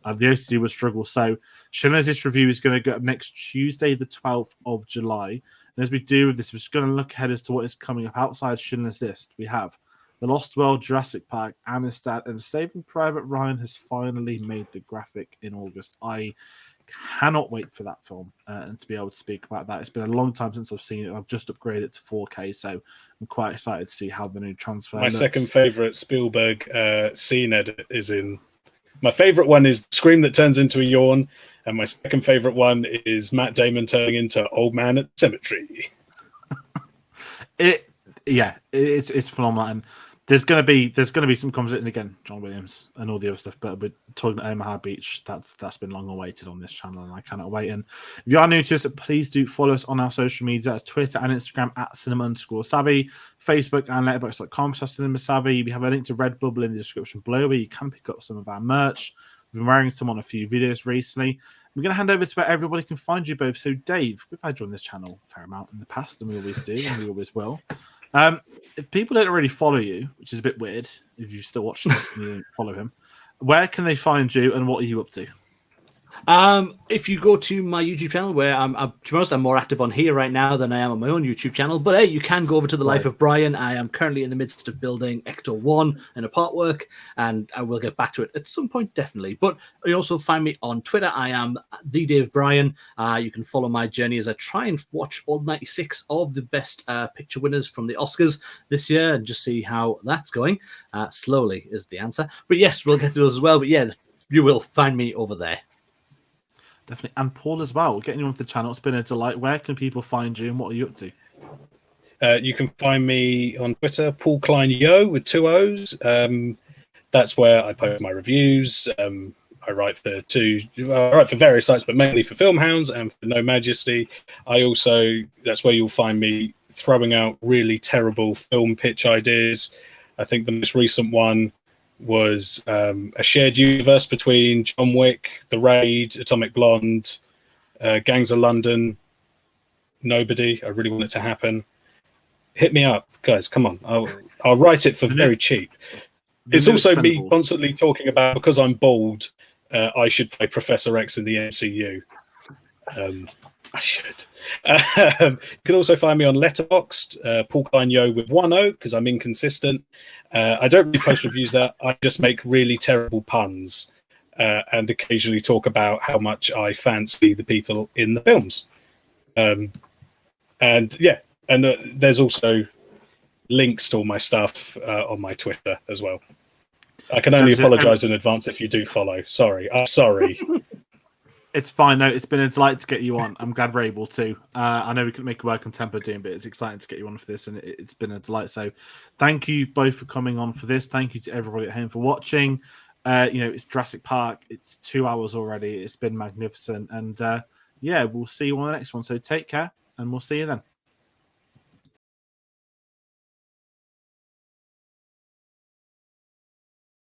The OCD would struggle. So Schindler's List review is going to go up next Tuesday, the 12th of July. And as we do with this, we're just going to look ahead as to what is coming up outside Schindler's List. We have The Lost World, Jurassic Park, Amistad, and Saving Private Ryan has finally made the graphic in August. I cannot wait for that film and to be able to speak about that. It's been a long time since I've seen it. I've just upgraded it to 4K, so I'm quite excited to see how the new transfer looks. Second favourite Spielberg scene edit is in... My favourite one is Scream That Turns Into a Yawn, and my second favourite one is Matt Damon turning into Old Man at the Cemetery. It's phenomenal, and there's gonna be some conversation again, John Williams and all the other stuff. But we're talking about Omaha Beach. That's been long awaited on this channel, and I cannot wait. And if you are new to us, please do follow us on our social media. That's Twitter and Instagram at cinema_savvy, Facebook and letterboxd.com/cinemasavvy. We have a link to Redbubble in the description below where you can pick up some of our merch. We've been wearing some on a few videos recently. We're going to hand over to where everybody can find you both. So, Dave, we've had you on this channel a fair amount in the past, and we always do, and we always will. If people don't already follow you, which is a bit weird, if you still watch this and you don't follow him, where can they find you and what are you up to? If you go to my YouTube channel, where to be honest, I'm more active on here right now than I am on my own YouTube channel. But hey, you can go over to the Life of Brian. I am currently in the midst of building Ecto 1 in a artwork, and I will get back to it at some point, definitely. But you also find me on Twitter. I am the Dave Brian. You can follow my journey as I try and watch all 96 of the best picture winners from the Oscars this year and just see how that's going. Slowly is the answer. But yes, we'll get to those as well. But yeah, you will find me over there. Definitely. And Paul as well, getting you onto the channel. It's been a delight. Where can people find you and what are you up to? You can find me on Twitter, Paul Klein Yo with 2 O's. That's where I post my reviews. I write for various sites, but mainly for Filmhounds and for No Majesty. That's where you'll find me throwing out really terrible film pitch ideas. I think the most recent one was a shared universe between John Wick, The Raid, Atomic Blonde, Gangs of London, Nobody. I really want it to happen. Hit me up, guys. Come on. I'll write it for very cheap. It's also me constantly talking about, because I'm bald, I should play Professor X in the MCU. I should. You can also find me on Letterboxd, Paul Klein Yo with 1 O, because I'm inconsistent. I don't really post reviews there. I just make really terrible puns and occasionally talk about how much I fancy the people in the films. There's also links to all my stuff on my Twitter as well. I can only apologize in advance if you do follow. Sorry. I'm sorry. It's fine, though. It's been a delight to get you on. I'm glad we're able to. I know we couldn't make it work on Tempo doing, but it's exciting to get you on for this, and it's been a delight. So thank you both for coming on for this. Thank you to everybody at home for watching. It's Jurassic Park. It's 2 hours already. It's been magnificent. And we'll see you on the next one. So take care, and we'll see you then.